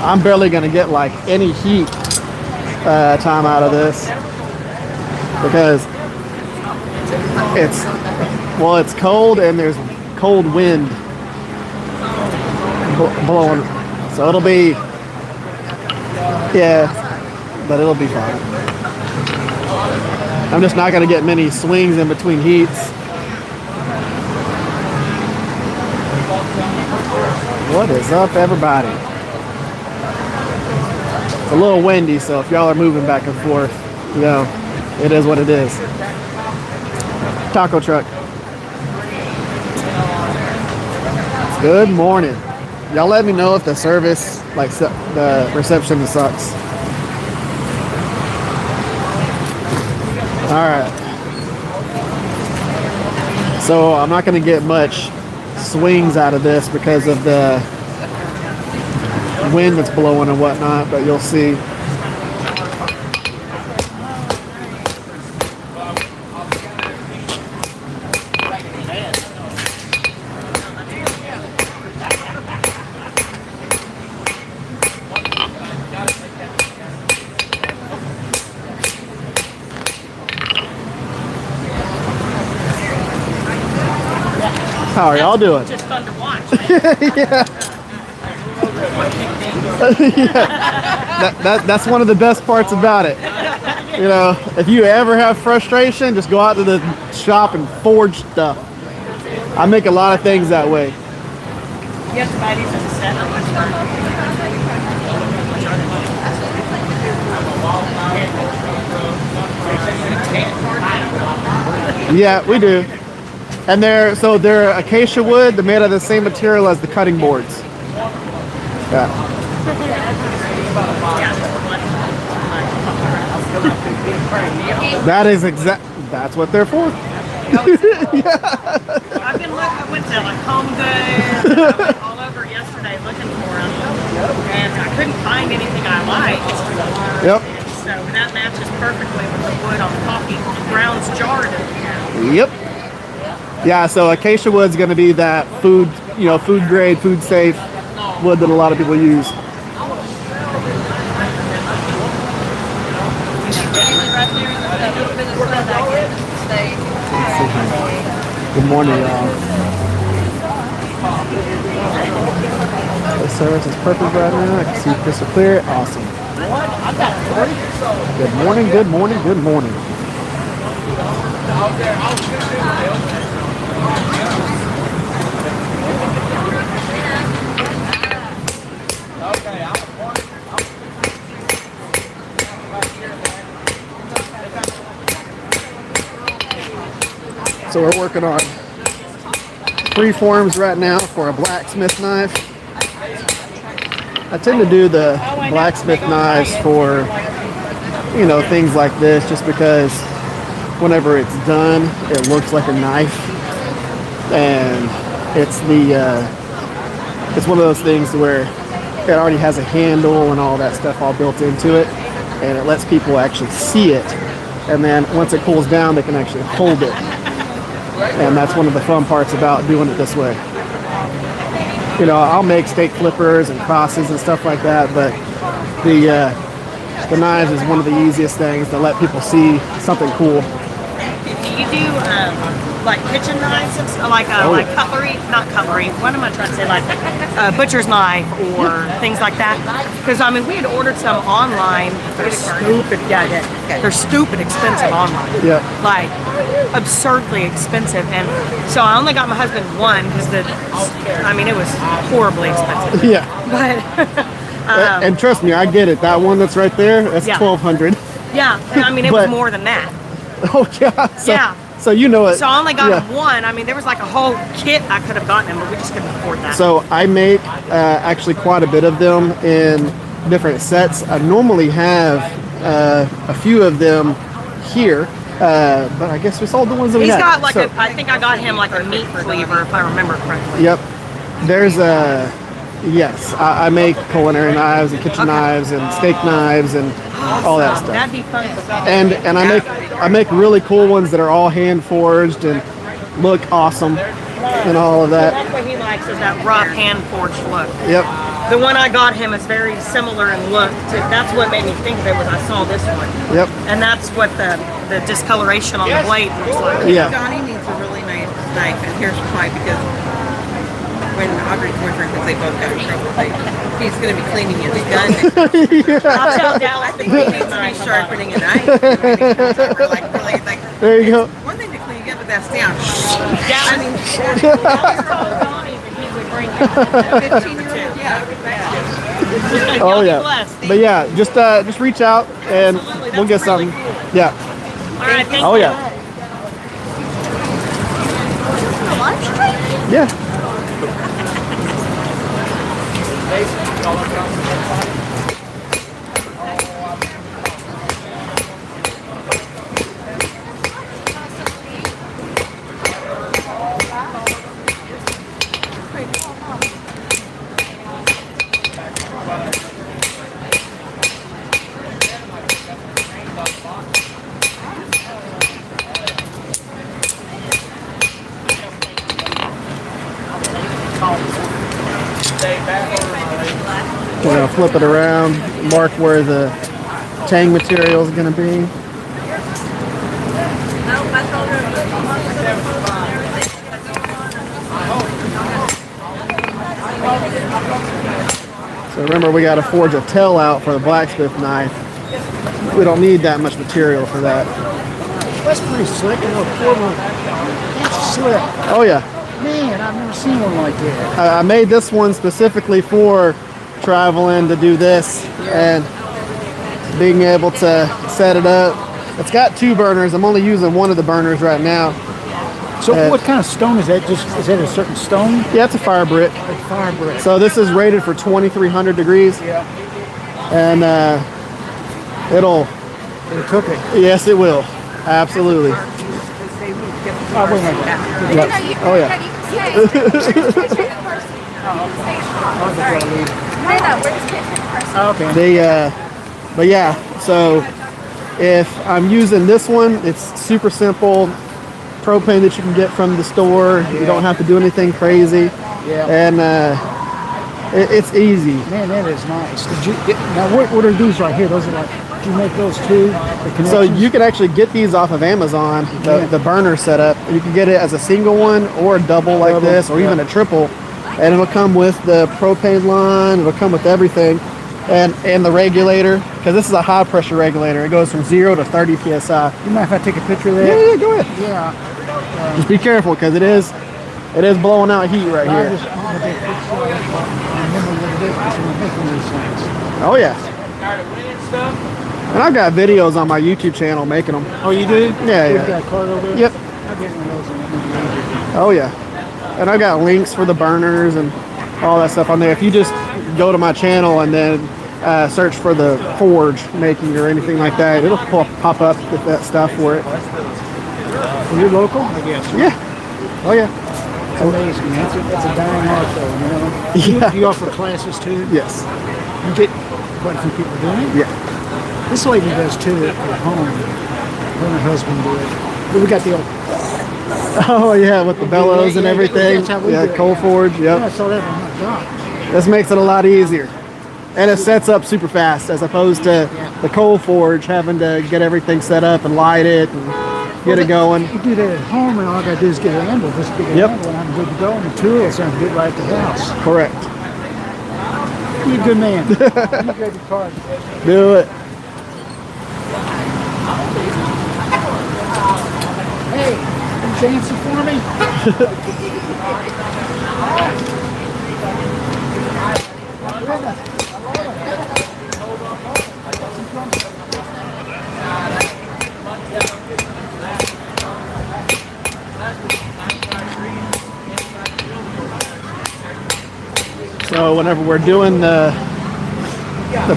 I'm barely gonna get like any heat time out of this because it's cold and there's cold wind blowing, so it'll be, yeah, but it'll be fine. I'm just not gonna get many swings in between heats. What is up, everybody? It's a little windy, so if y'all are moving back and forth, you know, it is what it is. Taco truck. Good morning. Y'all let me know if the service, like the reception sucks. All right. So I'm not gonna get much swings out of this because of the wind that's blowing and whatnot, but you'll see. How are y'all doing? Just fun to watch. Yeah. Yeah. That's one of the best parts about it. You know, if you ever have frustration, just go out to the shop and forge stuff. I make a lot of things that way. You have to buy these in a set. Yeah, we do. And they're acacia wood. They're made of the same material as the cutting boards. Yeah. That's what they're for. Yeah. I went to like Home Goods. And I went all over yesterday looking for them, and I couldn't find anything I liked. Yep. So that matches perfectly with the wood on the coffee grounds jar. Yep. Yeah, so acacia wood's going to be that food grade, food safe wood that a lot of people use. Good morning, y'all. The service is perfect right now. I can see crystal clear. Awesome. Good morning, good morning, good morning. So we're working on preforms right now for a blacksmith knife. I tend to do the blacksmith knives for, you know, things like this just because whenever it's done, it looks like a knife, and it's one of those things where it already has a handle and all that stuff all built into it, and it lets people actually see it, and then once it cools down, they can actually hold it, and that's one of the fun parts about doing it this way. You know, I'll make steak flippers and crosses and stuff like that, but the knives is one of the easiest things to let people see something cool. You do like kitchen knives, and stuff, like cutlery, not cutlery. What am I trying to say? Like butcher's knife or things like that. Because I mean, we had ordered some online. They're stupid. Yeah, they're stupid expensive online. Yeah. Like absurdly expensive, and so I only got my husband one because it was horribly expensive. Yeah. But and trust me, I get it. That one that's right there, that's $1,200. Yeah, I mean, it was more than that. Oh yeah. So you know it. So I only got him one. I mean, there was like a whole kit I could have gotten him, but we just couldn't afford that. So I make actually quite a bit of them in different sets. I normally have a few of them here, but I guess we sold the ones that we had. He's got like I think I got him like a meat cleaver, if I remember correctly. Yep. There's yes, I make culinary knives and kitchen knives and steak knives and all that stuff. That'd be fun. And I make really cool ones that are all hand forged and look awesome and all of that. That's what he likes, is that rough hand forged look. Yep. the one I got him is very similar in look. That's what made me think of it was I saw this one. Yep. And that's what the discoloration on the blade looks like. Yeah. Johnny needs a really nice knife, and here's why, because when Audrey's boyfriend, because they both got in trouble, he's going to be cleaning his gun. I'll tell Dallas. I think he needs to be sharpening a knife. Like, There you go. one thing to clean you get, but that's down. Dallas, I mean, Dallas told Donnie that he would bring it. 15-year-old, yeah. Oh Y'all be yeah. blessed. But yeah, just reach out and Absolutely, we'll get that's really something. cool. Yeah. All right, thank Oh you. yeah. Yeah. We're gonna flip it around, mark where the tang material is gonna be. So remember, we got to forge a tail out for the blacksmith knife. We don't need that much material for that. That's pretty slick. A little forward. That's slick. Oh yeah. Man, I've never seen one like that. I made this one specifically for traveling to do this and being able to set it up. It's got 2 burners. I'm only using one of the burners right now. So what kind of stone is that? Is that a certain stone? Yeah, it's a fire brick. Like fire brick. So this is rated for 2,300 degrees. Yeah. And it'll cook it. yes, it will. Absolutely. Oh, wait a minute. Yep. Oh yeah. Okay. But yeah, so if I'm using this one, it's super simple. Propane that you can get from the store. You don't have to do anything crazy. Yeah. And it's easy. Man, that is nice. Did you now what are these right here? Those are like, did you make those too? The So you can actually get these off of Amazon, the burner setup. You can get it as a single one or a double like this, or even a triple. And it'll come with the propane line, it'll come with everything. And the regulator, because this is a high pressure regulator. It goes from 0 to 30 PSI. You mind if I take a picture of that? Yeah, go ahead. Yeah. Just be careful, because it is blowing out heat right I here. just want to take a picture of it. I remember what it is when I'm making these things. Oh yeah. And I've got videos on my YouTube channel making them. Oh, you do? Yeah, You've yeah. got a card over there? Yep. I'll get one of those and make it easier. Oh yeah. And I got links for the burners and all that stuff on there. If you just go to my channel and then search for the forge making or anything like that, it'll pop up with that stuff for it. Are you local? I guess. Yeah. Oh yeah. It's amazing. That's a dying art, though. You know. Yeah. You offer classes too. Yes. You get quite a few people doing it. Yeah. This lady does too at home. Her and her husband do it. But we got the old. Oh yeah, with the bellows and everything. That's how we Yeah, do it, coal forge. Yeah, I Yep. saw that. Oh my God. This makes it a lot easier. And it sets up super fast as opposed to the coal forge having to get everything set up and light it and get it going. You do that at home, and all I got to do is get an handle, just get a Yep. handle, and I'm good to go. And the tools, and get right at the house. Correct. You're a good man. You grab your card. Do it. Hey, you dancing for me? So whenever we're doing the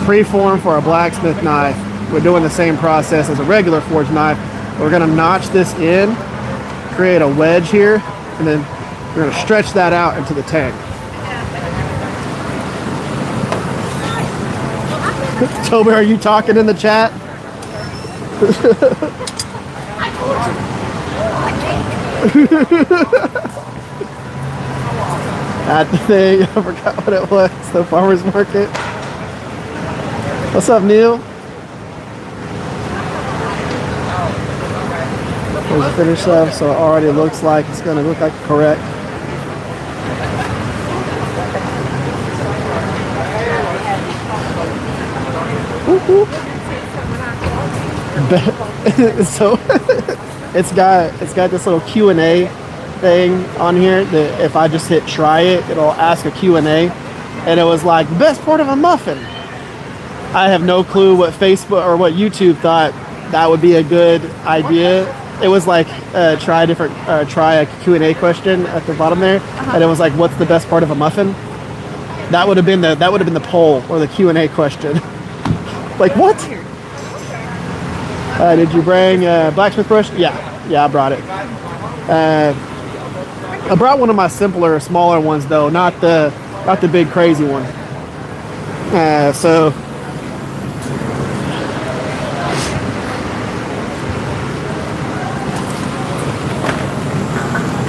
preform for a blacksmith knife, we're doing the same process as a regular forged knife. We're gonna notch this in, create a wedge here, and then we're gonna stretch that out into the tank. Toby, are you talking in the chat? at the thing. I forgot what it was. The farmer's market. What's up, Neil? There's the finished stuff, so it already looks like it's gonna look like correct. So it's got this little Q&A thing on here that if I just hit try it, it'll ask a Q&A, and it was like best part of a muffin. I have no clue what Facebook or what YouTube thought that would be a good idea. It was like try a Q&A question at the bottom there, and it was like, what's the best part of a muffin? That would have been the poll or the Q&A question. Like what? Did you bring blacksmith brush? Yeah, I brought it. I brought one of my simpler, smaller ones though, not the big crazy one. So.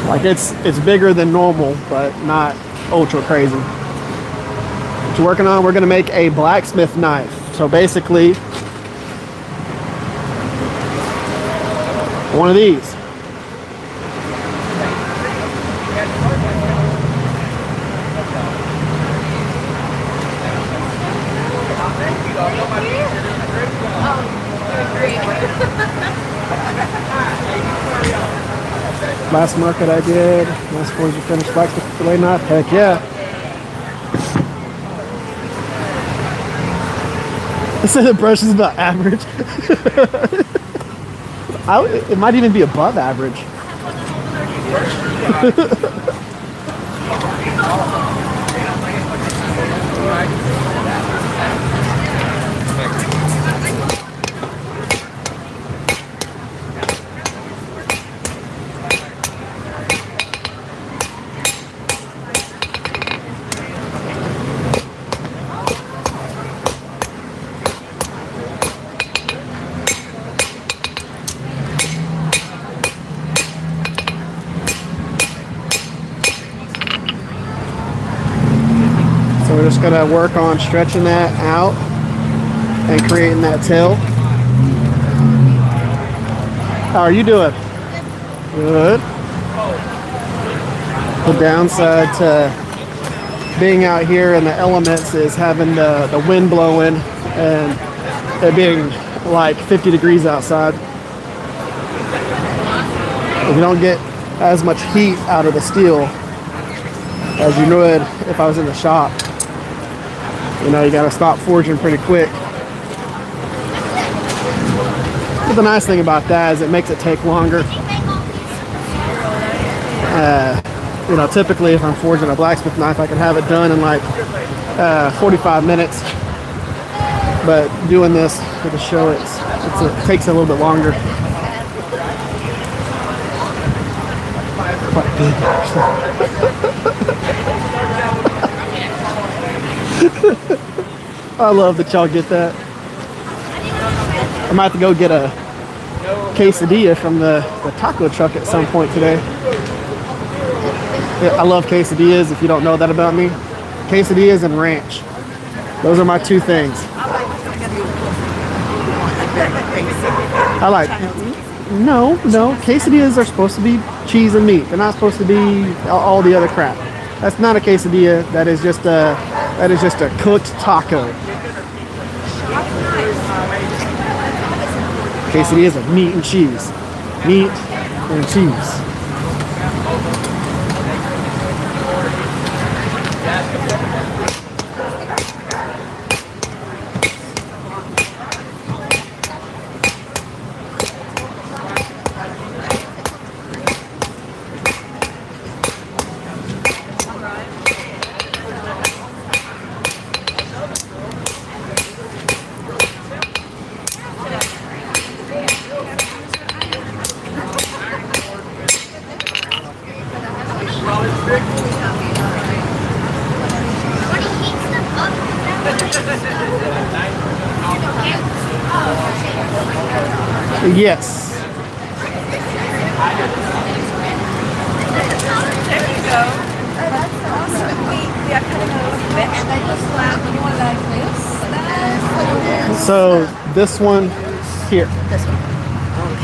Like it's bigger than normal, but not ultra crazy. What you working on? We're gonna make a blacksmith knife. So basically, one of these. Last market I did, last ones you finished blacksmith fillet knife. Heck yeah. I said the brush is about average. It might even be above average. So we're just gonna work on stretching that out and creating that tail. How are you doing? Good. The downside to being out here in the elements is having the wind blowing and it being like 50 degrees outside. You don't get as much heat out of the steel as you would if I was in the shop. You know, you gotta stop forging pretty quick. But the nice thing about that is it makes it take longer. You know, typically if I'm forging a blacksmith knife, I can have it done in like 45 minutes. But doing this for the show, it takes a little bit longer. Quite big, I love that y'all get that. I might have to go get a quesadilla from the taco truck at some point today. Yeah, I love quesadillas, if you don't know that about me. Quesadillas and ranch. Those are my two things. I like, no, quesadillas are supposed to be cheese and meat. They're not supposed to be all the other crap. That's not a quesadilla, that is just a cooked taco. Quesadillas are meat and cheese. Meat and cheese. Yes. There you go. Oh, that's awesome. we are cutting a vegetables more like this. So this one here.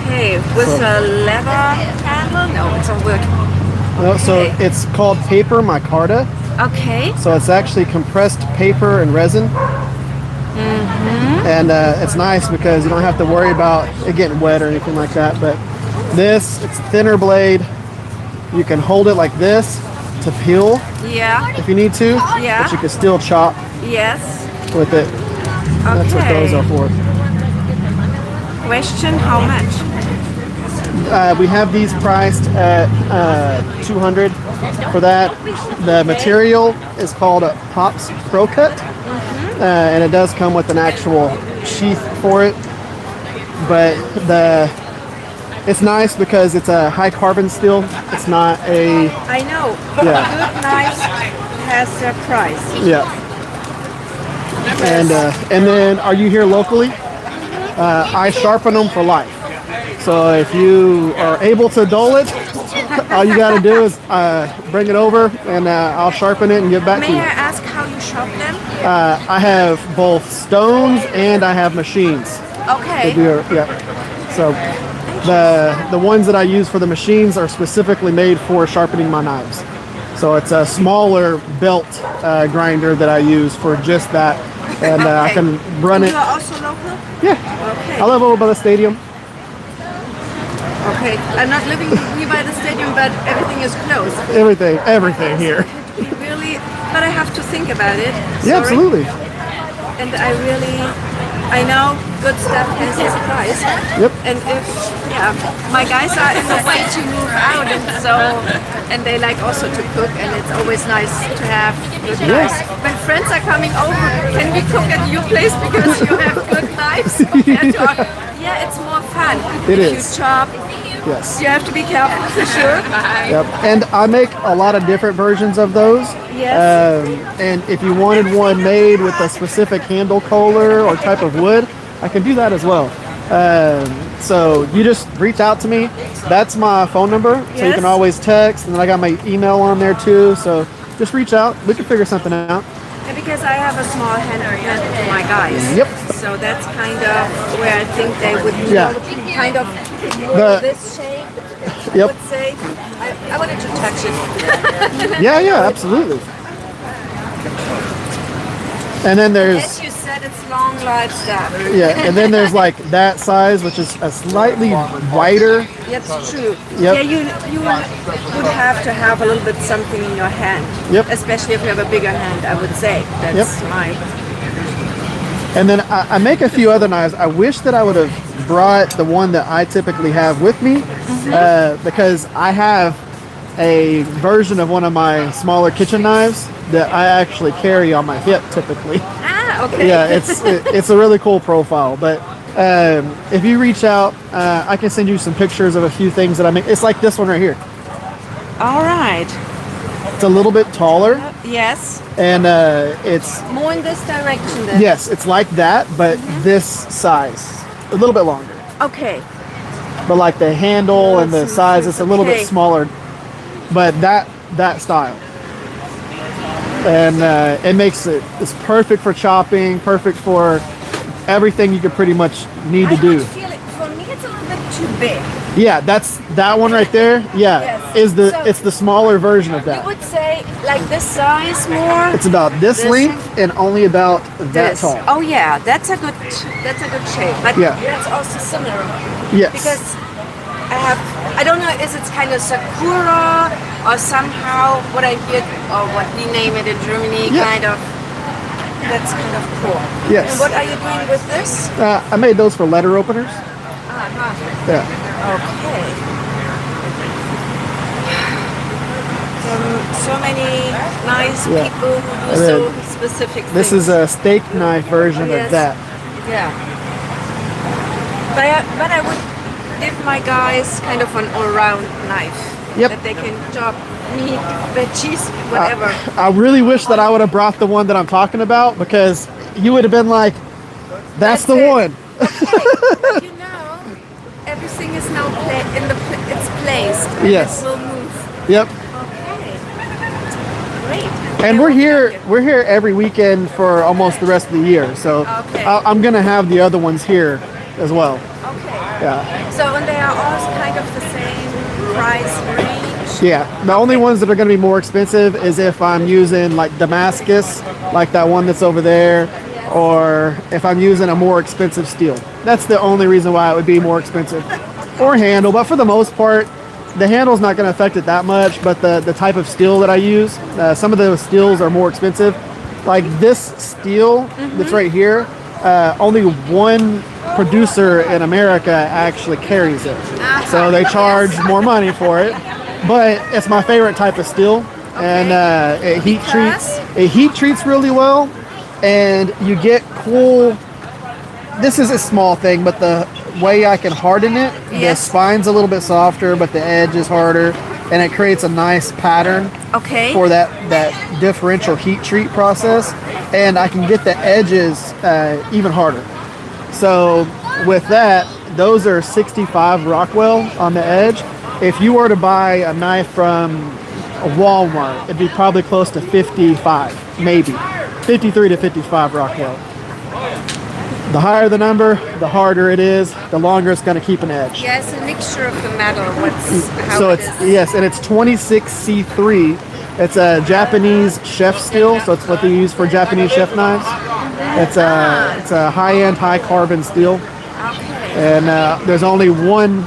Okay, with a leather handle? No, it's a wood. No, so Okay. it's called paper micarta. Okay. So it's actually compressed paper and resin. And it's nice because you don't have to worry about it getting wet or anything like that. But this, it's thinner blade. You can hold it like this to peel Yeah. if you need to. Yeah. But you can still chop Yes. with it. That's what those Okay. are for. Question, how much? We have these priced at $200 for that. The material is called a Pops Pro Cut, and it does come with an actual sheath for it. But it's nice because it's a high carbon steel. It's not a I know. Yeah. Good knives has their price. yeah. And then, are you here locally? I sharpen them for life. So if you are able to dull it, all you got to do is bring it over, and I'll sharpen it and give back to May you. I ask how you shop them? I have both stones and I have machines. Okay. Yeah. So the ones that I use for the machines are specifically made for sharpening my knives. So it's a smaller belt grinder that I use for just that, and I Okay. can run And it. you are also local? Yeah. Okay. I live over by the stadium. Okay. I'm not living nearby the stadium, but everything is closed. Everything here. Really, but I have to think about it. Yeah, Sorry. absolutely. And I know good stuff has its price. Yep. And if, my guys are in the way to move out, and they like also to cook, and it's always nice to have good knives. When friends are coming over, can we cook at your place because you have good knives compared to our, yeah, it's more fun. It if is. you chop, Yes. you have to be careful for sure. Yep. And I make a lot of different versions of those. Yes. And if you wanted one made with a specific handle color or type of wood, I can do that as well. So you just reach out to me. That's my phone number, so you Yes. can always text. And then I got my email on there too. So just reach out. We can figure something out. And because I have a small hand for my guys. Yep. So that's kind of where I think they would Yeah. kind of this shape. Yep. Would say I wanted to touch it. Yeah, absolutely. And then there's As you said, it's long life stuff. and then there's like that size, which is a slightly wider. That's true. Yep. Yeah, you would have to have a little bit something in your hand. Yep. Especially if you have a bigger hand, I would say. That's my. And then I make a few other knives. I wish that I would have brought the one that I typically have with me, because I have a version of one of my smaller kitchen knives that I actually carry on my hip typically. Ah, okay. Yeah, it's a really cool profile. But if you reach out, I can send you some pictures of a few things that I make. It's like this one right here. All right. It's a little bit taller, Yes. and it's More in this direction then. yes, it's like that, but this size, a little bit longer. Okay. But like the handle and the size, it's a little Okay. bit smaller. But that style, and it makes it's perfect for chopping, perfect for everything you could pretty much need to I do. would feel it. For me, it's a little bit too big. Yeah, that's that one right there. Yeah, Yes. is the So- it's the smaller version of You that. would say like this size more. It's about this This- length and only about that this. tall. Oh yeah, that's a good shape. But Yeah. that's also similar Yes. because I don't know, is it kind of Sakura or somehow what I hear or what we name it in Germany, Yeah. kind of. That's kind of cool. Yes. And what are you doing with this? I made those for letter openers. Yeah. Okay. So many nice Yeah. people who do And so then specific This things. is a steak knife version Yes. of that. Yeah. But I would give my guys kind of an all-round knife. Yep. That they can chop meat, veggies, whatever. I really wish that I would have brought the one that I'm talking about, because you would have been like, that's the it. one. Okay, but you know, everything is now it's placed. And Yes. it will move. Yep. Okay. Great. And we're here every weekend for almost the rest of the year. So Okay. I'm gonna have the other ones here as well. Okay. Yeah. So, and they are all kind of the same price range? Yeah. The only ones that are gonna be more expensive is if I'm using like Damascus, like that one that's over there, or if I'm using a more expensive steel. That's the only reason why it would be more expensive. Or handle, but for the most part, the handle's not going to affect it that much, but the type of steel that I use, some of those steels are more expensive. Like this steel that's right here, only one producer in America actually carries it. So they charge more money for it, but it's my favorite type of steel. And it heat treats really well, and you get cool. This is a small thing, but the way I can harden it, the spine's a little bit softer, but the edge is harder, and it creates a nice pattern for that differential heat treat process, and I can get the edges even harder. So with that, those are 65 Rockwell on the edge. If you were to buy a knife from a Walmart, it'd be probably close to 55, maybe 53 to 55 Rockwell. The higher the number, the harder it is, the longer it's going to keep an edge. Yeah, it's a mixture of the metal. And it's 26C3. It's a Japanese chef steel, so it's what they use for Japanese chef knives. It's a high-end, high-carbon steel. Okay. And there's only one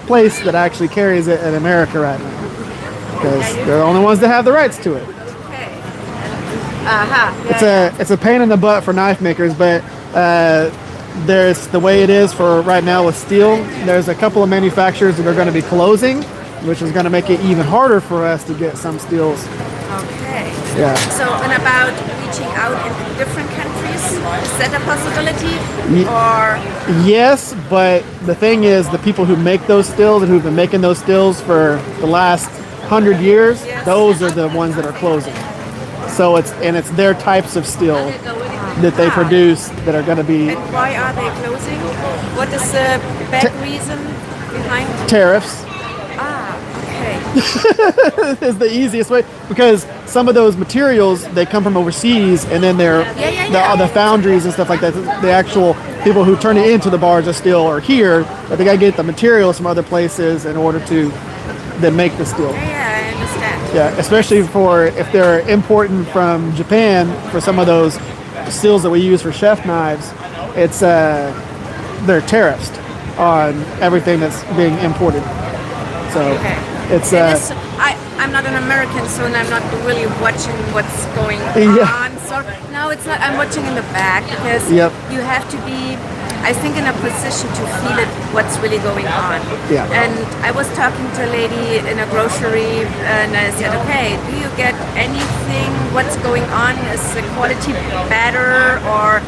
place that actually carries it in America right now, because they're the only ones that have the rights to it. Okay. It's a pain in the butt for knife makers, but there's the way it is for right now with steel. There's a couple of manufacturers that are going to be closing, which is going to make it even harder for us to get some steels. Okay. Yeah. So, and about reaching out into different countries, is that a possibility? Or Yes, but the thing is, the people who make those stills and who've been making those stills for the last 100 years, those are the ones that are closing. So it's their types of steel that they produce that are going to be. And why are they closing? What is the bad reason behind Tariffs. Okay. Is the easiest way, because some of those materials, they come from overseas, and then they're the foundries and stuff like that, the actual people who turn it into the bars of steel are here, but they got to get the materials from other places in order to then make the steel. Yeah, I understand. Yeah, especially for if they're importing from Japan for some of those steels that we use for chef knives, it's they're tariffed on everything that's being imported. So it's I'm not an American, so I'm not really watching what's going on. So no, it's not. I'm watching in the back because you have to be, I think, in a position to feel it, what's really going on. Yeah. And I was talking to a lady in a grocery, and I said, okay, do you get anything? What's going on? Is the quality better, or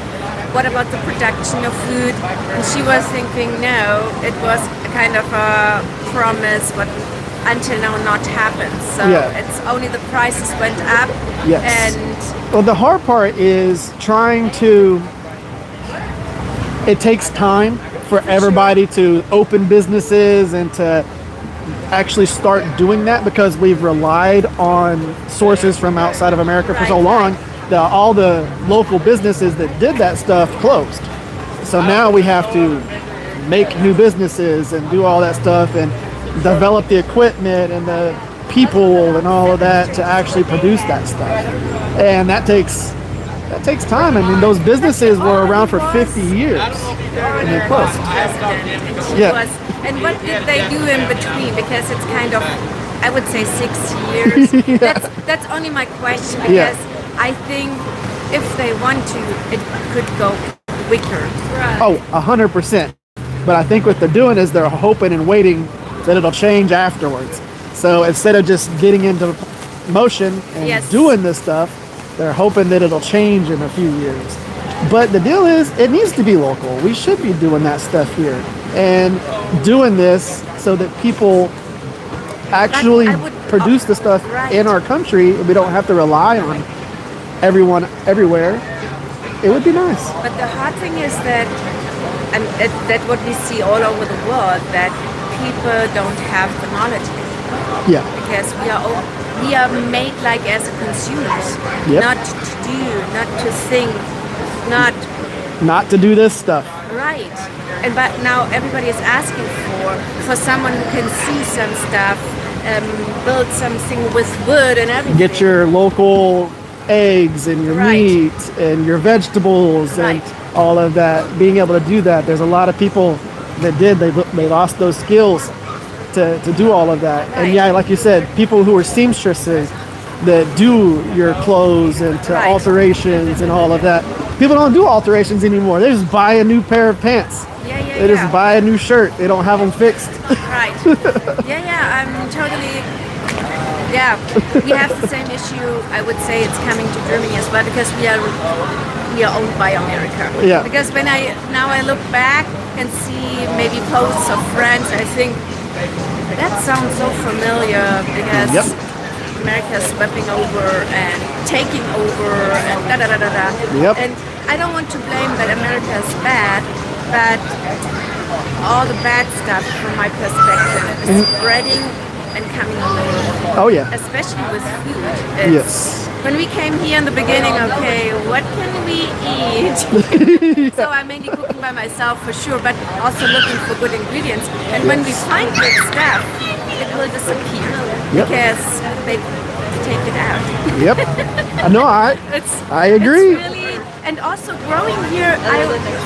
what about the production of food? And she was thinking, no, it was kind of a promise, but until now not happened. So it's only the prices went up. Yes. And well, the hard part is trying to. It takes time for everybody to open businesses and to actually start doing that, because we've relied on sources from outside of America for so long that all the local businesses that did that stuff closed. So now we have to make new businesses and do all that stuff and develop the equipment and the people and all of that to actually produce that stuff. And that takes time. I mean, those businesses were around for 50 years and they closed. And what did they do in between? Because it's kind of, I would say, 6 years. That's only my question, because I think if they want to, it could go quicker. Oh, 100%. But I think what they're doing is they're hoping and waiting that it'll change afterwards. So instead of just getting into motion and doing this stuff, they're hoping that it'll change in a few years. But the deal is, it needs to be local. We should be doing that stuff here and doing this so that people actually produce the stuff in our country, and we don't have to rely on everyone everywhere. It would be nice. But the hard thing is that, and that's what we see all over the world, that people don't have the knowledge Yeah. because we are made like as consumers, Yep. not to do, not to think, not to do this stuff. right. And but now everybody is asking for someone who can see some stuff, build something with wood and everything. Get your local eggs and your Right. meat and your vegetables and Right. all of that. Being able to do that, there's a lot of people that did. They lost those skills to do all of that. And Right. yeah, like you said, people who are seamstresses that do your clothes and to Right. alterations and all of that. People don't do alterations anymore. They just buy a new pair of pants. Yeah, yeah, They yeah. just buy a new shirt. They don't have them fixed. Right. Yeah, I'm totally. Yeah, we have the same issue. I would say it's coming to Germany as well because we are owned by America. Yeah. Because when I look back and see maybe posts of friends, I think that sounds so familiar because Yep. America is sweeping over and taking over and da da da da da. Yep. And I don't want to blame that America is bad, but all the bad stuff from my perspective is spreading and coming over, Oh yeah. especially with food. It's- Yes. When we came here in the beginning, okay, what can we eat? So I'm mainly cooking by myself for sure, but also looking for good ingredients. And when we find good stuff, it will disappear Yep. because they take it out. Yep. No, I agree. It's really, and also growing here,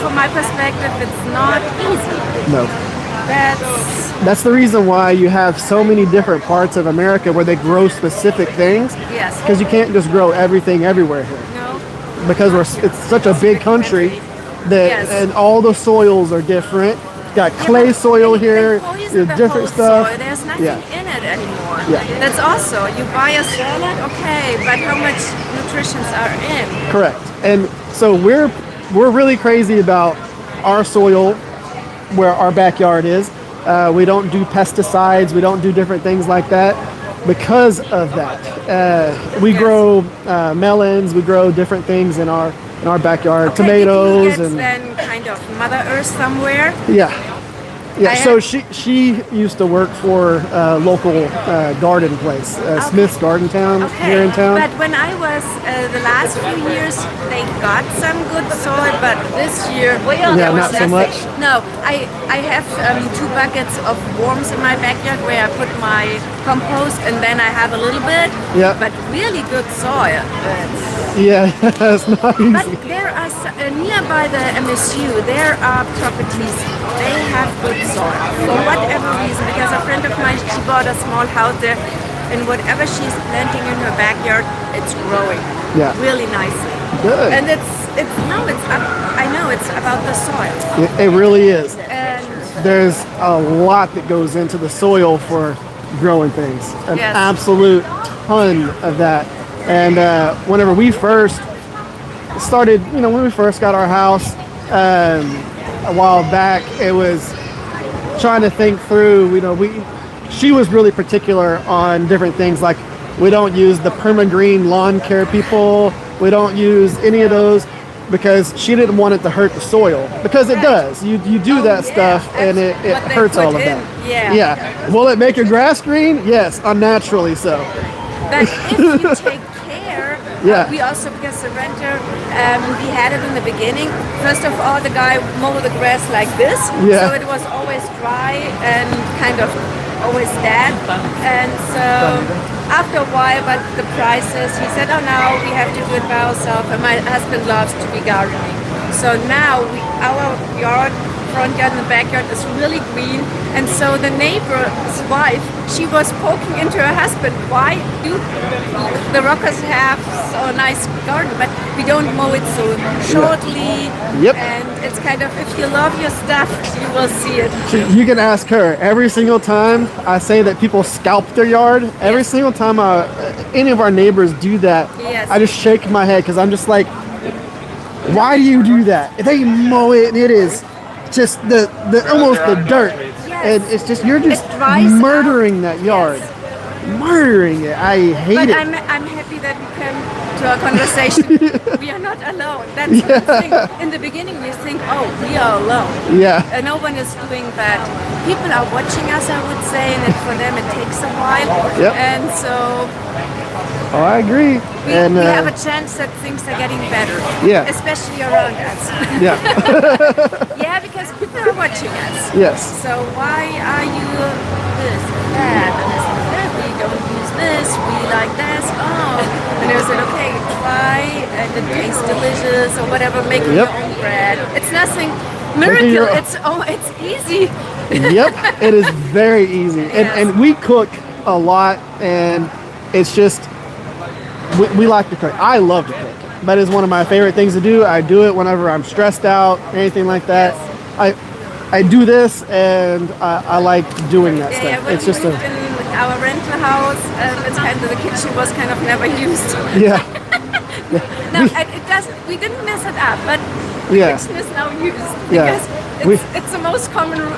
from my perspective, it's not easy. No. That's the reason why you have so many different parts of America where they grow specific things. yes. Because you can't just grow everything everywhere here. No. Because it's such a big country that Yes. and all the soils are different. Got Yeah, clay but soil they here, poison the different whole stuff. soil. There's nothing Yeah. in it anymore. Yeah. That's also you buy a salad, okay, but how much nutritions are in? Correct. And so we're really crazy about our soil where our backyard is. We don't do pesticides. We don't do different things like that because of that. We Yes. grow melons. We grow different things in our backyard. Okay, Tomatoes did you and get then kind of Mother Earth somewhere? yeah. Yeah, I so have- she used to work for a local garden place, Smith's Garden Town here in town. But when I was the last few years, they got some good soil, but this year Yeah, there was not so nothing. much. No, I have 2 buckets of worms in my backyard where I put my compost, and then I have a little bit. Yeah. But really good soil. Yeah, it's not easy. But there are nearby the MSU, there are properties. They have good soil for whatever reason. Because a friend of mine, she bought a small house there, and whatever she's planting in her backyard, it's growing. Yeah. Really nicely. Good. And I know it's about the soil. It really is. And There's a lot that goes into the soil for growing things. An Yes. absolute ton of that. And whenever we first started, when we first got our house a while back, it was trying to think through, she was really particular on different things like we don't use the perma-green lawn care people. We don't use any of those because she didn't want it to hurt the soil because it Right. does. You do Oh, that yeah, stuff and it what they hurts put all of in, that. yeah. Yeah. Will it make your grass green? Yes, unnaturally so. But if you take care, Yeah. we also, because the renter, we had it in the beginning. First of all, the guy mowed the grass like this, Yeah. so it was always dry and kind of always dead. And so after a while, but the prices, he said, oh, now we have to do it by ourselves. And my husband loves to be gardening. So now our yard, front yard and the backyard is really green. And so the neighbor's wife, she was poking into her husband, why do the Rockers have so nice garden, but we don't mow it so shortly. Yep. And it's kind of, if you love your stuff, you will see it. You can ask her. Every single time I say that people scalp their yard, every single time any of our neighbors do that, Yes. I just shake my head because I'm just like, why do you do that? They mow it and it is just the almost the dirt. Yes. And it's just, you're just It dries murdering that yard. Murdering it. I hate But it. I'm happy that we can to our conversation. We are not alone. That's the thing. In the beginning, we think, oh, we are alone. Yeah. No one is doing that. People are watching us, I would say, and for them it takes a while. Yep. And so Oh, I agree. we have a chance that things are getting better. Yeah. Especially around us. Yeah. Yeah, because people are watching us. Yes. So why are you this, that, and this, and that? We don't use this, we like this. Oh. And I said, okay, try, and it tastes delicious, or whatever, making your own bread. It's nothing miracle, it's easy. Yep, it is very easy. And we cook a lot, and it's just, we like to cook. I love to cook. That is one of my favorite things to do. I do it whenever I'm stressed out, anything like that. I do this, and I like doing that stuff. When it's just we moved in our rental house, it's kind of, the kitchen was kind of never used. Yeah. No, it doesn't. We didn't mess it up, but the kitchen is now used because it's the most common room.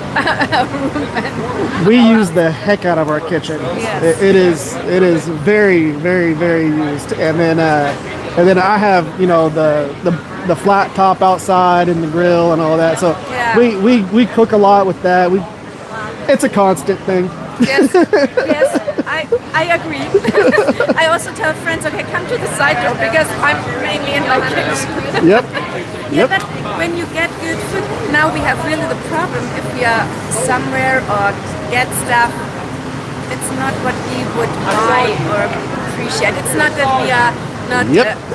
We use the heck out of our kitchen. Yes. It is very, very, very used. And then I have the flat top outside and the grill and all that. So we cook a lot with that. It's a constant thing. Yes, I agree. I also tell friends, okay, come to the side door because I'm mainly in my kitchen. Yep. Yeah, but when you get good food, now we have really the problem if we are somewhere or get stuff, it's not what we would buy or appreciate. It's not that we are not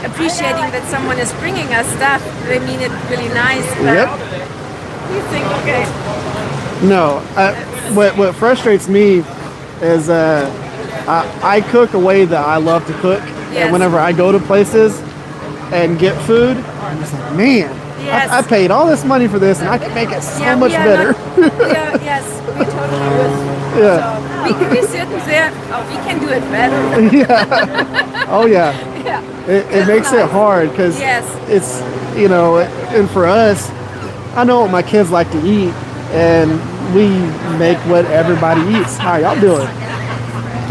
appreciating that someone is bringing us stuff. They mean it really nice. But you think, okay. No, what frustrates me is I cook a way that I love to cook, and whenever I go to places and get food, I'm just like, man, I paid all this money for this, and I can make it so much better. Yes, we totally would. Yeah. So we sit there, we can do it better. Yeah. Oh yeah. Yeah. It makes it hard because it's and for us, I know what my kids like to eat, and we make what everybody eats. How y'all doing?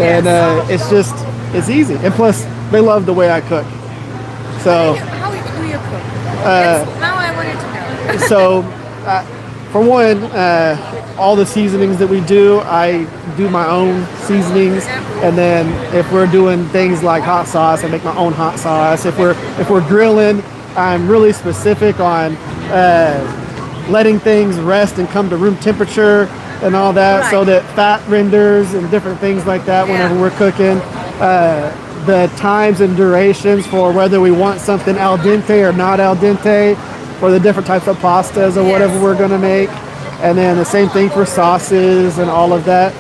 And it's easy, and plus they love the way I cook. So how do you cook? Now I wanted to know. So for one, all the seasonings that we do, I do my own seasonings, and then if we're doing things like hot sauce, I make my own hot sauce. If we're grilling, I'm really specific on letting things rest and come to room temperature and all that, so that fat renders and different things like that whenever we're cooking. The times and durations for whether we want something al dente or not al dente, for the different types of pastas or whatever we're going to make. And then the same thing for sauces and all of that.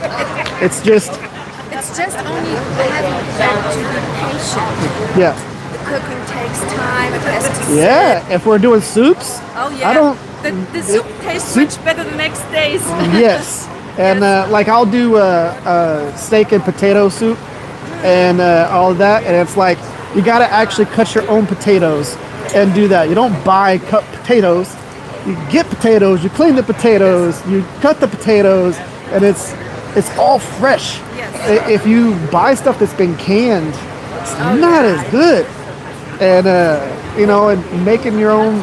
It's just only having to be patient. Yeah. The cooking takes time. It has to sit. Yeah. If we're doing soups, I don't. The soup tastes much better the next days. Yes. And like I'll do a steak and potato soup and all of that, and it's like you got to actually cut your own potatoes and do that. You don't buy cut potatoes. You get potatoes, you clean the potatoes, you cut the potatoes, and it's all fresh. Yes. If you buy stuff that's been canned, it's not as good. And and making your own,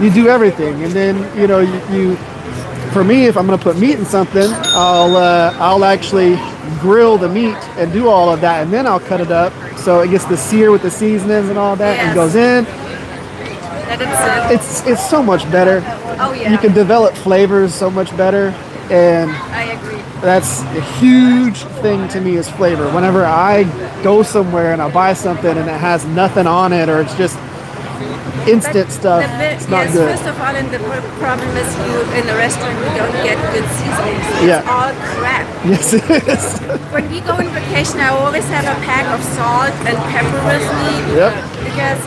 you do everything, and then you for me, if I'm going to put meat in something, I'll actually grill the meat and do all of that, and then I'll cut it up so it gets the sear with the seasonings and all that, and goes in. It's so much better. Oh yeah. You can develop flavors so much better, and I agree. that's a huge thing to me is flavor. Whenever I go somewhere and I buy something and it has nothing on it, or it's just instant stuff, it's not good. First of all, and the problem is you in a restaurant you don't get good seasonings. It's all crap. Yes, it is. When we go on vacation, I always have a pack of salt and pepper with me. Yep. Because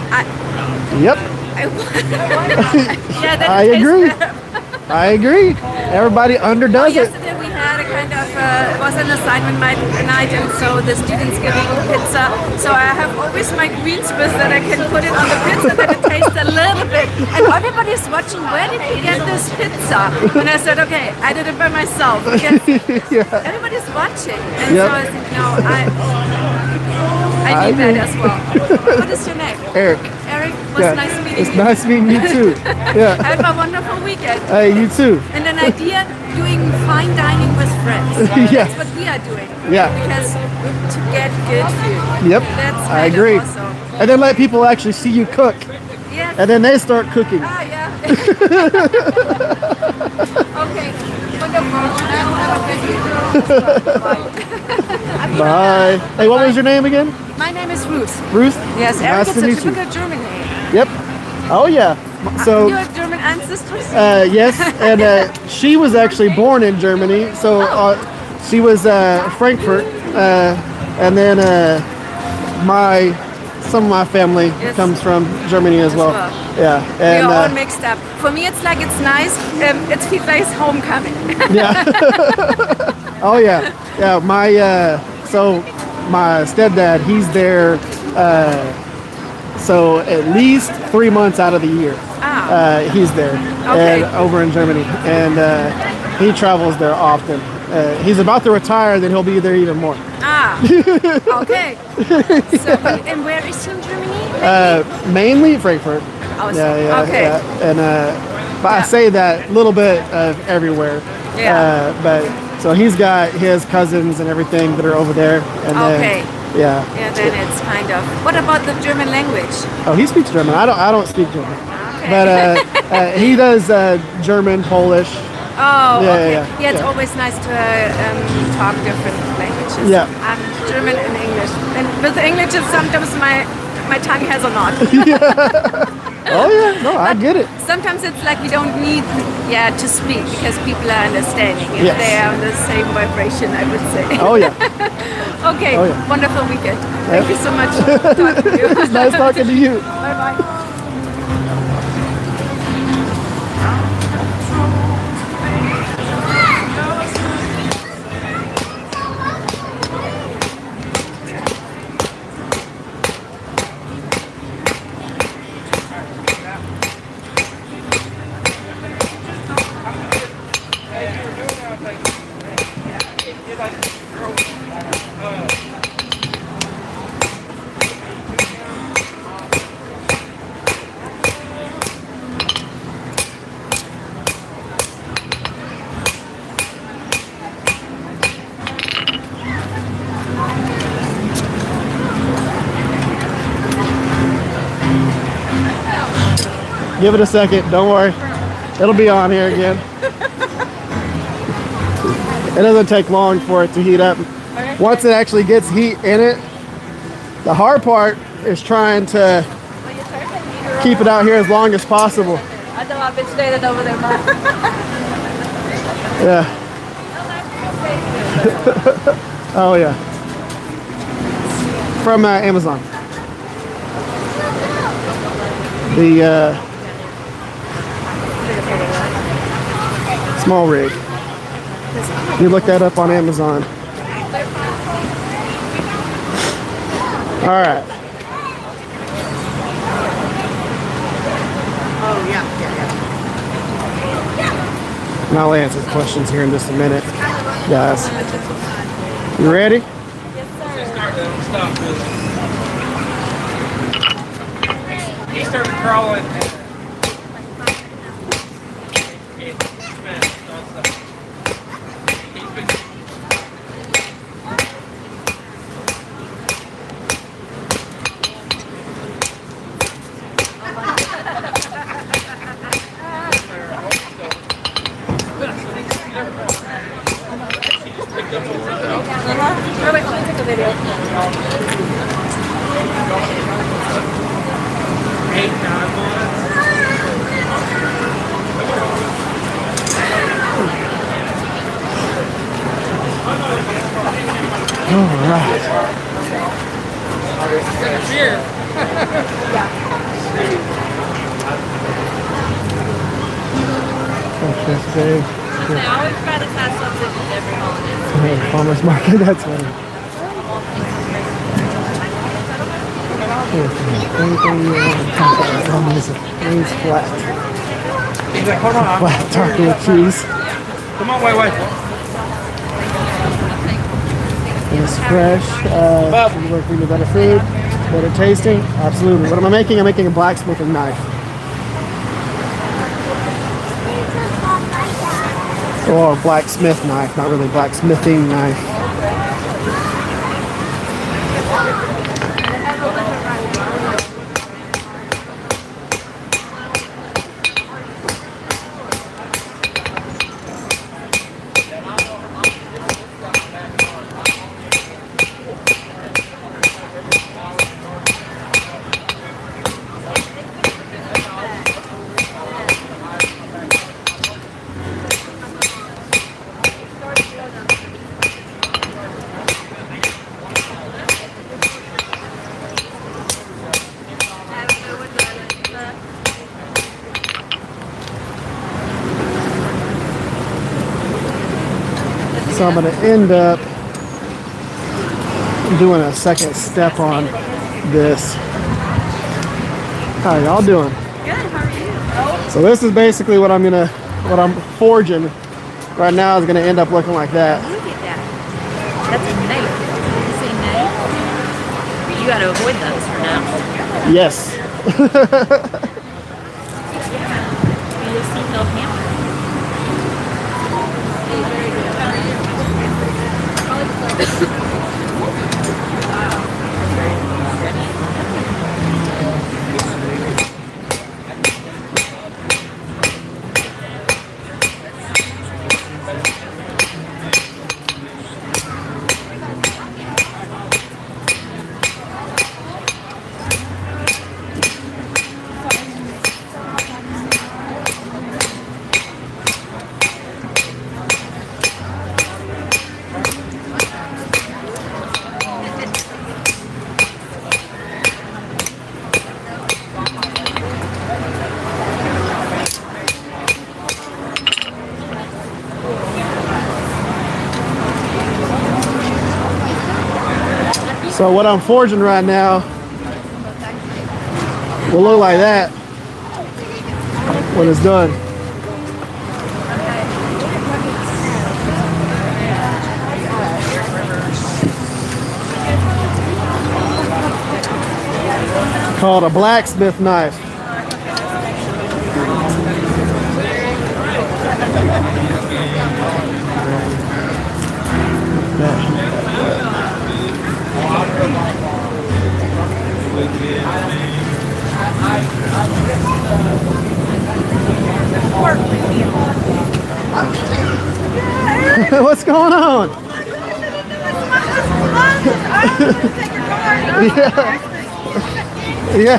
I agree. I agree. Everybody underdoes it. Yesterday we had a kind of was an assignment night, and so the students give me pizza. So I have always my green Swiss that I can put it on the pizza that it tastes a little bit. And everybody's watching. Where did you get this pizza? And I said, okay, I did it by myself because everybody's watching. And so I think, no, I need that as well. What is your name? Eric. Eric, it was nice meeting you. It's nice meeting you too. Yeah. Have a wonderful weekend. Hey, you too. And an idea, doing fine dining with friends. Yeah. That's what we are doing. Yeah. Because to get good food. Yep. That's I agree. Also. And then let people actually see you cook. Yes. And then they start cooking. Ah, yeah. Okay. Wonderful. Bye. Hey, what was your name again? My name is Ruth. Ruth? Yes, Nice Eric, to meet it's a you. typical German name. Yep. Oh, yeah. So, You have German ancestors? yes. And she was actually born in Germany. So, she was Frankfurt. And then some of my family comes from Germany as well. Yeah. And We're all mixed up. For me, it's like it's nice. It's Fiflay's homecoming. yeah. Oh yeah. Yeah. My stepdad, he's there. So at least 3 months out of the year, he's there and over in Germany, and he travels there often. He's about to retire, then he'll be there even more. Okay. So, and where is he in Germany? Mainly Frankfurt. Awesome. Yeah. Okay. Yeah. And but I say that a little bit of everywhere. Yeah. But so he's got his cousins and everything that are over there. And then, yeah. Yeah, then it's kind of. What about the German language? Oh, he speaks German. I don't speak German. Okay. But he does German, Polish. Oh, okay. Yeah. It's always nice to talk different languages. Yeah. I'm German and English. And with English, sometimes my tongue has a knot. Oh yeah, no, I get it. Sometimes it's like we don't need to speak because people are understanding if Yes. they are on the same vibration, I would say. Oh yeah. Okay, Oh, yeah. wonderful weekend. Thank you so much for talking to you. It's nice talking to you. Bye-bye. Give it a second. Don't worry. It'll be on here again. It doesn't take long for it to heat up. Once it actually gets heat in it, the hard part is trying to keep it out here as long as possible. Yeah. Oh yeah. From Amazon. The small rig. You look that up on Amazon. All right. Oh yeah. And I'll answer questions here in just a minute, guys. You ready? He started crawling. All right. I always try to have something with every holiday. Farmer's market, that's funny. Anything you want to talk about, it's flat. He's like, hold on. Flat taco with cheese. Come on, wait. And it's fresh. Should you work for you better food, better tasting? Absolutely. What am I making? I'm making a blacksmithing knife. Or a blacksmith knife, not really blacksmithing knife. So I'm going to end up doing a second step on this. How are y'all doing? Good, how are you? So this is basically what I'm forging right now is going to end up looking like that. Look at that. That's a knife. You say knife? You gotta avoid those for now. Yes. You'll see no hammer. So what I'm forging right now will look like that when it's done. Called a blacksmith knife. What's going on? Yeah.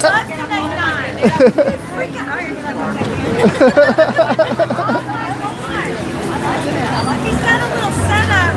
He's got a little setup.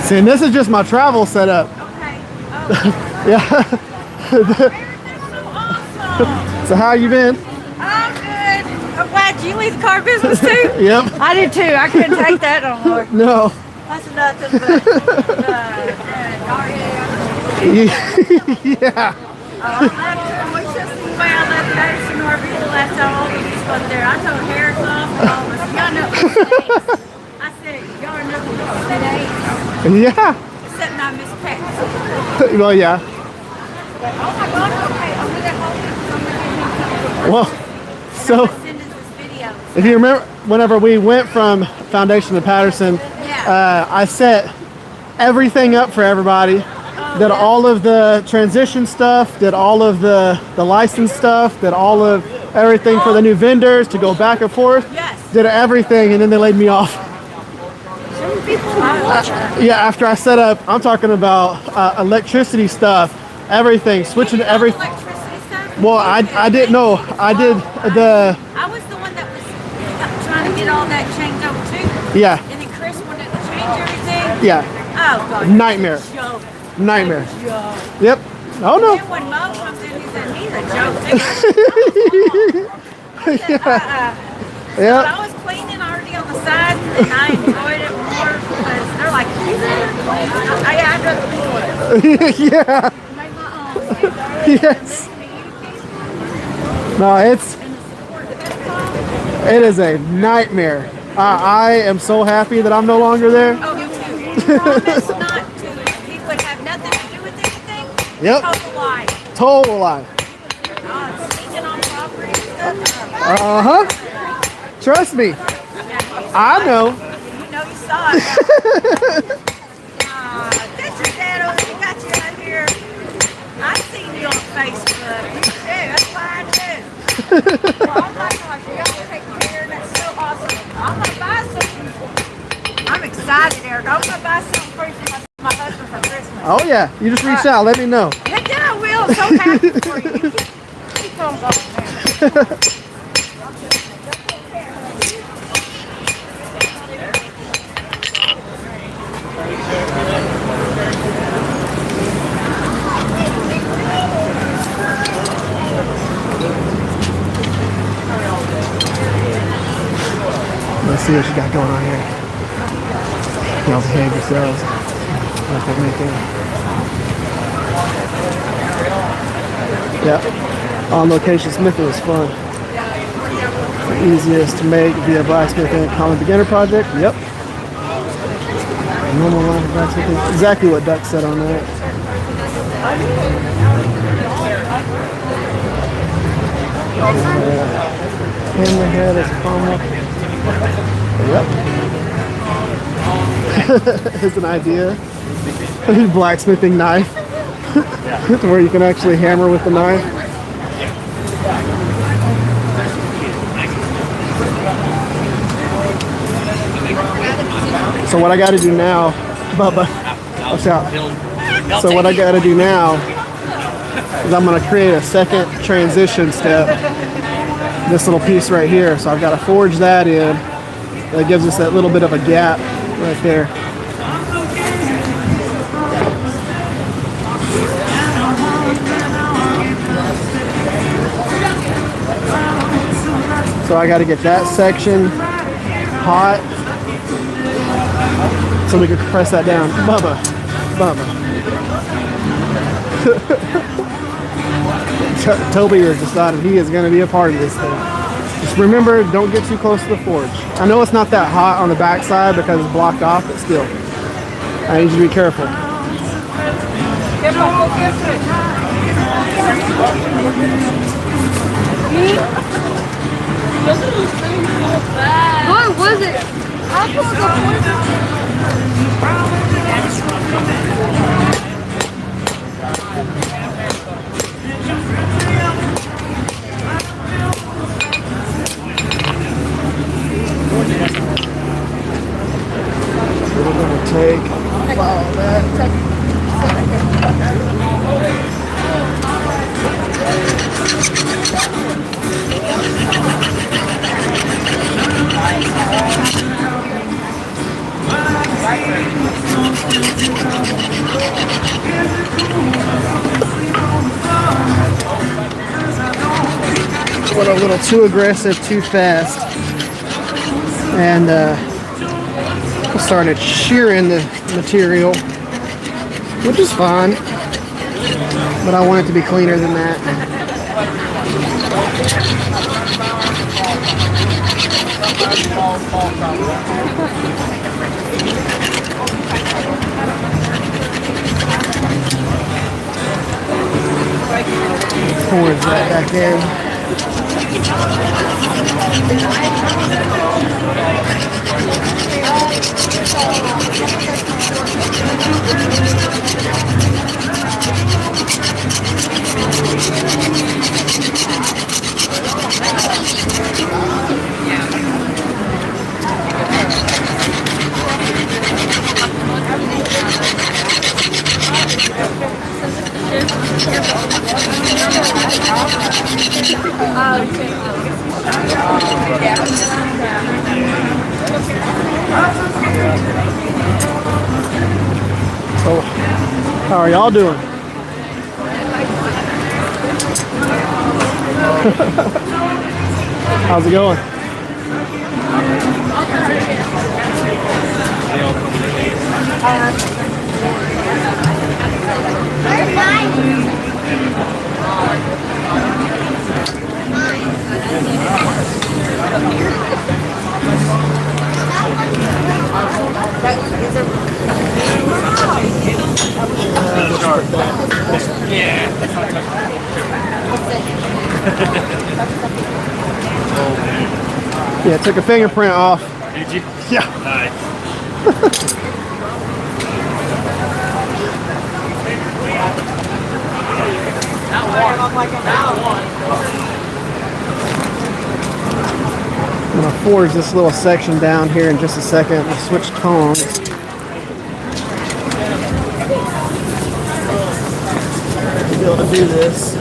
See, and this is just my travel setup. Okay. Yeah. So how you been? Oh, good. I'm glad you leave the car business too. Yep. I did too. I couldn't take that no more. No. That's nothing but Yeah. I left Addison RV the last time all of us was there. I told Harris off and all of us, y'all know I said, y'all know today. Yeah. Except not Miss Pat. Well, yeah. Oh my God, okay, I'm gonna hold it. Well, so Send us this video. if you remember, whenever we went from Foundation to Patterson, I set everything up for everybody. Did all of the transition stuff, did all of the license stuff, did all of everything for the new vendors to go back and forth. Yes. Did everything, and then they laid me off. Yeah, after I set up, I'm talking about electricity stuff, everything, switching everything. Electricity stuff? Well, I didn't know. I did the, I was the one that was trying to get all that changed over too. yeah, And then Chris wanted to change everything. yeah, Oh God. nightmare, Joke. nightmare. Joke. Yep. Oh no. Then when Mo comes in, he said, he's a joke. I said, But Yeah. I was cleaning already on the side, and I enjoyed it more because they're like, I'd rather clean it. Yeah. Make my own. Yes. No, it is a nightmare. I am so happy that I'm no longer there. Oh, you promise not to. He would have nothing to do with anything. Yep. Total lie. Total lie. Sneaking on property and stuff. Uh-huh. Trust me. I know. You know you saw it. That's your dad over. He got you out here. I've seen you on Facebook. Yeah, that's fine too. Oh my gosh, you all take care. That's so awesome. I'm gonna buy something. I'm excited, Eric. I'm gonna buy something for you for my husband for Christmas. Oh yeah. You just reach out. Let me know. Heck yeah, I will. I'm so happy for you. Keep on going, man. Let's see what you got going on here. Y'all behave yourselves. Like that make it. Yeah. On location smithing is fun. The easiest to make via blacksmithing common beginner project. Yep. Normal line of blacksmithing. Exactly what Duck said on that. Hammerhead is pommel. Yep. It's an idea. A new blacksmithing knife. To where you can actually hammer with the knife. So what I got to do now, Bubba, watch out. So what I got to do now is I'm going to create a second transition step. This little piece right here. So I've got to forge that in. That gives us that little bit of a gap right there. So I got to get that section hot so we can compress that down. Bubba. Toby has decided he is going to be a part of this thing. Just remember, don't get too close to the forge. I know it's not that hot on the back side because it's blocked off, but still, I need you to be careful. What was it? Little bit of take. Follow that. Went a little too aggressive, too fast, and started shearing the material, which is fine, but I want it to be cleaner than that. Towards right back in. So, how are y'all doing? How's it going? Yeah, took a fingerprint off. Did you? Yeah. Nice. I'm gonna forge this little section down here in just a second. We'll switch tones. To be able to do this.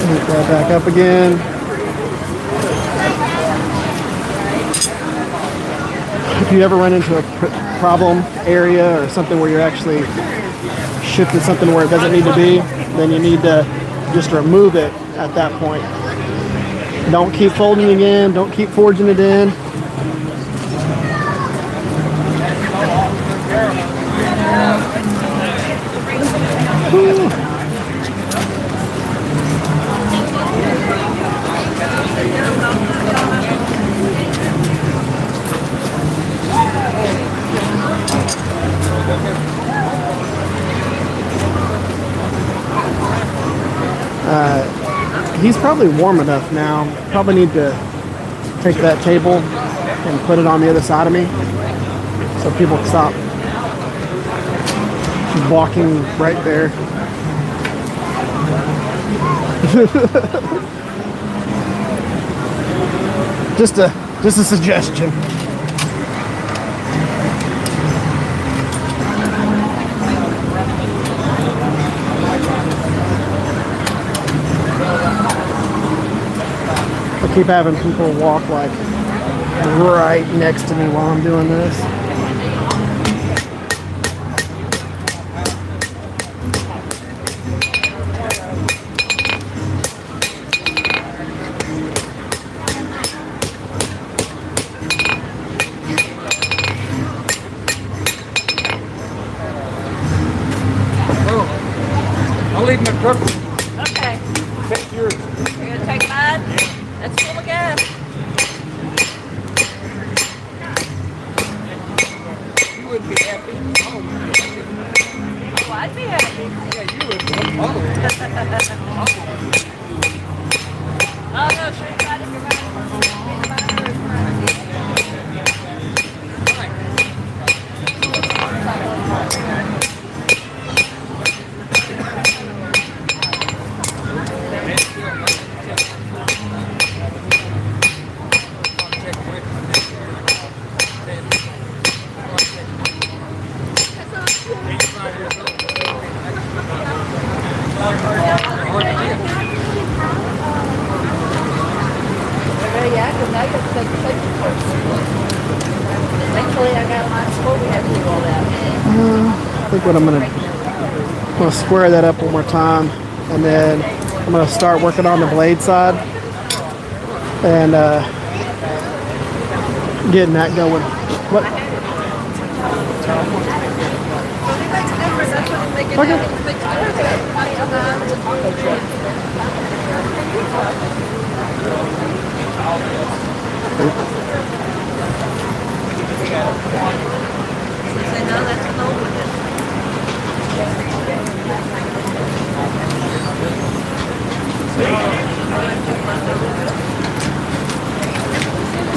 Pick that back up again. If you ever run into a problem area or something where you're actually shifting something where it doesn't need to be, then you need to just remove it at that point. Don't keep folding it in, don't keep forging it in. Whew. He's probably warm enough now. Probably need to take that table and put it on the other side of me so people can stop walking right there. just a suggestion. I keep having people walk like right next to me while I'm doing this. I'll leave my truck. Okay. Take yours. You're gonna take mine? Let's full of gas. You would be happy. Oh, I'd be happy. Yeah, you would. Oh, Oh no, sure you got it. You're right. think what I'm gonna square that up one more time, and then I'm gonna start working on the blade side and getting that going. What? Okay.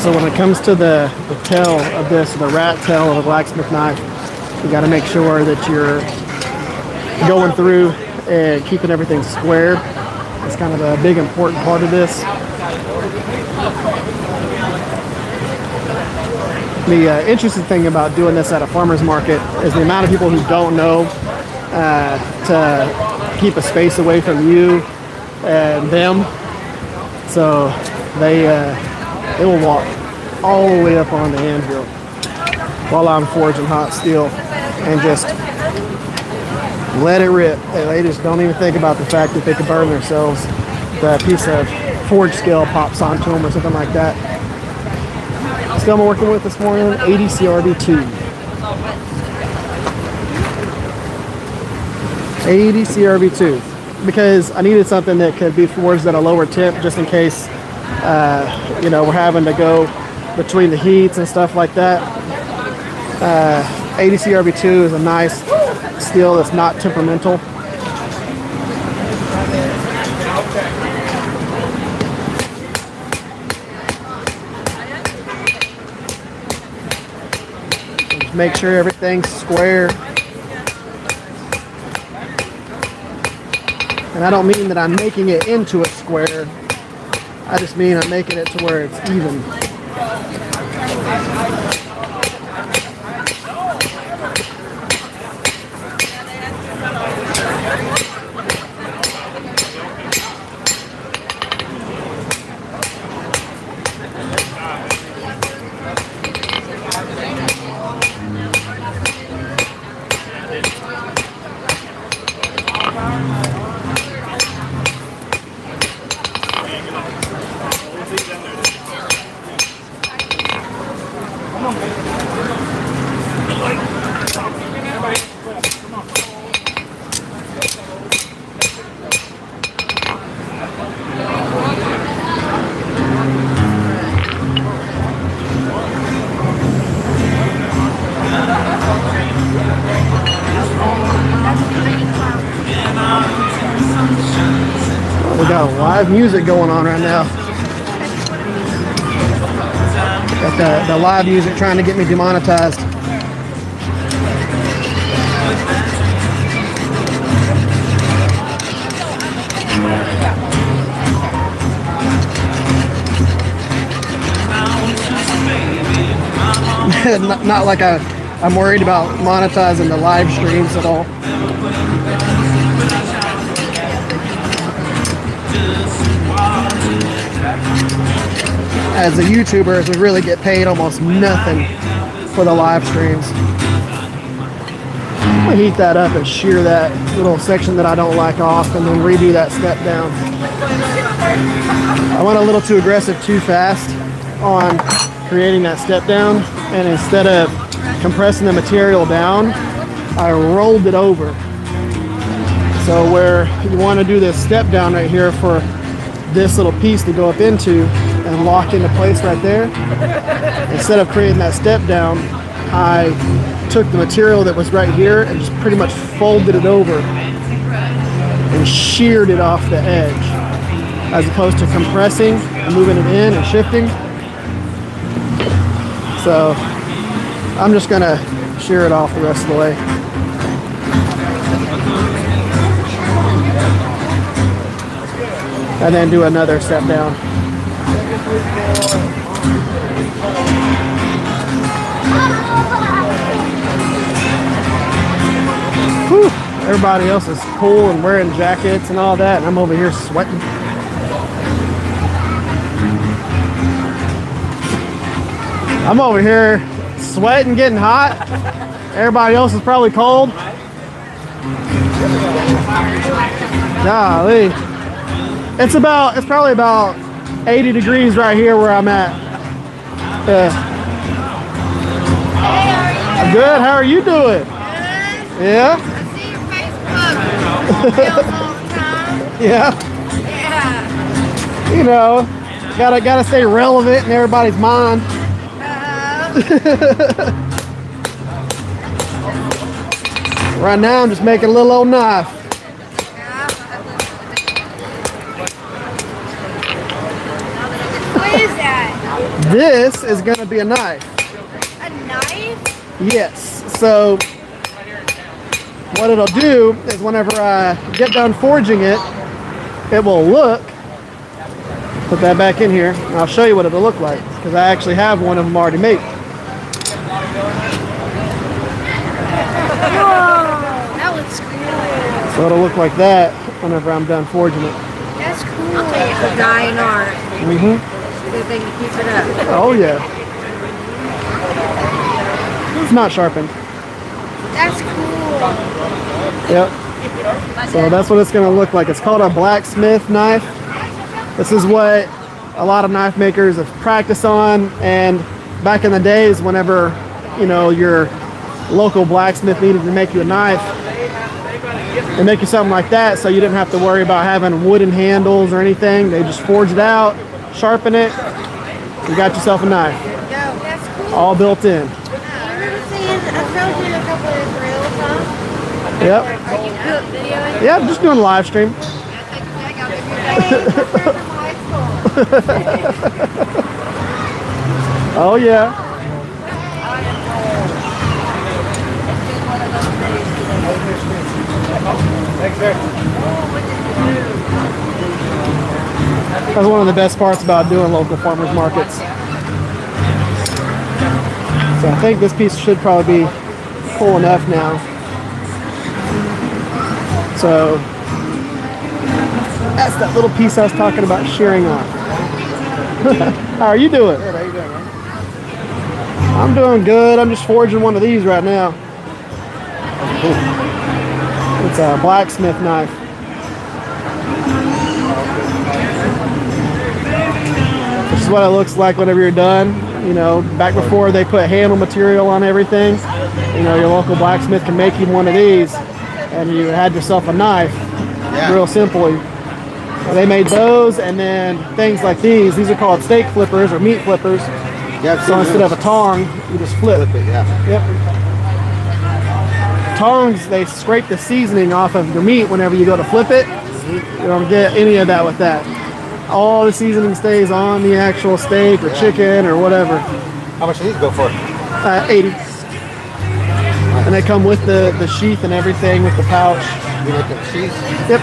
So when it comes to the tail of this, the rat tail of a blacksmith knife, you got to make sure that you're going through and keeping everything square. It's kind of a big important part of this. The interesting thing about doing this at a farmer's market is the amount of people who don't know to keep a space away from you and them. So they will walk all the way up on the anvil while I'm forging hot steel and just let it rip. They just don't even think about the fact that they could burn themselves. The piece of forge scale pops onto them or something like that. Still I'm working with this morning, 80 CRB2. 80 CRB2. Because I needed something that could be forged at a lower temp just in case, you know, we're having to go between the heats and stuff like that. 80 CRB2 is a nice steel that's not temperamental. Just make sure everything's square. And I don't mean that I'm making it into a square. I just mean I'm making it to where it's even. We got live music going on right now. Got the live music trying to get me demonetized. not like I'm worried about monetizing the live streams at all. As a YouTuber, we really get paid almost nothing for the live streams. I'm gonna heat that up and shear that little section that I don't like off and then redo that step down. I went a little too aggressive too fast on creating that step down, and instead of compressing the material down, I rolled it over. So where you want to do this step down right here for this little piece to go up into and lock into place right there, instead of creating that step down, I took the material that was right here and just pretty much folded it over and sheared it off the edge, as opposed to compressing and moving it in and shifting. So I'm just gonna shear it off the rest of the way. And then do another step down. Whew. Everybody else is cool and wearing jackets and all that, and I'm over here sweating. I'm over here sweating, getting hot. Everybody else is probably cold. Golly. It's probably about 80 degrees right here where I'm at. I'm good. How are you doing? Yeah? I see your Facebook reels all the time. Yeah. Yeah. You know, gotta stay relevant in everybody's mind. Right now I'm just making a little old knife. What is that? This is gonna be a knife. A knife? Yes. So what it'll do is whenever I get done forging it, it will look. Put that back in here, and I'll show you what it'll look like because I actually have one of them already made. That looks cool. So it'll look like that whenever I'm done forging it. That's cool. It's a dying art. Mm-hmm. Good thing to keep it up. Oh yeah. It's not sharpened. That's cool. Yep. So that's what it's going to look like. It's called a blacksmith knife. This is what a lot of knife makers have practiced on. And back in the days, whenever, you know, your local blacksmith needed to make you a knife, they make you something like that, so you didn't have to worry about having wooden handles or anything. They just forge it out, sharpen it, you got yourself a knife. That's cool. All built in. I showed you a couple of drills, huh? Yep. Are you good videoing? Yeah, I'm just doing a live stream. Oh yeah. That's one of the best parts about doing local farmers markets. So I think this piece should probably be full enough now. So that's that little piece I was talking about shearing off. How are you doing? Good, how you doing, man? I'm doing good. I'm just forging one of these right now. It's a blacksmith knife. This is what it looks like whenever you're done. You know, back before they put handle material on everything, you know, your local blacksmith can make you one of these and you had yourself a knife, real simply. They made those, and then things like these are called steak flippers or meat flippers. Yeah, So instead of a tong, you just flip. it, yeah. Yep. Tongs, they scrape the seasoning off of your meat whenever you go to flip it. You don't get any of that with that. All the seasoning stays on the actual steak or chicken or whatever. How much do these go for? 80. And they come with the sheath and everything with the pouch. You like the cheese? Yep.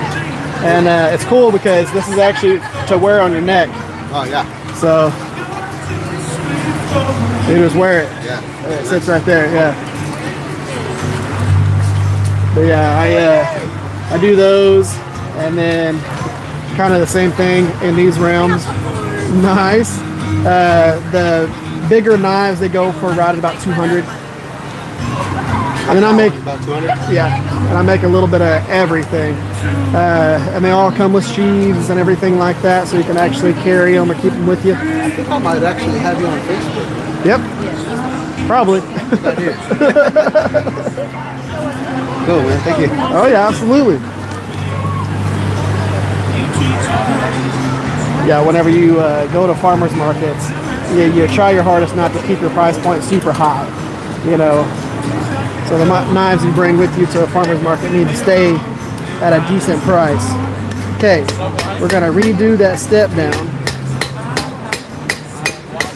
And it's cool because this is actually to wear on your neck. Oh, yeah. So you just wear it. Yeah. It sits right there, yeah. But yeah, I do those, and then kind of the same thing in these realms. Nice. The bigger knives, they go for right at about 200. And then I make, About 200? yeah, and I make a little bit of everything. And they all come with sheaths and everything like that, so you can actually carry them or keep them with you. I think I might actually have you on Facebook. Yep. Probably. Right here. Cool, man. Thank you. Oh yeah, absolutely. Yeah, whenever you go to farmers markets, you try your hardest not to keep your price point super high, you know. So the knives you bring with you to a farmer's market need to stay at a decent price. Okay, we're gonna redo that step down.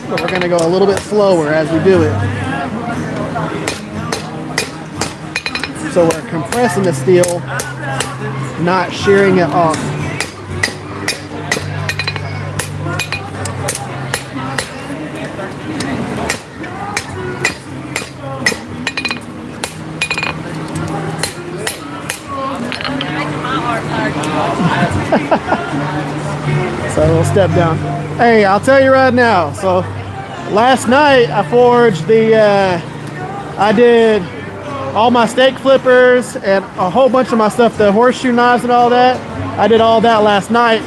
But we're gonna go a little bit slower as we do it. So we're compressing the steel, not shearing it off. So we'll step down. Hey, I'll tell you right now. So last night I forged the, I did all my steak flippers and a whole bunch of my stuff, the horseshoe knives and all that. I did all that last night.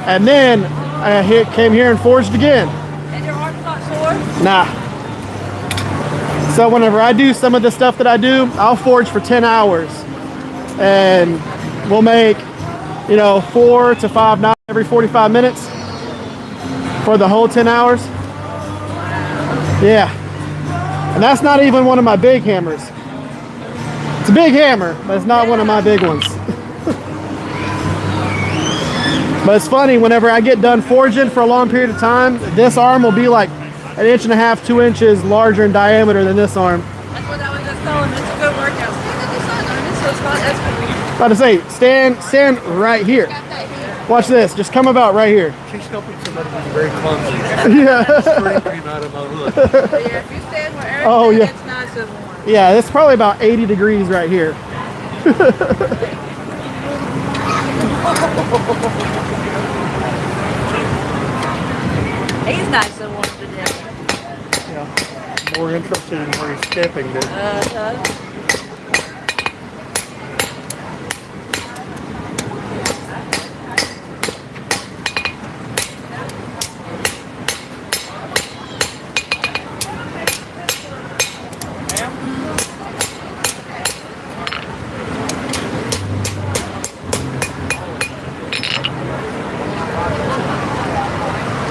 And then I came here and forged again. And your arm's not sore? Nah. So whenever I do some of the stuff that I do, I'll forge for 10 hours. And we'll make, 4 to 5 knives every 45 minutes for the whole 10 hours. Yeah. And that's not even one of my big hammers. It's a big hammer, but it's not one of my big ones. But it's funny, whenever I get done forging for a long period of time, this arm will be like 1.5 inches, 2 inches larger in diameter than this arm. That's what I was just telling him. It's a good workout. So it's not as good. About to say, stand right here. Watch this. Just come about right here. She's helping somebody who's very clumsy. Yeah. Scraping out of my hood. Yeah, if you stand where Eric Oh, yeah. it's nice and warm. Yeah, it's probably about 80 degrees right here. He's nice and warm today. Yeah. More interested in where he's stepping than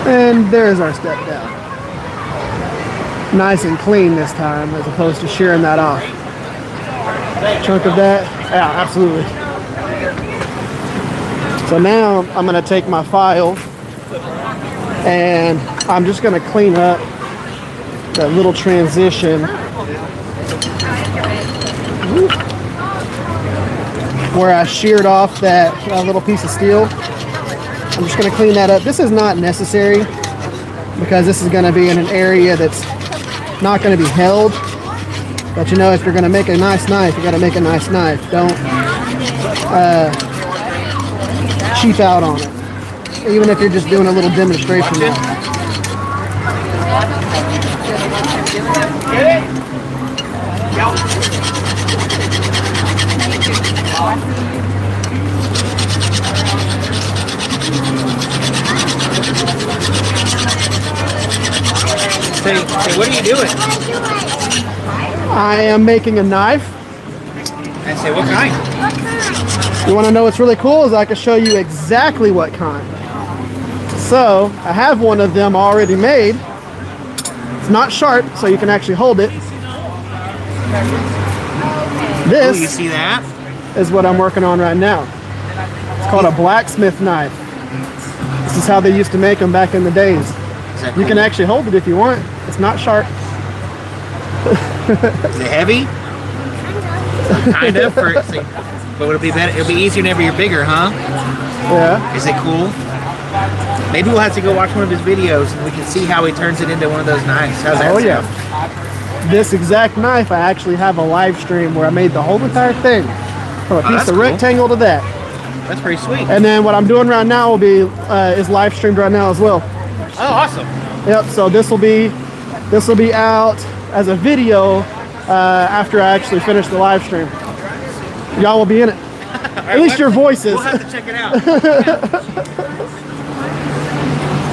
And there's our step down. Nice and clean this time, as opposed to shearing that off. Chunk of that, yeah, absolutely. So now I'm gonna take my file and I'm just gonna clean up that little transition where I sheared off that little piece of steel. I'm just going to clean that up. This is not necessary because this is going to be in an area that's not going to be held. But if you're going to make a nice knife, you got to make a nice knife. Don't cheap out on it. Even if you're just doing a little demonstration now. Say, what are you doing? I am making a knife. I say, what kind? You want to know what's really cool is I can show you exactly what kind. So I have one of them already made. It's not sharp, so you can actually hold it. Oh, This you see that? is what I'm working on right now. It's called a blacksmith knife. This is how they used to make them back in the days. Is that You can cool? actually hold it if you want. It's not sharp. Is it heavy? Kind of. But it'll be better. It'll be easier whenever you're bigger, huh? Yeah. Is it cool? Maybe we'll have to go watch one of his videos and we can see how he turns it into one of those knives. How's that Oh sound? yeah. This exact knife, I actually have a live stream where I made the whole entire thing from a piece that's of cool. rectangle to that. That's pretty sweet. And then what I'm doing right now will be is live streamed right now as well. Oh, awesome. Yep. So this will be out as a video after I actually finish the live stream. Y'all will be in it. At least your voices. We'll have to check it out.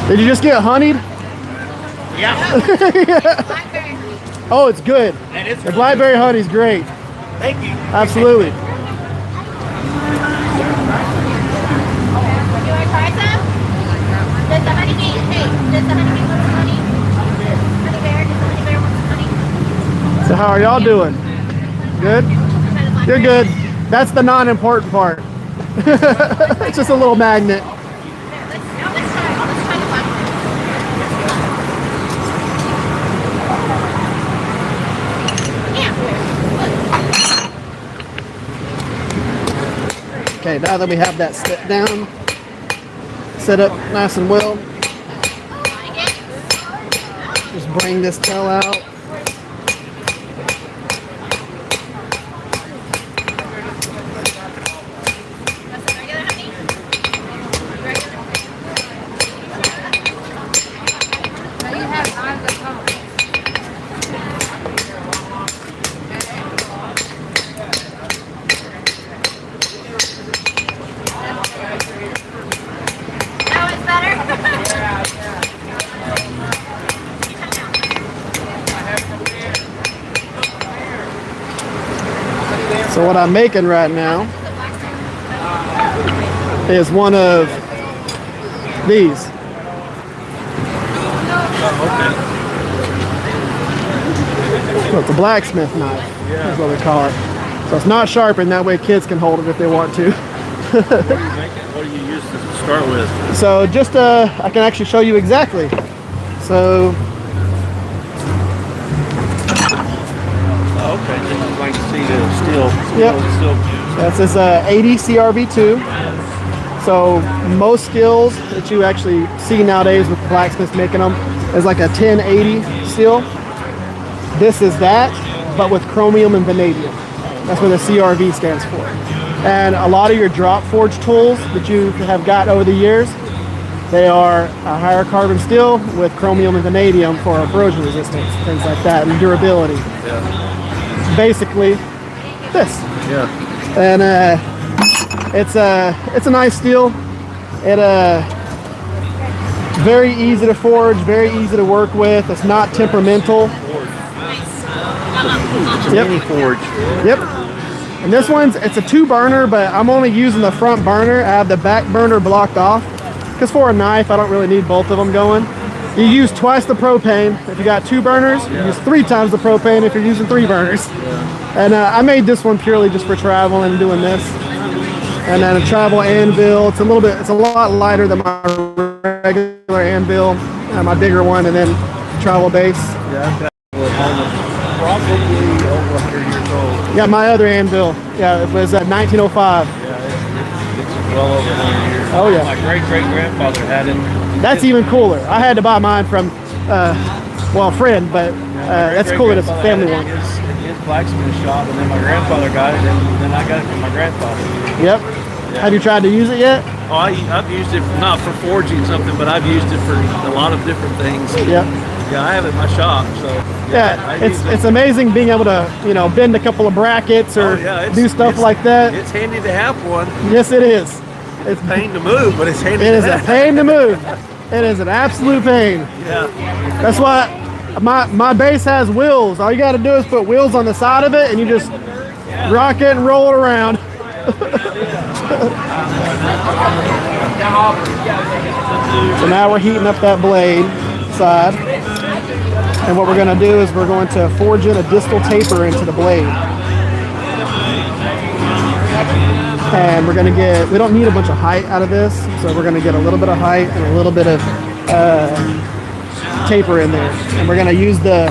Did you just get honeyed? Yeah. Oh, it's good. And it's The blackberry honey's great. Thank you. Absolutely. You want to try some? Does the honey bee, hey, does the honey bee want some honey? Honey bear, does the honey bear want some honey? So how are y'all doing? Good? You're good. That's the non-important part. It's just a little magnet. Let's try the black one. Yeah. Okay, now that we have that set down, set up nice and well, just bring this tail out. That's the regular honey? Regular. Now you have eyes that come. So what I'm making right now is one of these. So it's a blacksmith knife, is what we call it. So it's not sharpened, that way kids can hold it if they want to. What do you use to start with? So just, I can actually show you exactly. So, Okay, just like to see the steel. Yep. Steel. that's this 80 CRV2. So most skills that you actually see nowadays with blacksmiths making them is like a 1080 steel. This is that, but with chromium and vanadium. That's what the CRV stands for. And a lot of your drop forge tools that you have got over the years, they are a higher carbon steel with chromium and vanadium for corrosion resistance, things like that, and durability. Yeah. Basically, this. Yeah. And it's a nice steel. It very easy to forge, very easy to work with. It's not temperamental. Yep. Mini forge. Yep. And this one's, it's a 2-burner, but I'm only using the front burner. I have the back burner blocked off because for a knife, I don't really need both of them going. You use twice the propane if you got 2 burners. You use 3 times the propane if you're using 3 burners. And I made this one purely just for travel and doing this. And then a travel anvil. It's a lot lighter than my regular anvil, my bigger one, and then travel base. Yeah, I've got probably over 100 years old. Yeah, my other anvil. Yeah, it was 1905. Yeah, it's well over 100 years. Oh yeah. My great-great-grandfather had it. That's even cooler. I had to buy mine from, well, a friend, but that's cool that it's a family one. In his blacksmith shop, and then my grandfather got it, and then I got it from my grandfather. Yep. Have you tried to use it yet? Oh, I've used it, not for forging something, but I've used it for a lot of different things. Yep. Yeah, I have it in my shop, so. Yeah, it's amazing being able to, bend a couple of brackets or do stuff like that. It's handy to have one. Yes, it is. It's a pain to move, but it's handy It to is a have. pain to move. It is an absolute pain. Yeah. That's why my base has wheels. All you got to do is put wheels on the side of it, and you just rock it and roll it around. So now we're heating up that blade side. And what we're going to do is we're going to forge in a distal taper into the blade. And we're going to get, we don't need a bunch of height out of this, so we're going to get a little bit of height and a little bit of taper in there. And we're going to use the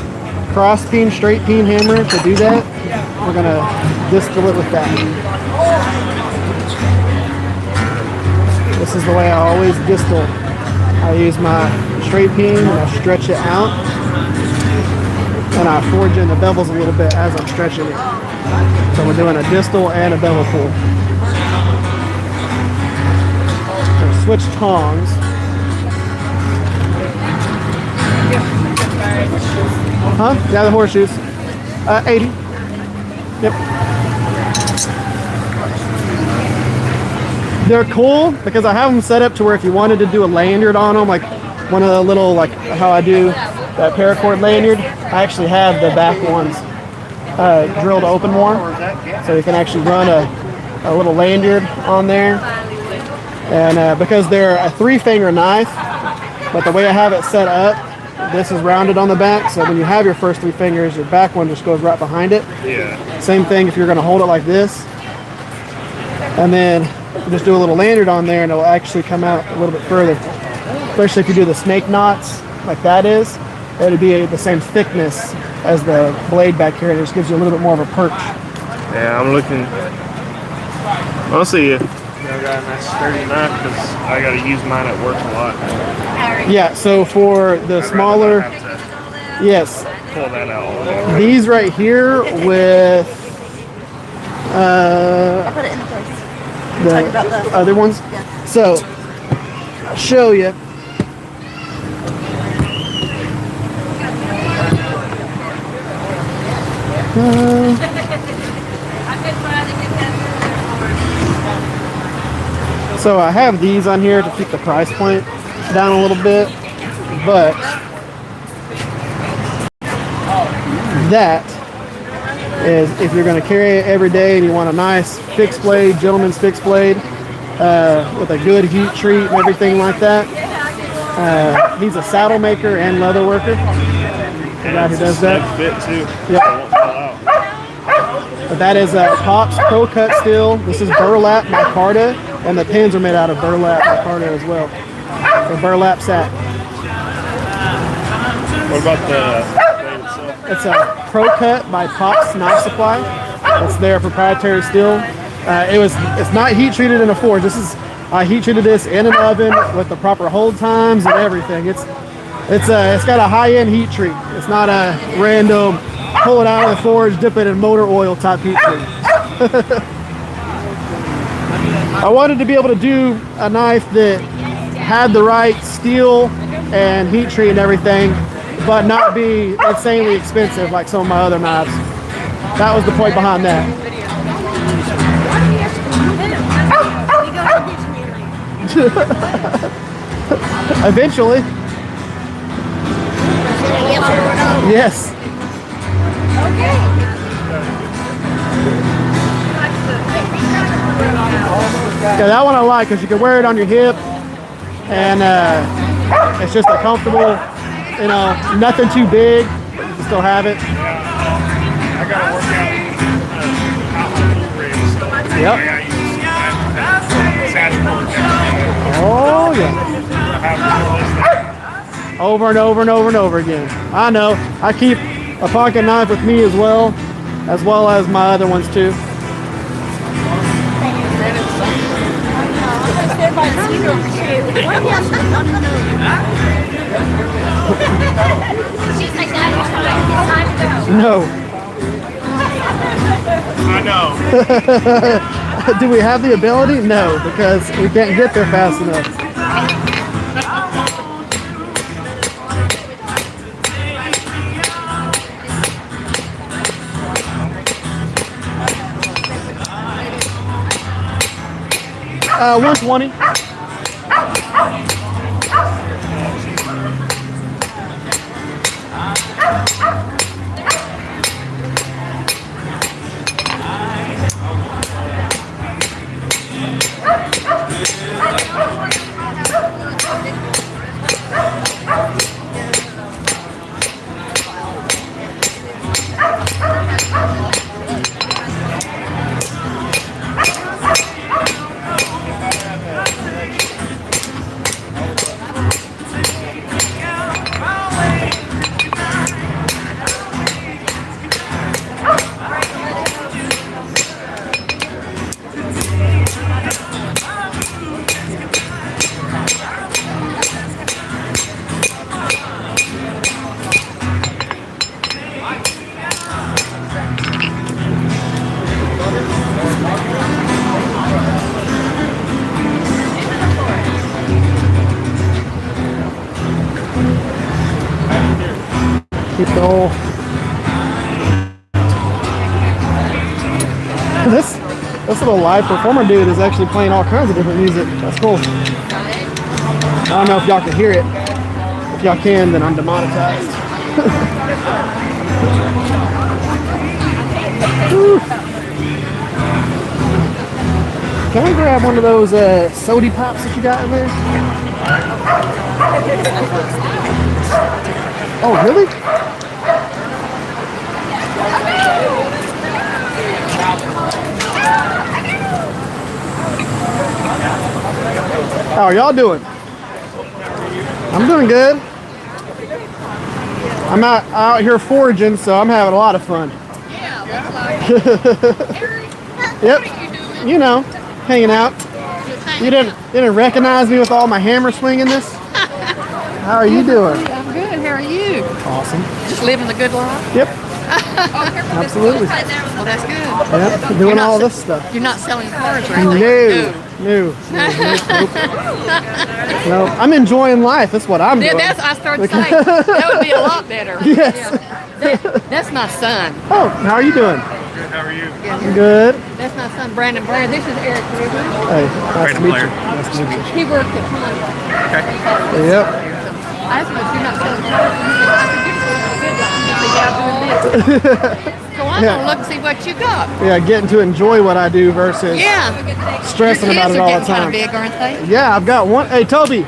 cross peen, straight peen hammer to do that. We're going to distal it with that. This is the way I always distal. I use my straight peen and I stretch it out. And I forge in the bevels a little bit as I'm stretching it. So we're doing a distal and a bevel pull. So switch tongs. Huh? Yeah, the horseshoes. 80. Yep. They're cool because I have them set up to where if you wanted to do a lanyard on them, like one of the little, like how I do that paracord lanyard, I actually have the back ones drilled open more, so you can actually run a little lanyard on there. And because they're a 3-finger knife, but the way I have it set up, this is rounded on the back, so when you have your first 3 fingers, your back one just goes right behind it. Yeah. Same thing if you're going to hold it like this, and then just do a little lanyard on there, and it'll actually come out a little bit further. Especially if you do the snake knots like that is, it'll be the same thickness as the blade back here, and it just gives you a little bit more of a perch. Yeah, I'm looking. I'll see you. I got a nice sturdy knife because I got to use mine at work a lot. Yeah, so for the smaller, yes, Pull that out. these right here with I'll put it in place. the other ones. So I'll show you. So I have these on here to keep the price point down a little bit, but that is if you're going to carry it every day and you want a nice fixed blade, gentleman's fixed blade, with a good heat treat and everything like that. He's a saddle maker and leather worker. The guy who does that. Fit too. Yep. It won't fall out. But that is Pop's Pro Cut steel. This is burlap micarta, and the pins are made out of burlap micarta as well. Or burlap sack. What about the blade itself? It's a Pro Cut by Pop's Knife Supply. It's their proprietary steel. It's not heat treated in a forge. I heat treated this in an oven with the proper hold times and everything. It's got a high-end heat treat. It's not a random pull it out of the forge, dip it in motor oil type heat treat. I wanted to be able to do a knife that had the right steel and heat treat and everything, but not be insanely expensive like some of my other knives. That was the point behind that. Eventually. Yes. Yeah, that one I like because you can wear it on your hip, and it's just a comfortable, nothing too big, but you can still have it. I gotta work out ribs. Yep. I gotta use saddle. Oh yeah. Over and over and over and over again. I know. I keep a pocket knife with me as well as my other ones too. She's like, Daddy, it's time to go. No. I know. Do we have the ability? No, because we can't get there fast enough. 120. Keep the whole. This little live performer dude is actually playing all kinds of different music. That's cool. I don't know if y'all can hear it. If y'all can, then I'm demonetized. Can I grab one of those sody pops that you got in there? Oh, really? How are y'all doing? I'm doing good. I'm out here foraging, so I'm having a lot of fun. Yep. You know, hanging out. You didn't recognize me with all my hammer swinginess? How are you doing? I'm good. How are you? Awesome. Just living the good life? Yep. Absolutely. Well, that's good. Yep. Doing all this stuff. You're not selling cars, No. right? No. No. I'm enjoying life. That's what I'm doing. That's I started saying. That would be a lot better. Yes. Yeah. That's my son. Oh, how are you doing? Good, how are you? Good. That's my son, Brandon Blair. This is Eric River. Hey, nice to meet you. Nice to meet He worked at Honda. you. Yep. I asked him if you're not selling cars. He said, I could get you a good life. So I'm gonna look and see what you got. Yeah, getting to enjoy what I do versus Yeah. stressing Your about kids it are all the getting kind time. of big, aren't they? Yeah, I've got one. Hey, Toby,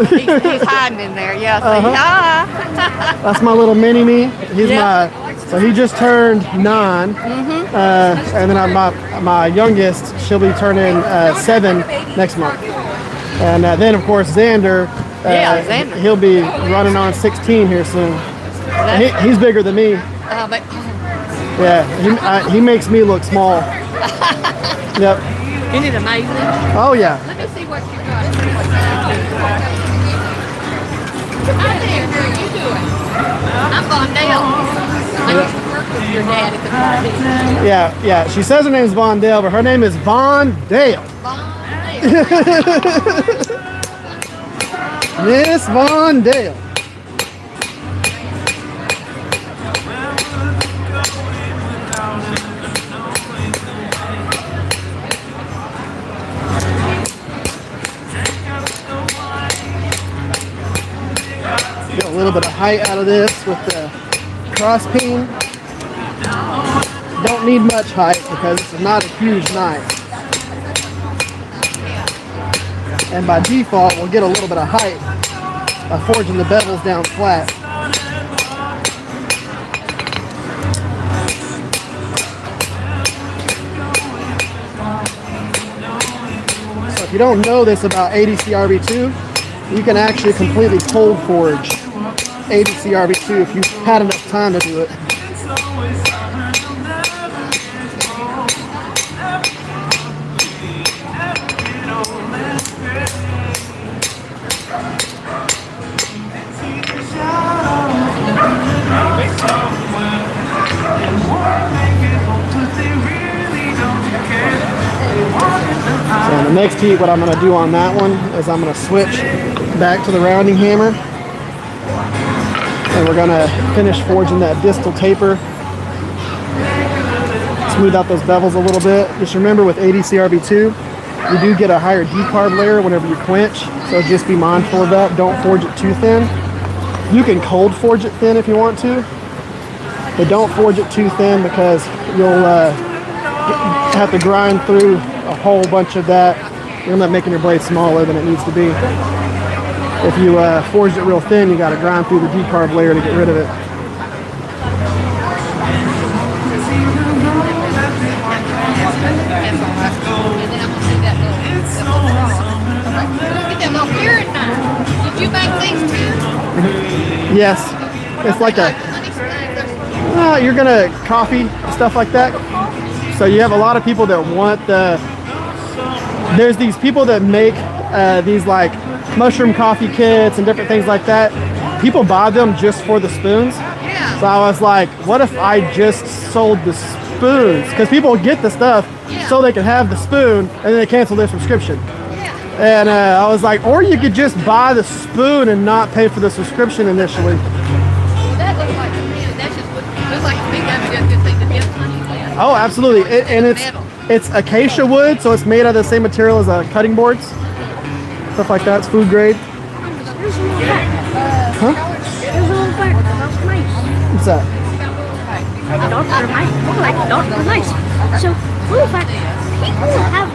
He's hiding in there. Yeah. See, hi. that's my little mini me. He's Yeah. so he just turned 9. And then my youngest, she'll be turning 7 next month. And then, of course, Xander. Xander. He'll be running on 16 here soon. He's bigger than me. But Yeah, he makes me look small. Yep. isn't it amazing? Oh yeah. Let me see what you got. Hi there, how are you doing? I'm Bondale. I used to work with your dad at the party. Yeah. She says her name's Von Dale, but her name is Von Dale. Miss Von Dale. Get a little bit of height out of this with the cross peen. Don't need much height because it's not a huge knife. And by default, we'll get a little bit of height by forging the bevels down flat. So if you don't know this about ADCRB2, you can actually completely cold forge ADCRB2 if you've had enough time to do it. So in the next heat, what I'm going to do on that one is I'm going to switch back to the rounding hammer, and we're going to finish forging that distal taper. Smooth out those bevels a little bit. Just remember with ADCRB2, you do get a higher decarb layer whenever you quench, so just be mindful of that. Don't forge it too thin. You can cold forge it thin if you want to, but don't forge it too thin because you'll have to grind through a whole bunch of that. You'll end up making your blade smaller than it needs to be. If you forged it real thin, you got to grind through the decarb layer to get rid of it. Did you make these too? Yes, it's like a, you're gonna coffee, stuff like that. So you have a lot of people that want there's these people that make these like mushroom coffee kits and different things like that. People buy them just for the spoons. Yeah. So I was like, what if I just sold the spoons? Because people get the stuff so they can have the spoon and then they cancel their subscription. And I was like, or you could just buy the spoon and not pay for the subscription initially. Well, that looks like that's just looks like to me that's just a good thing to get money with. Oh, absolutely. And it's acacia wood, so it's made out of the same material as cutting boards. Stuff like that. It's food grade. There's a little fact. Huh? There's a little fact about mice. What's that? Dogs are mice. Like dogs are mice. So, little fact. People have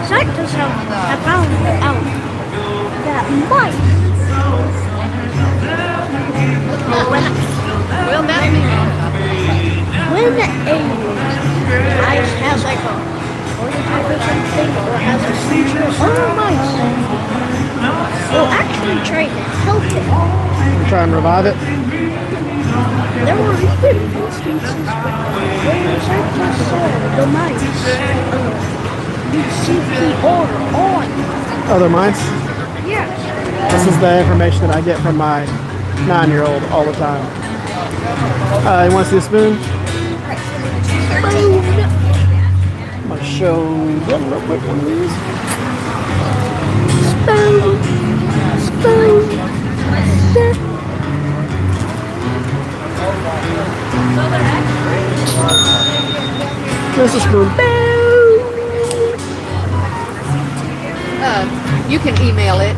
scientists have found out that mice. Well, that means When a mice has like a prototype or something, or has a seizure, other mice will actually try to help it. Try and revive it. There were even instances where scientists saw the mice do CPR on. Other mice. Yes. This is the information that I get from my 9-year-old all the time. You want to see a spoon? I'm going to show them real quick one of these. Spoon. Spoon. This is a spoon. you can email it.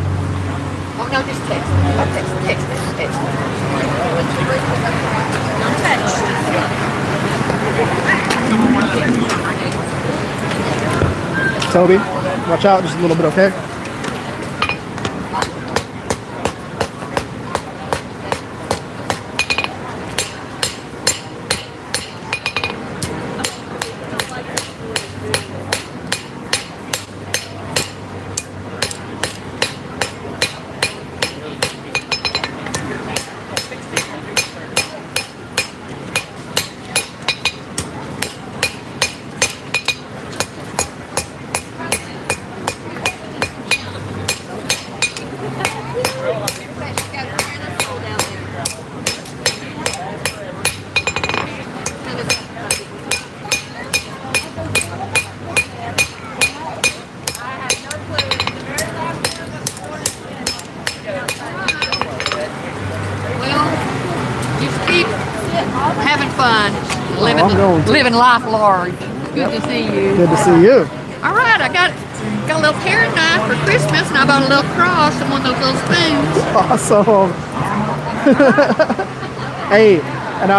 no, just text. I'll text. Don't touch. Toby, watch out just a little bit, okay? Having fun, living life large. Good to see you. Good to see you. All right, I got a little paring knife for Christmas, and I bought a little cross and one of those little spoons. Awesome. Hey, and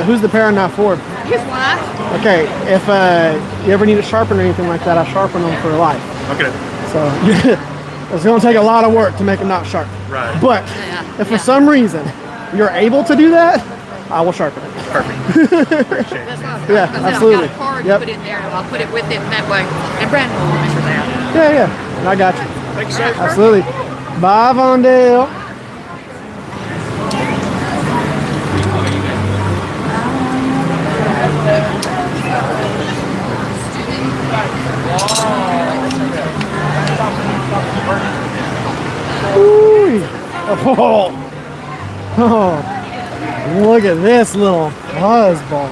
who's the paring knife for? His wife. Okay, if you ever need a sharpen or anything like that, I sharpen them for life. Okay. So it's going to take a lot of work to make them not sharp. Right. But if for some reason you're able to do that, I will sharpen it. Perfect. Appreciate it. Yeah, absolutely. I've got a card Yep. to put in there, and I'll put it with it that way. And Brandon will remember that. Yeah. I got you. Thanks, sir. Absolutely. Bye, Vondale. Ooh. Oh, look at this little fuzzball.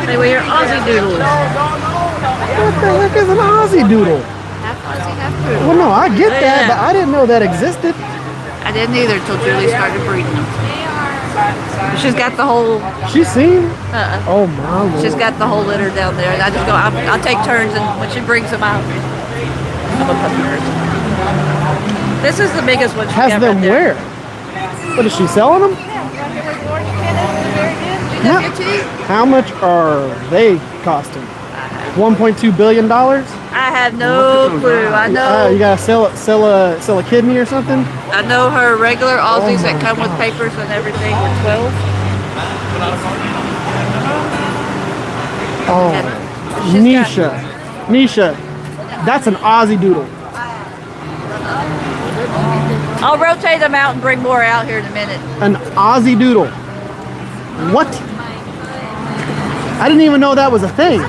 Anyway, your Aussie doodles. What the heck is an Aussie doodle? Half Aussie, half poodle. Well, no, I get that, but I didn't know that existed. I didn't either until Julie started breeding them. She's got the whole. She's seen? Oh my lord. She's got the whole litter down there, and I just go. I'll take turns, and when she brings them out, I'm gonna put hers. This is the biggest one she Has got them right there. where? What is she selling them? How much are they costing? $1.2 billion? I have no clue. I know. You gotta sell a kidney or something? I know her regular Aussies that come with papers and everything were 12. Oh, She's Nisha, that's an Aussie doodle. I'll rotate them out and bring more out here in a minute. An Aussie doodle. What? I didn't even know that was a thing.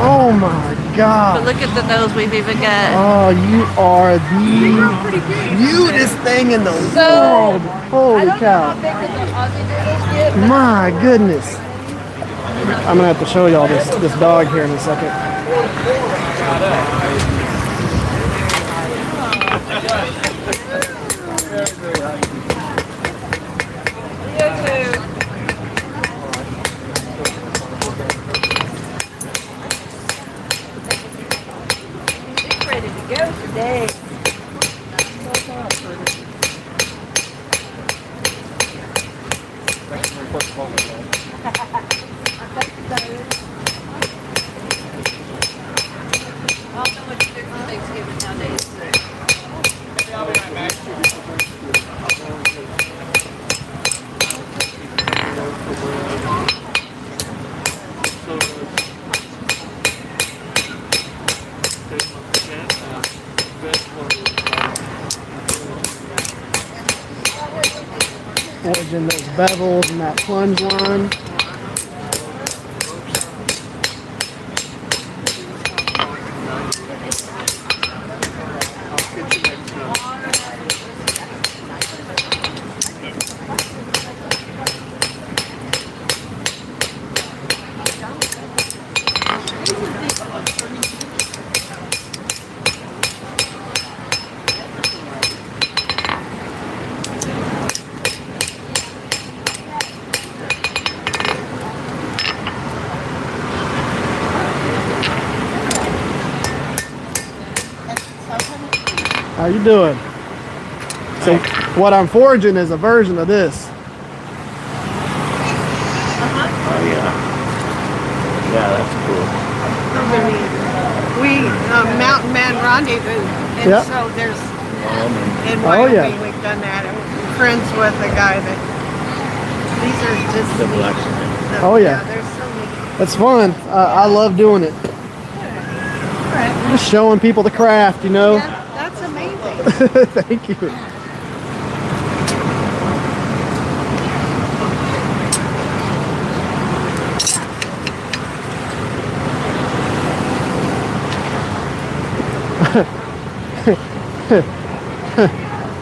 Oh my But God. look at the nose we've even got. Oh, you are the cutest thing in the world. Holy cow. My goodness. I'm gonna have to show y'all this dog here in a second. She's ready to go today. I don't know what you do for Thanksgiving nowadays. Forging those bevels and that plunge line. How you doing? So what I'm forging is a version of this. Oh yeah. Yeah, that's cool. We Mountain Man Rendezvous, and Yep. so there's in Oh, Wyoming yeah. we've done that. And we're friends with a guy that these are just The neat. blacksmith. Oh, yeah. There's so many. That's fun. I love doing it. Just showing people the craft, you know. Yeah, that's amazing. Thank you.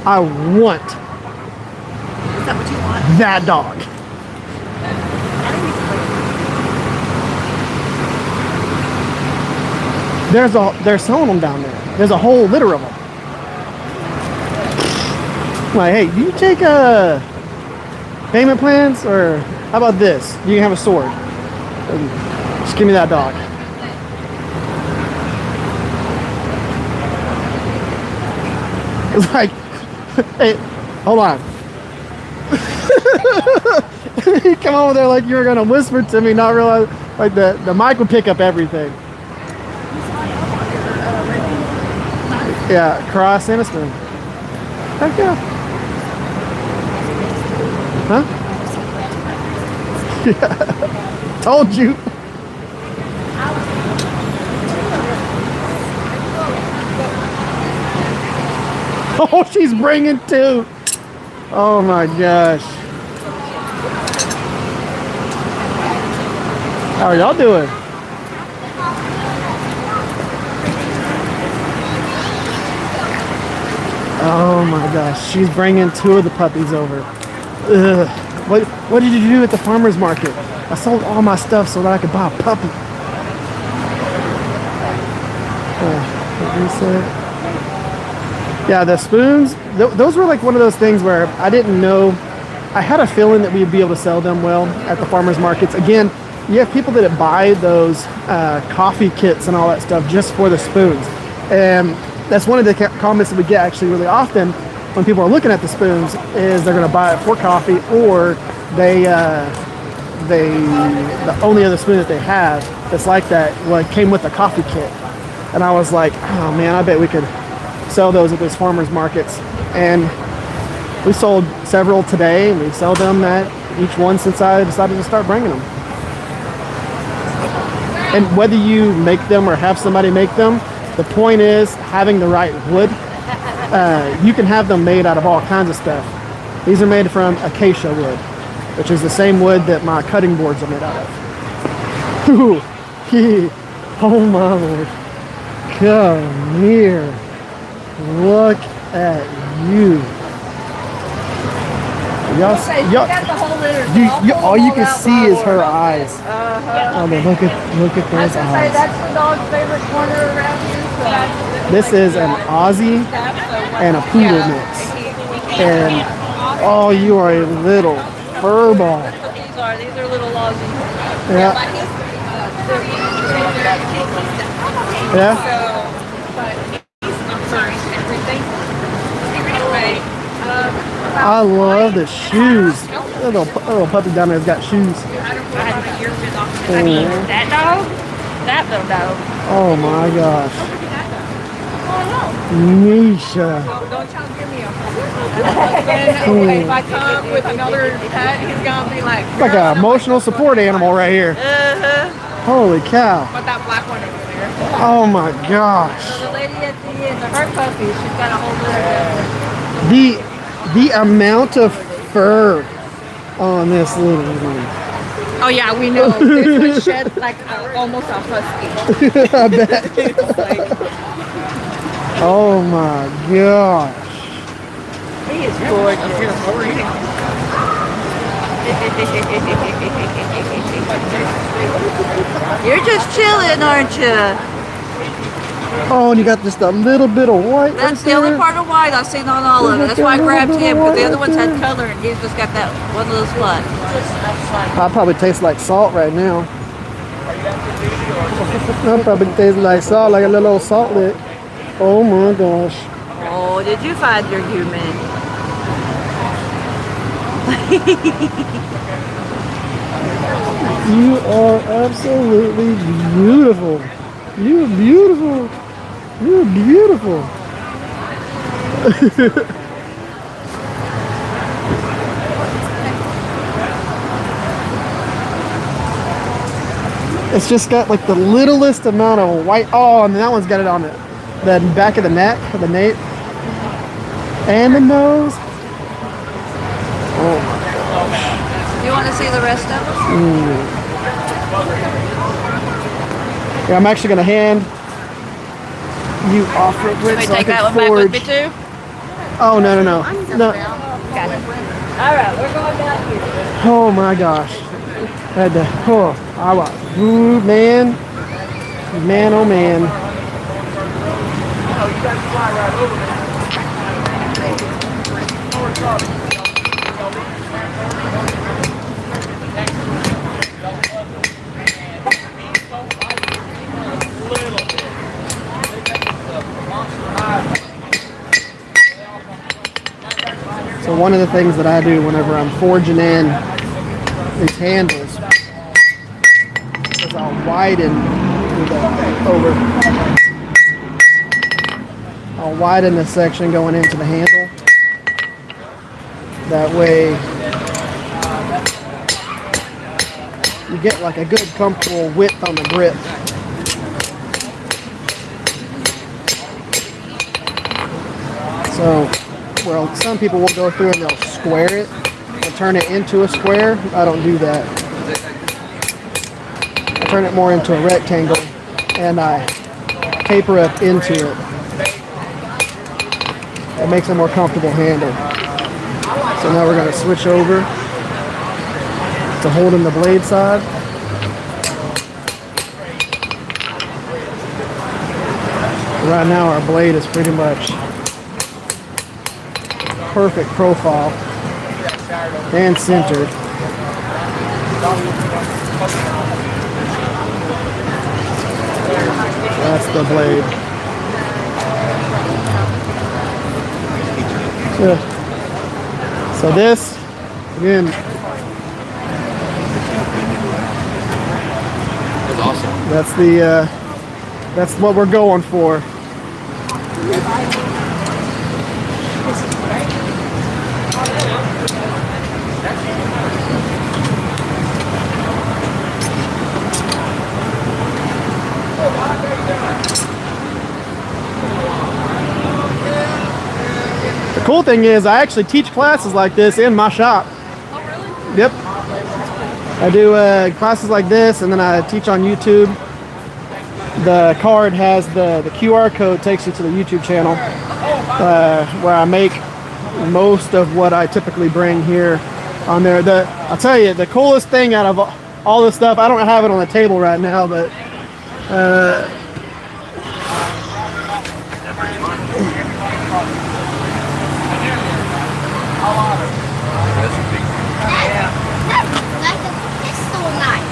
I want Is that what you want? that dog. They're selling them down there. There's a whole litter of them. Like, hey, do you take payment plans, or how about this? You can have a sword. Just give me that dog. It's like, hey, hold on. You come over there like you were gonna whisper to me, not realize like the mic would pick up everything. Yeah, cross and a spoon. Heck yeah. Huh? Yeah. Told you. Oh, she's bringing two. Oh my gosh. How are y'all doing? Oh my gosh, she's bringing two of the puppies over. Ugh. What did you do at the farmer's market? I sold all my stuff so that I could buy a puppy. What did you say? Yeah, the spoons, those were like one of those things where I didn't know. I had a feeling that we'd be able to sell them well at the farmer's markets. Again, you have people that buy those coffee kits and all that stuff just for the spoons. And that's one of the comments that we get actually really often when people are looking at the spoons is they're going to buy it for coffee, or the only other spoon that they have that's like that came with a coffee kit. And I was like, oh man, I bet we could sell those at those farmers markets. And we sold several today, and we sell them at each one since I decided to start bringing them. And whether you make them or have somebody make them, the point is having the right wood. You can have them made out of all kinds of stuff. These are made from acacia wood, which is the same wood that my cutting boards are made out of. Ooh, oh my Lord. Come here. Look at you. Y'all, all you can see is her eyes. Oh, but look at those eyes. That's the dog's favorite corner around here. This is an Aussie and a poodle mix. And oh, you are a little fur ball. These are little Aussies. Yeah. Yeah. I love the shoes. Little puppy down there's got shoes. I mean, that dog? That little dog. Oh my gosh. Misha. Don't y'all give me a if I come with another pet, he's gonna be like Like an emotional support animal right here. Holy cow. But that black one over there. Oh my gosh. So the lady at the end, her puppy, she's got a whole litter of The amount of fur on this little one. Oh yeah, we know. This one shed like almost a husky. I bet. Oh my gosh. He is gorgeous. You're just chilling, aren't you? Oh, and you got just a little bit of white. That's right the only there. part of white I've seen on all of it. That's why I grabbed him, because the other ones had color and he's just got that one little spot. I probably taste like salt right now. I probably taste like salt, like a little old salt lick. Oh my gosh. Oh Oh, did you find your human? You are absolutely beautiful. You're beautiful. You're beautiful. It's just got like the littlest amount of white. Oh, and that one's got it on the back of the neck, the nape, and the nose. Oh. You want to see the rest of it? Yeah, I'm actually gonna hand you off real quick. Can we so I take can that one back with me forge. too? Oh no. Okay. All right, we're going down here. Oh my gosh. Had to, ooh, man. Man, oh man. So one of the things that I do whenever I'm forging in these handles is I'll widen I'll widen the section going into the handle. That way you get like a good comfortable width on the grip. So where some people will go through and they'll square it and turn it into a square. I don't do that. I turn it more into a rectangle and I taper up into it. It makes a more comfortable handle. So now we're going to switch over to holding the blade side. Right now our blade is pretty much perfect profile and centered. That's the blade. So this, again, That's awesome. that's what we're going for. The cool thing is I actually teach classes like this in my shop. Oh, really? Yep. I do classes like this and then I teach on YouTube. The card has the QR code, takes you to the YouTube channel where I make most of what I typically bring here on there. I'll tell you, the coolest thing out of all this stuff, I don't have it on the table right now, but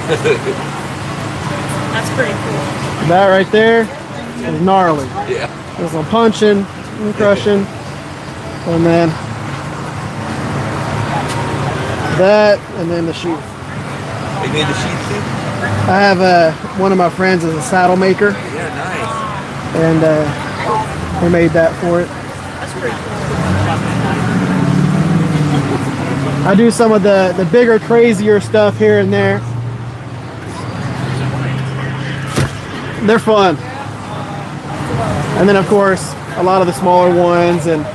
That's pretty cool. that right there is gnarly. Yeah. There's some punching and crushing, and then that, and then the sheath. You made the sheet too? I have one of my friends is a saddle maker, Yeah, nice. and he made that for it. That's pretty cool. I do some of the bigger, crazier stuff here and there. They're fun. And then of course, a lot of the smaller ones and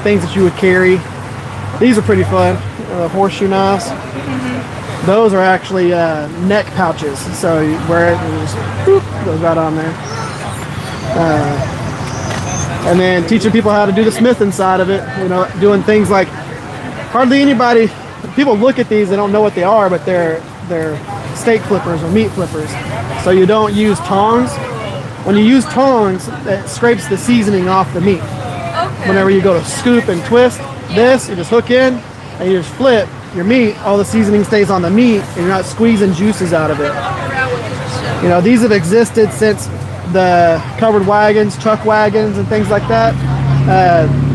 things that you would carry. These are pretty fun. Horseshoe knives. Mm-hmm. Those are actually neck pouches. So you wear it and it just boop, goes right on there. And then teaching people how to do the smithing side of it. You know, doing things like hardly anybody, people look at these, they don't know what they are, but they're steak flippers or meat flippers. So you don't use tongs. When you use tongs, it scrapes the seasoning off the meat. Okay. Whenever you go to scoop and twist, this, you just hook in and you just flip your meat, all the seasoning stays on the meat and you're not squeezing juices out of it. You know, these have existed since the covered wagons, chuck wagons and things like that.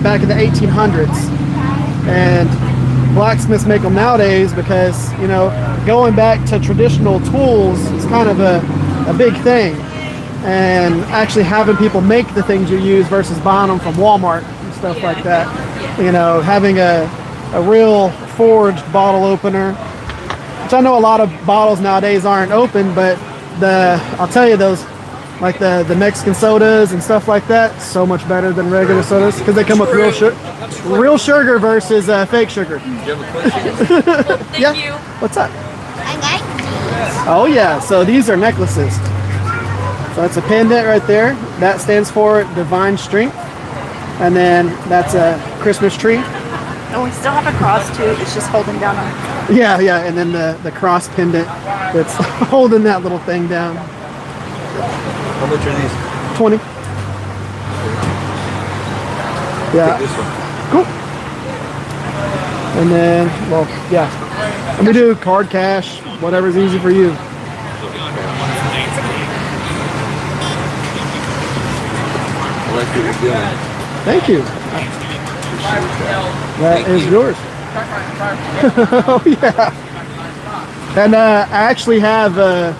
back in the 1800s. And blacksmiths make them nowadays because, you know, going back to traditional tools is kind of a big thing. And actually having people make the things you use versus buying them from Walmart and stuff like that. You know, having a real forged bottle opener, which I know a lot of bottles nowadays aren't open, but I'll tell you, those like the Mexican sodas and stuff like that, so much better than regular sodas because they come with real sugar versus fake sugar. Do you have a question? Thank you. What's up? I like these. Oh yeah, so these are necklaces. So that's a pendant right there. That stands for divine strength. And then that's a Christmas tree. And we still have a cross too. It's just holding down on. Yeah, yeah, and then the cross pendant that's holding that little thing down. How much are these? 20. Yeah. This one. Cool. And then, well, yeah. Let me do card, cash, whatever's easy for you. I like what you're doing. Thank you. That is yours. Oh yeah. And I actually have a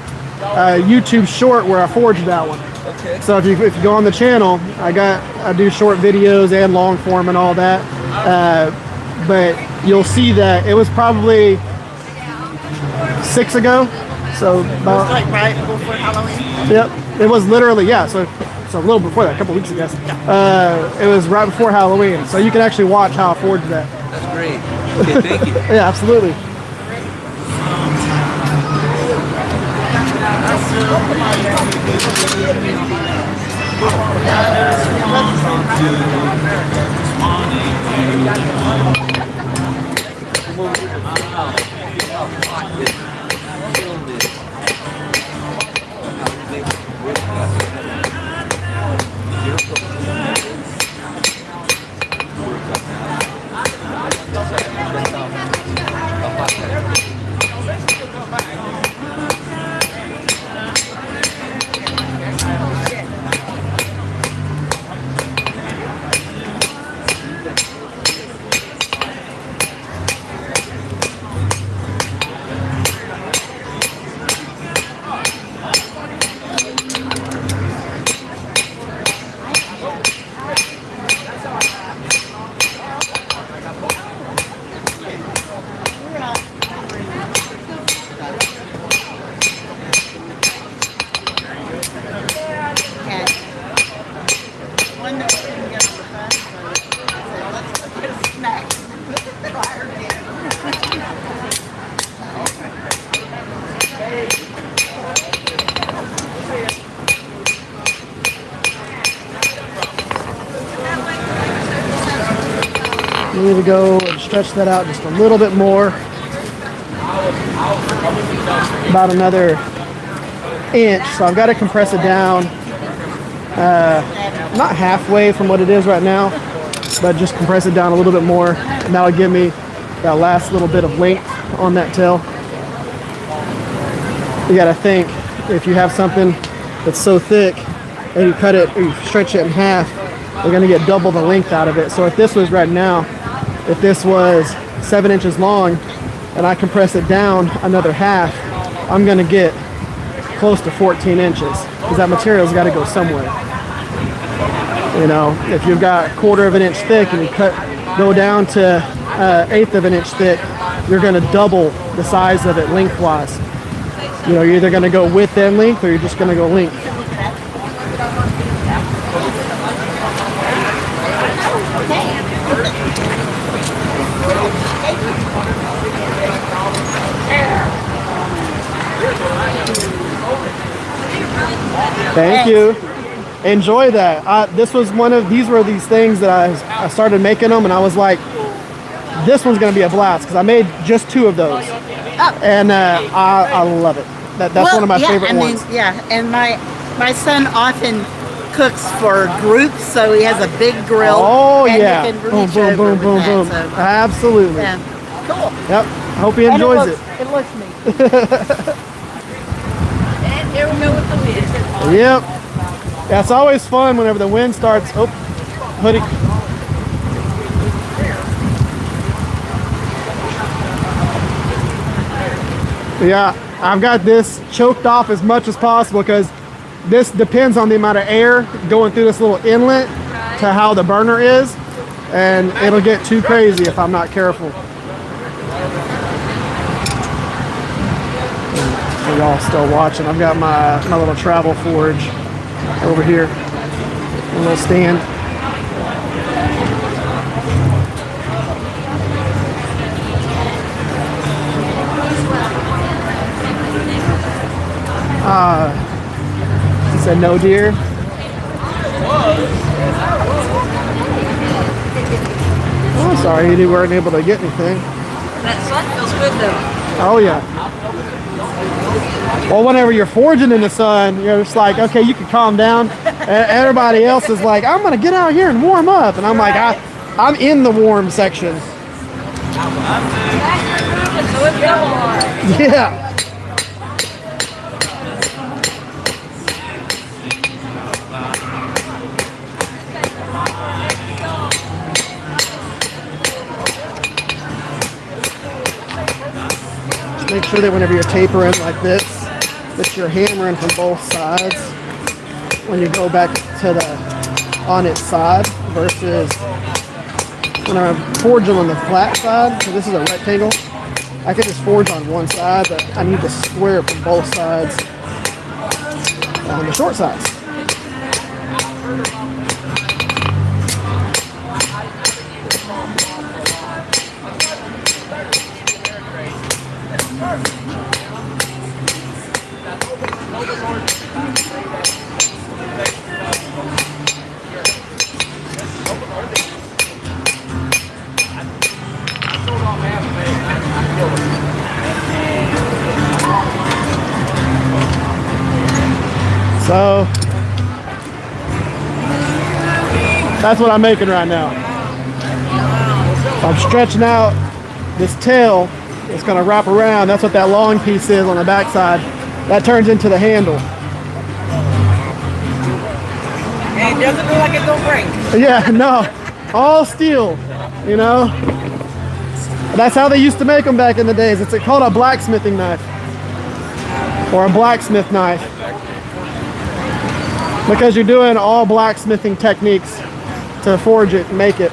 YouTube short where I forged that one. Okay. So if you go on the channel, I do short videos and long form and all that. But you'll see that it was probably 6 ago. So about Like right before Halloween. Yep, it was literally, yeah, so a little before that, a couple weeks ago. It was right before Halloween, so you can actually watch how I forged that. That's great. Okay, thank you. Yeah, absolutely. You need to go and stretch that out just a little bit more. About another inch. So I've got to compress it down. Not halfway from what it is right now, but just compress it down a little bit more. And that'll give me that last little bit of length on that tail. You got to think, if you have something that's so thick and you cut it or you stretch it in half, you're going to get double the length out of it. So if this was right now, if this was 7 inches long and I compress it down another half, I'm going to get close to 14 inches because that material's got to go somewhere. You know, if you've got 1/4 of an inch thick and you go down to 1/8 of an inch thick, you're going to double the size of it lengthwise. You know, you're either going to go width and length or you're just going to go length. Thank you. Enjoy that. These were these things that I started making them, and I was like, this one's gonna be a blast because I made just 2 of those, and I love it. That's one of my favorite ones. Yeah, and my son often cooks for groups, so he has a big grill. Oh and yeah, you can boom, reach boom, over boom, with boom, that, boom. so- Absolutely. Yeah. Cool. Yep. Hope he enjoys it. It looks neat. And here we go with the wind. Yep. Yeah, it's always fun whenever the wind starts. Oh, hoodie. Yeah, I've got this choked off as much as possible because this depends on the amount of air going through this little inlet to how the burner is, and it'll get too crazy if I'm not careful. For y'all still watching, I've got my little travel forge over here, a little stand. He said no deer. Oh, I'm sorry you weren't able to get anything. That sun feels good though. Oh yeah. Well, whenever you're forging in the sun, you're just like, okay, you can calm down. Everybody else is like, I'm gonna get out here and warm up, and I'm like, I'm in the warm section. Yeah. Make sure that whenever you're tapering like this, that you're hammering from both sides when you go back to the on its side versus when I'm forging on the flat side. So this is a rectangle. I can just forge on one side, but I need to square from both sides on the short sides. So that's what I'm making right now. I'm stretching out this tail. It's going to wrap around. That's what that long piece is on the back side. That turns into the handle. And it doesn't look like it's gonna break. Yeah, no, all steel, you know. That's how they used to make them back in the days. It's called a blacksmithing knife or a blacksmith knife because you're doing all blacksmithing techniques to forge it and make it.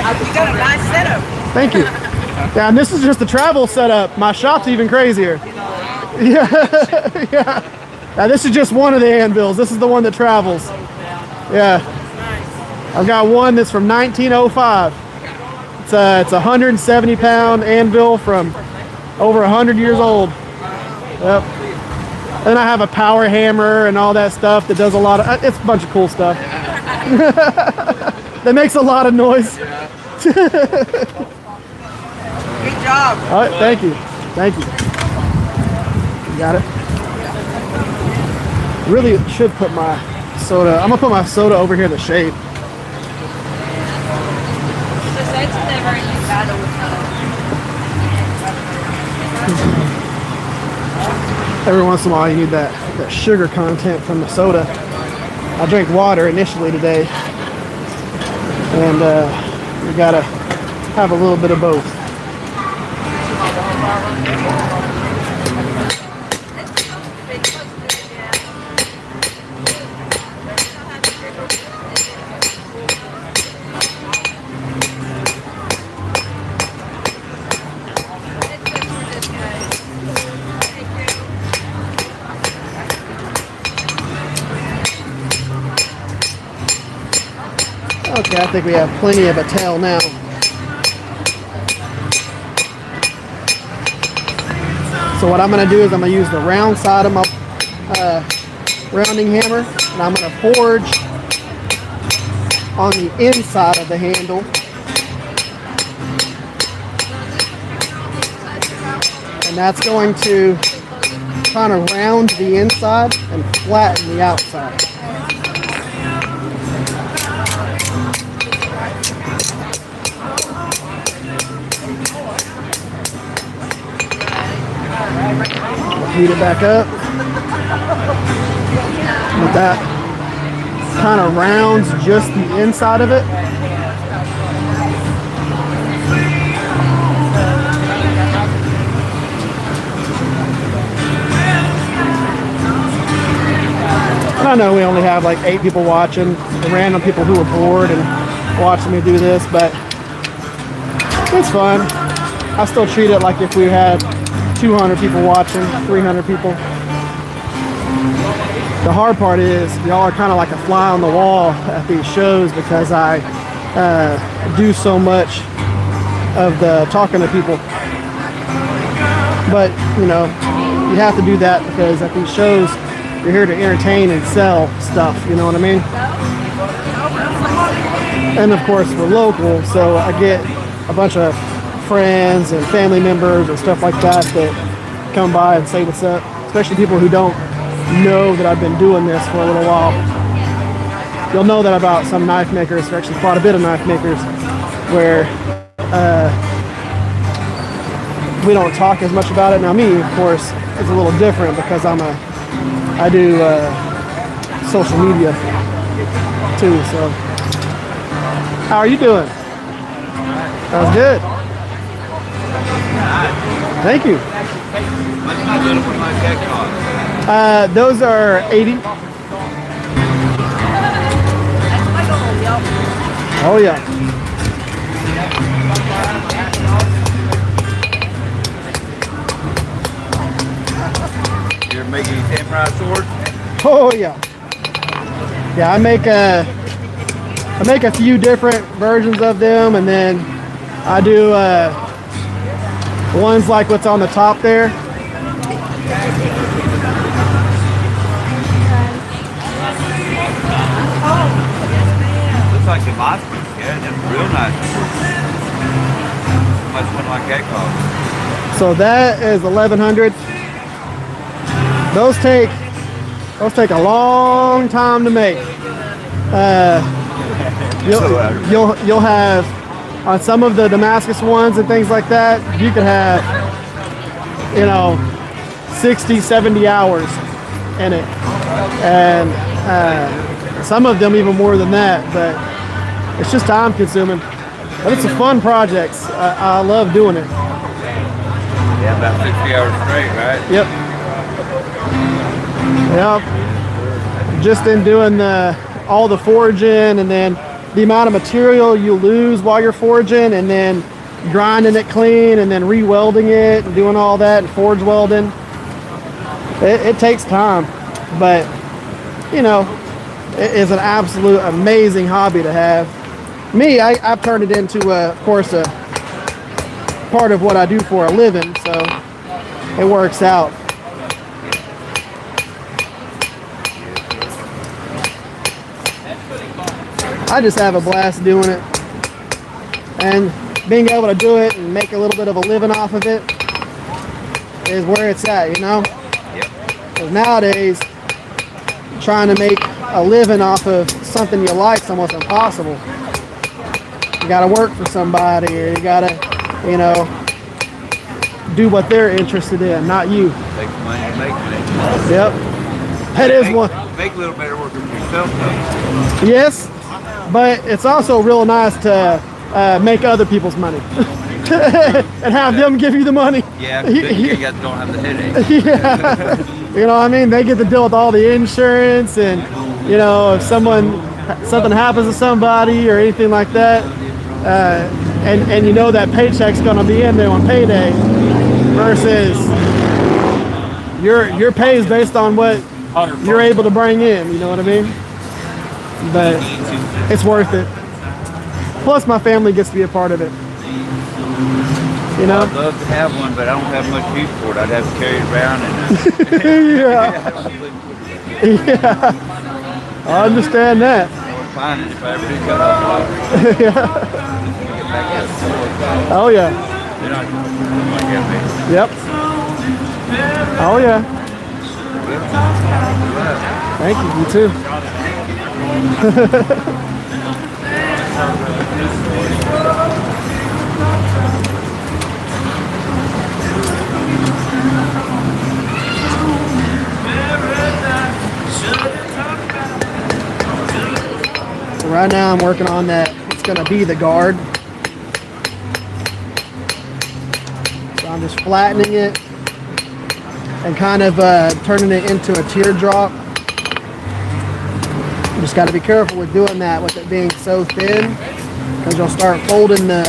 You got a nice setup. Thank you. Yeah, and this is just the travel setup. My shop's even crazier. Yeah, yeah. Now this is just one of the anvils. This is the one that travels. Yeah. I've got one that's from 1905. It's a 170-pound anvil from over 100 years old. Yep. Then I have a power hammer and all that stuff that does a lot of, it's a bunch of cool stuff. That makes a lot of noise. Good job. All right, thank you. Thank you. You got it? Really should put my soda, I'm gonna put my soda over here in the shade. Every once in a while you need that sugar content from the soda. I drank water initially today, and you gotta have a little bit of both. Okay, I think we have plenty of a tail now. So what I'm going to do is I'm going to use the round side of my rounding hammer, and I'm going to forge on the inside of the handle. And that's going to kind of round the inside and flatten the outside. Heat it back up. But that kind of rounds just the inside of it. know we only have like 8 people watching, random people who are bored and watching me do this, but it's fun. I still treat it like if we had 200 people watching, 300 people. The hard part is y'all are kind of like a fly on the wall at these shows because I do so much of the talking to people. But, you know, you have to do that because at these shows, you're here to entertain and sell stuff, you know what I mean? And of course, we're local, so I get a bunch of friends and family members and stuff like that that come by and say what's up, especially people who don't know that I've been doing this for a little while. You'll know that about some knife makers, or actually quite a bit of knife makers, where we don't talk as much about it. Now me, of course, is a little different because I do social media too, so. How are you doing? That was good. Thank you. Those are 80. Oh yeah. You're making samurai swords? Oh yeah. Yeah, I make a few different versions of them, and then I do ones like what's on the top there. Looks like the blacksmith. Yeah, that's real nice. How much one like that cost? So that is 1100. Those take a long time to make. You'll have on some of the Damascus ones and things like that, you could have, you know, 60, 70 hours in it, and some of them even more than that, but it's just time consuming, but it's a fun project. I love doing it. Yeah, about 60 hours straight, right? Yep. Just in doing all the forging, and then the amount of material you lose while you're forging, and then grinding it clean, and then re-welding it, and doing all that, and forge welding. It takes time, but you know, it is an absolute amazing hobby to have. Me, I've turned it into, of course, a part of what I do for a living, so it works out. I just have a blast doing it, and being able to do it and make a little bit of a living off of it is where it's at, you know? Because nowadays, trying to make a living off of something you like is almost impossible. You gotta work for somebody, or you gotta, you know, do what they're interested in, not you. Make money, make money. Yep. That is one. Make a little better work for yourself, though. Yes, but it's also real nice to make other people's money and have them give you the money. Yeah, then you guys don't have the headache. Yeah. You know what I mean? They get to deal with all the insurance, and you know, if something happens to somebody or anything like that, and you know that paycheck's gonna be in there on payday, versus your pay is based on what you're able to bring in, you know what I mean? But it's worth it. Plus my family gets to be a part of it. You know? I'd love to have one, but I don't have much use for it. I'd have to carry it around and Yeah. I understand that. I'll find it if I ever do cut off. Yeah. Oh yeah. You're not like that, Yep. Oh yeah. Thank you. You too. So right now I'm working on that. It's going to be the guard. So I'm just flattening it and kind of turning it into a teardrop. You just got to be careful with doing that with it being so thin, because you'll start folding the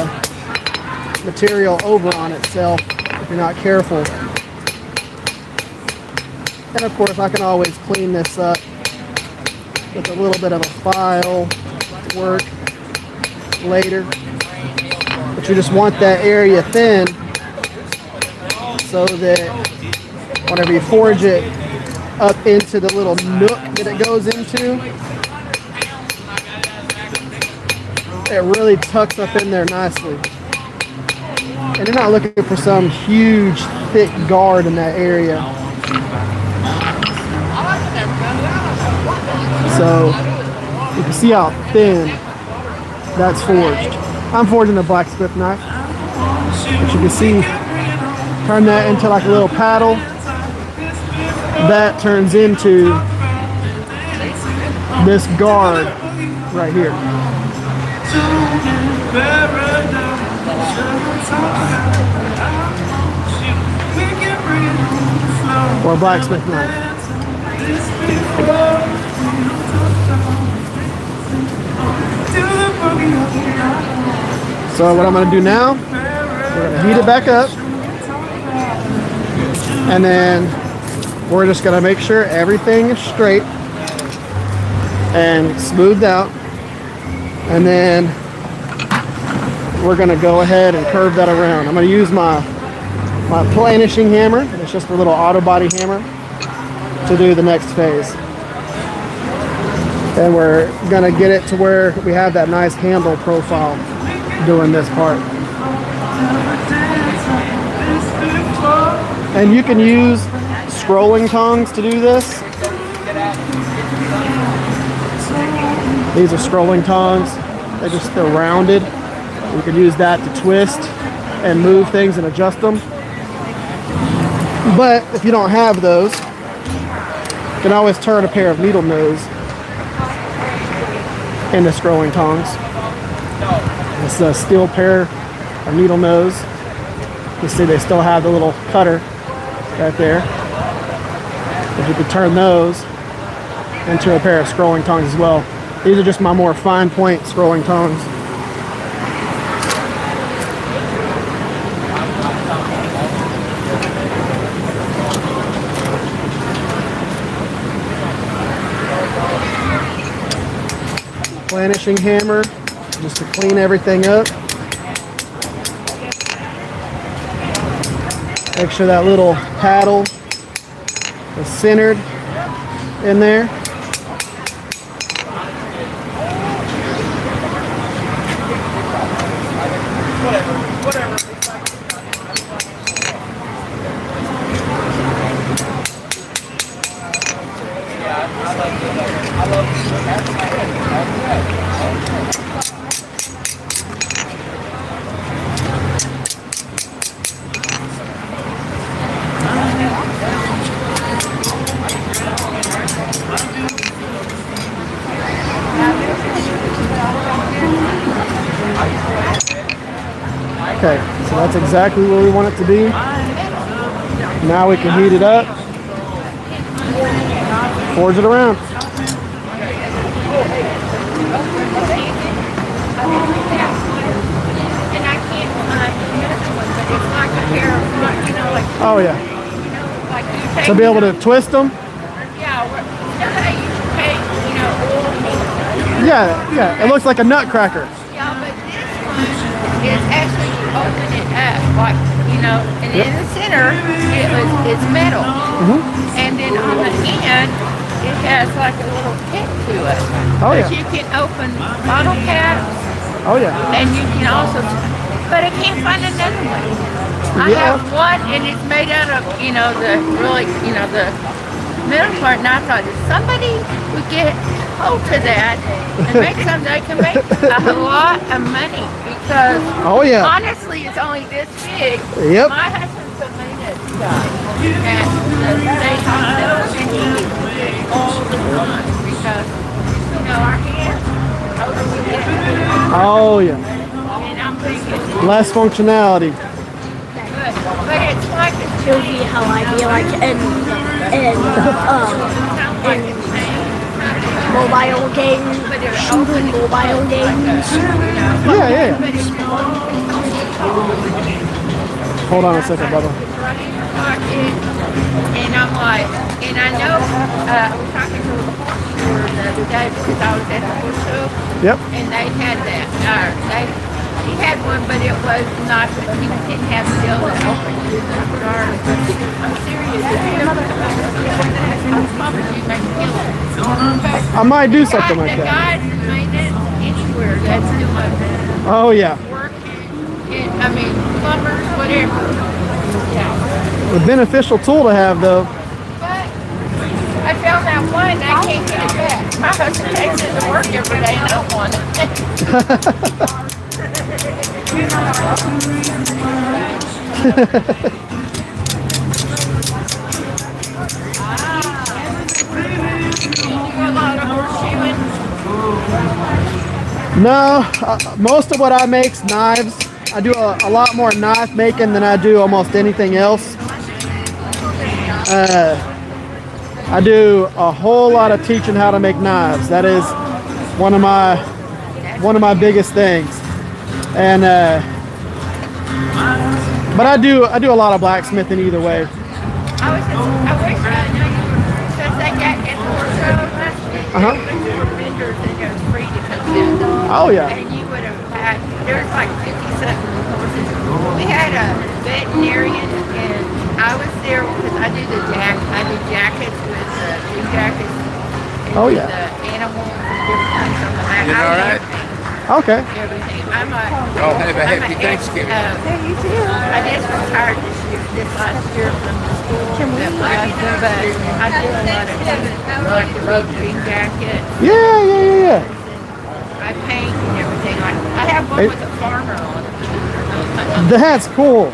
material over on itself if you're not careful. And of course, I can always clean this up with a little bit of a file work later. But you just want that area thin so that whenever you forge it up into the little nook that it goes into, it really tucks up in there nicely. And you're not looking for some huge, thick guard in that area. So you can see how thin that's forged. I'm forging a blacksmith knife. But you can see, turn that into like a little paddle. That turns into this guard right here. Or a blacksmith knife. So what I'm going to do now, we're going to heat it back up, and then we're just going to make sure everything is straight and smoothed out, and then we're going to go ahead and curve that around. I'm going to use my planishing hammer. It's just a little auto body hammer to do the next phase. And we're gonna get it to where we have that nice handle profile doing this part. And you can use scrolling tongs to do this. These are scrolling tongs. They're rounded. You can use that to twist and move things and adjust them. But if you don't have those, you can always turn a pair of needle nose into scrolling tongs. It's a steel pair of needle nose. You see they still have the little cutter right there. But you can turn those into a pair of scrolling tongs as well. These are just my more fine point scrolling tongs. Planishing hammer, just to clean everything up. Make sure that little paddle is centered in there. Okay, so that's exactly where we want it to be. Now we can heat it up, forge it around. Oh yeah. So be able to twist them? Yeah, it looks like a nutcracker. Yeah, but this one is actually open it up, like, and in the center, it's metal. And then on the end, it has like a little tip to it. Oh, but yeah. you can open bottle caps. Oh yeah. And you can also, but I can't find another one. I have one, and it's made out of, the middle part, and I thought if somebody would get hold to that and make something, they can make a lot of money, because honestly, it's only this big. Yep. My husband's a maintenance guy at the state hospital, and he uses it all the time because, our hands, older we get. Oh yeah. And I'm thinking, Less functionality. but it's like a Shows you how I feel like, and mobile games, shooting mobile games. Yeah. Hold on a second, brother. And I'm like, and I know, I was talking to the other day because I was at the horse show. Yep. And they had that, he had one, but it was not, he didn't have the deal that opened to the car. I'm serious, if you ever I promise you make a killing. I might do something like The that. guys made it anywhere that's doing Oh yeah. work, I mean, plumbers, whatever. Yeah. A beneficial tool to have though. But I found that one, and I can't get it back. My husband takes it to work every day, and I don't want it. No, most of what I make's knives. I do a lot more knife making than I do almost anything else. I do a whole lot of teaching how to make knives. That is one of my biggest things. And but I do a lot of blacksmithing either way. I wish I knew you were, since they got in the workshop last week, for vendors and it was free to come in. Oh yeah. And you would have had, there's like 50-something horses. We had a veterinarian, and I was there because I do jackets with new jackets. And Oh yeah. The animals and different things. You all right? Okay. Everything. I'm a. Oh, have a happy Thanksgiving. You too. I just retired this last year from the school. But I do a lot of like the road green jacket. Yeah. I paint and everything. Like I have one with a farmer on it. That's cool.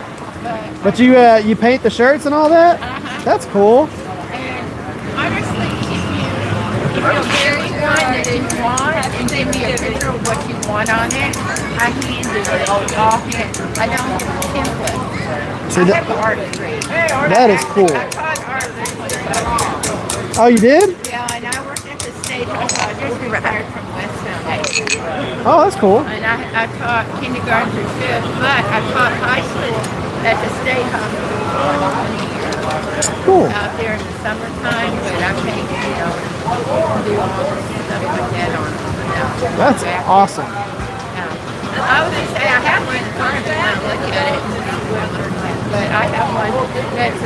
But you paint the shirts and all that? That's cool. And honestly, if you'll carry one that you want and send me a picture of what you want on it, I can do it all hand. I don't do template. See, I have an art degree. that is cool. I taught art degree. Oh, you did? Yeah, and I worked at the state. I just retired from West Foundation. Oh, that's cool. And I taught kindergarten through fifth, but I taught high school at the state hospital for 20 years. Cool. Out there in the summertime, but I paint, do all this stuff like that on it. That's awesome. I was gonna say I have one in the car if you want to look at it, but I have one that's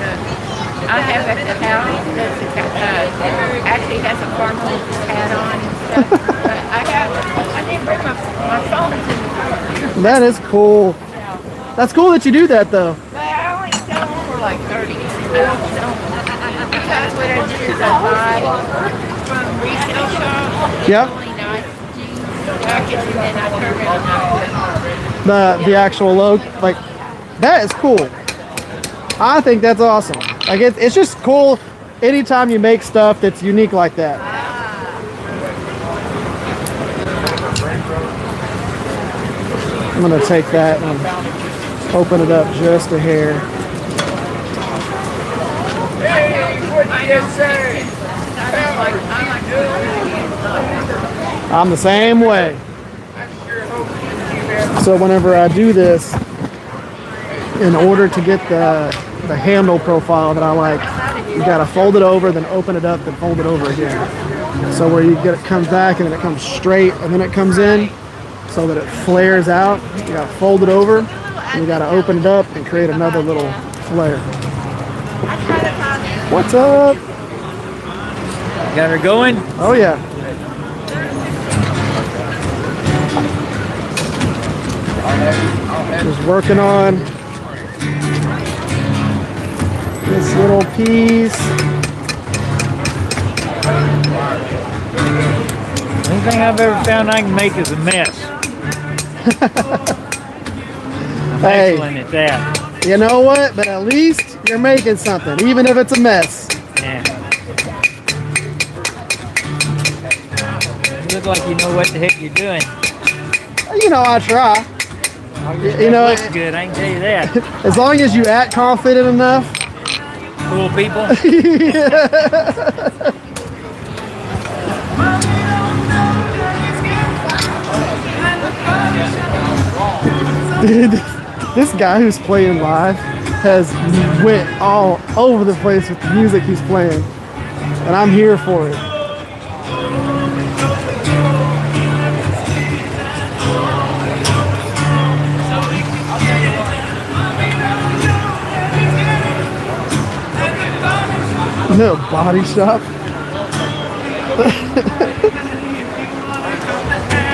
I have at the house that's actually has a farmer hat on and stuff. But I didn't bring my phone to the car. That is cool. That's cool that you do that though. But I only sell them for like 30. I don't sell them. Because what I do is I buy from retail shops. Yep. Really nice jeans, jackets, and then I turn around and The actual logo, like that is cool. I think that's awesome. Like it's just cool anytime you make stuff that's unique like that. I'm gonna take that and open it up just a hair. I'm the same way. So whenever I do this, in order to get the handle profile that I like, you gotta fold it over, then open it up, then fold it over again. So where you get it comes back and then it comes straight and then it comes in, so that it flares out. You gotta fold it over, and you gotta open it up and create another little flare. What's up? Got her going? Oh yeah. Just working on this little piece. Anything I've ever found I can make is a mess. Hey, Excellent at that. you know what? But at least you're making something, even if it's a mess. Yeah. You look like you know what the heck you're doing. You know, I try. You It know, looks good, I can tell you that. as long as you act confident enough. Cool people. Dude, this guy who's playing live has went all over the place with the music he's playing, and I'm here for it. No body shop.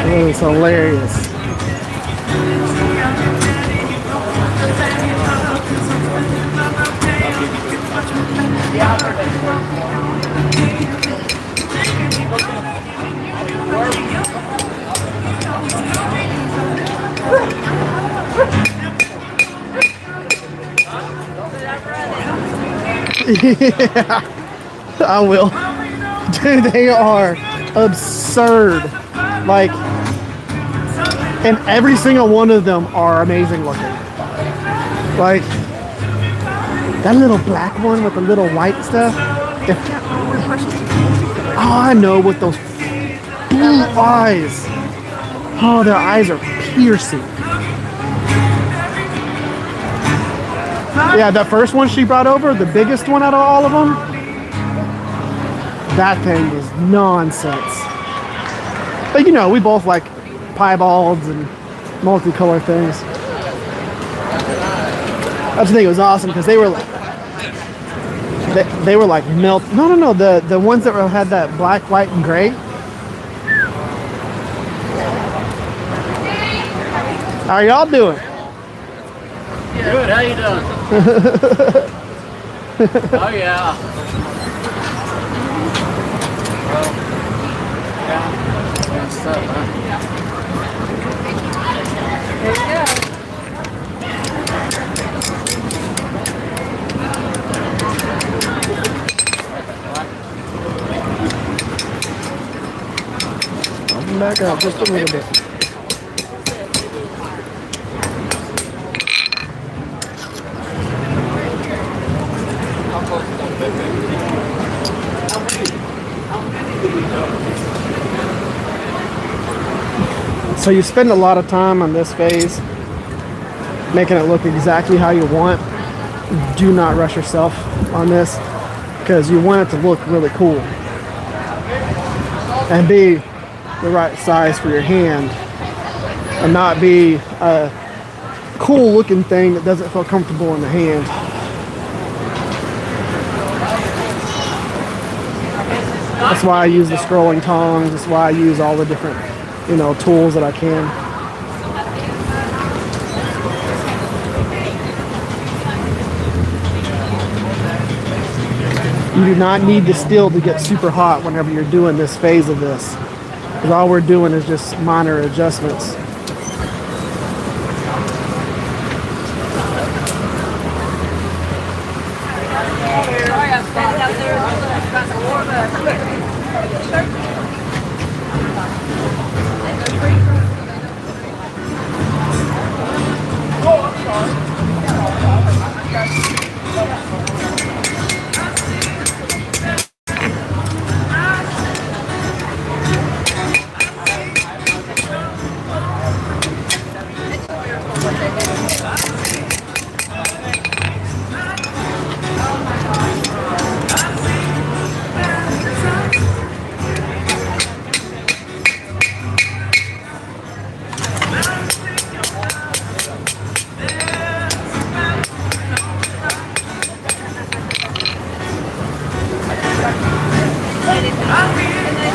That is hilarious. Yeah, I will. Dude, they are absurd. Like, and every single one of them are amazing looking. Like, that little black one with the little white stuff. Oh, I know, with those blue eyes. Oh, their eyes are piercing. Yeah, that first one she brought over, the biggest one out of all of them, that thing is nonsense. But you know, we both like piebalds and multicolor things. I just think it was awesome because they were like, they were like melt. No, the ones that had that black, white, and gray. How are y'all doing? Good, how you doing? Oh yeah. What's up, huh? There you go. Open back up just a little bit. So you spend a lot of time on this phase, making it look exactly how you want. Do not rush yourself on this, because you want it to look really cool and be the right size for your hand, and not be a cool looking thing that doesn't feel comfortable in the hand. That's why I use the scrolling tongs. That's why I use all the different, you know, tools that I can. You do not need the steel to get super hot whenever you're doing this phase of this, because all we're doing is just minor adjustments.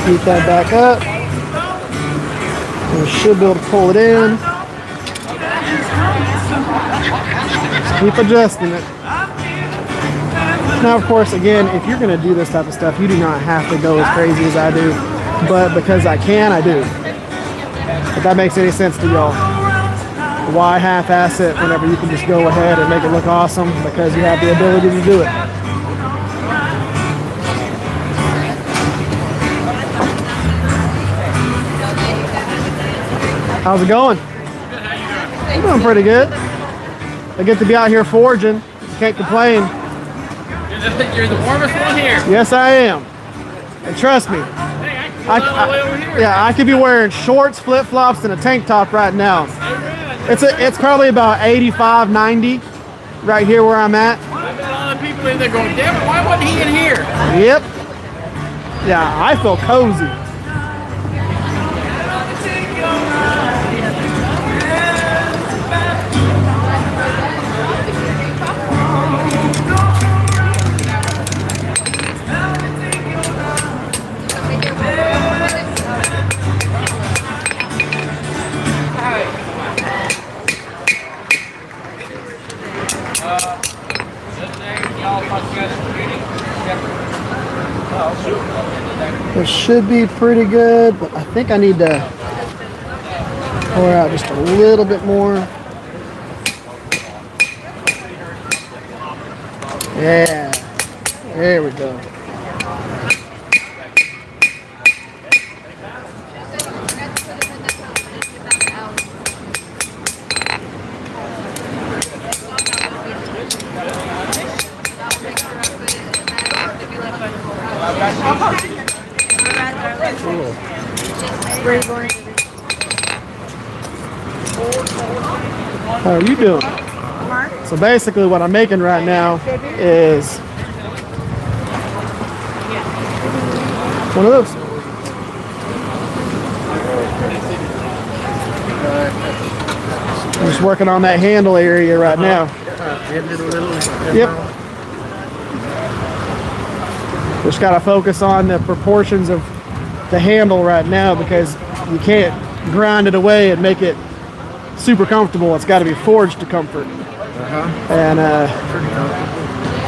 Heat that back up. And we should be able to pull it in. Just keep adjusting it. Now, of course, again, if you're going to do this type of stuff, you do not have to go as crazy as I do. But because I can, I do. If that makes any sense to y'all. Why half-ass it whenever you can just go ahead and make it look awesome because you have the ability to do it. How's it going? I'm doing pretty good. I get to be out here forging. Can't complain. You're the warmest one here. Yes, I am. And trust me, I could be wearing shorts, flip-flops, and a tank top right now. It's probably about 85, 90 right here where I'm at. There's a lot of people in there going, damn it, why wasn't he in here? Yep. Yeah, I feel cozy. It should be pretty good, but I think I need to pour out just a little bit more. Yeah, there we go. How are you doing? So basically what I'm making right now is one of those. I'm just working on that handle area right now. Yep. Just gotta focus on the proportions of the handle right now because you can't grind it away and make it super comfortable. It's got to be forged to comfort. And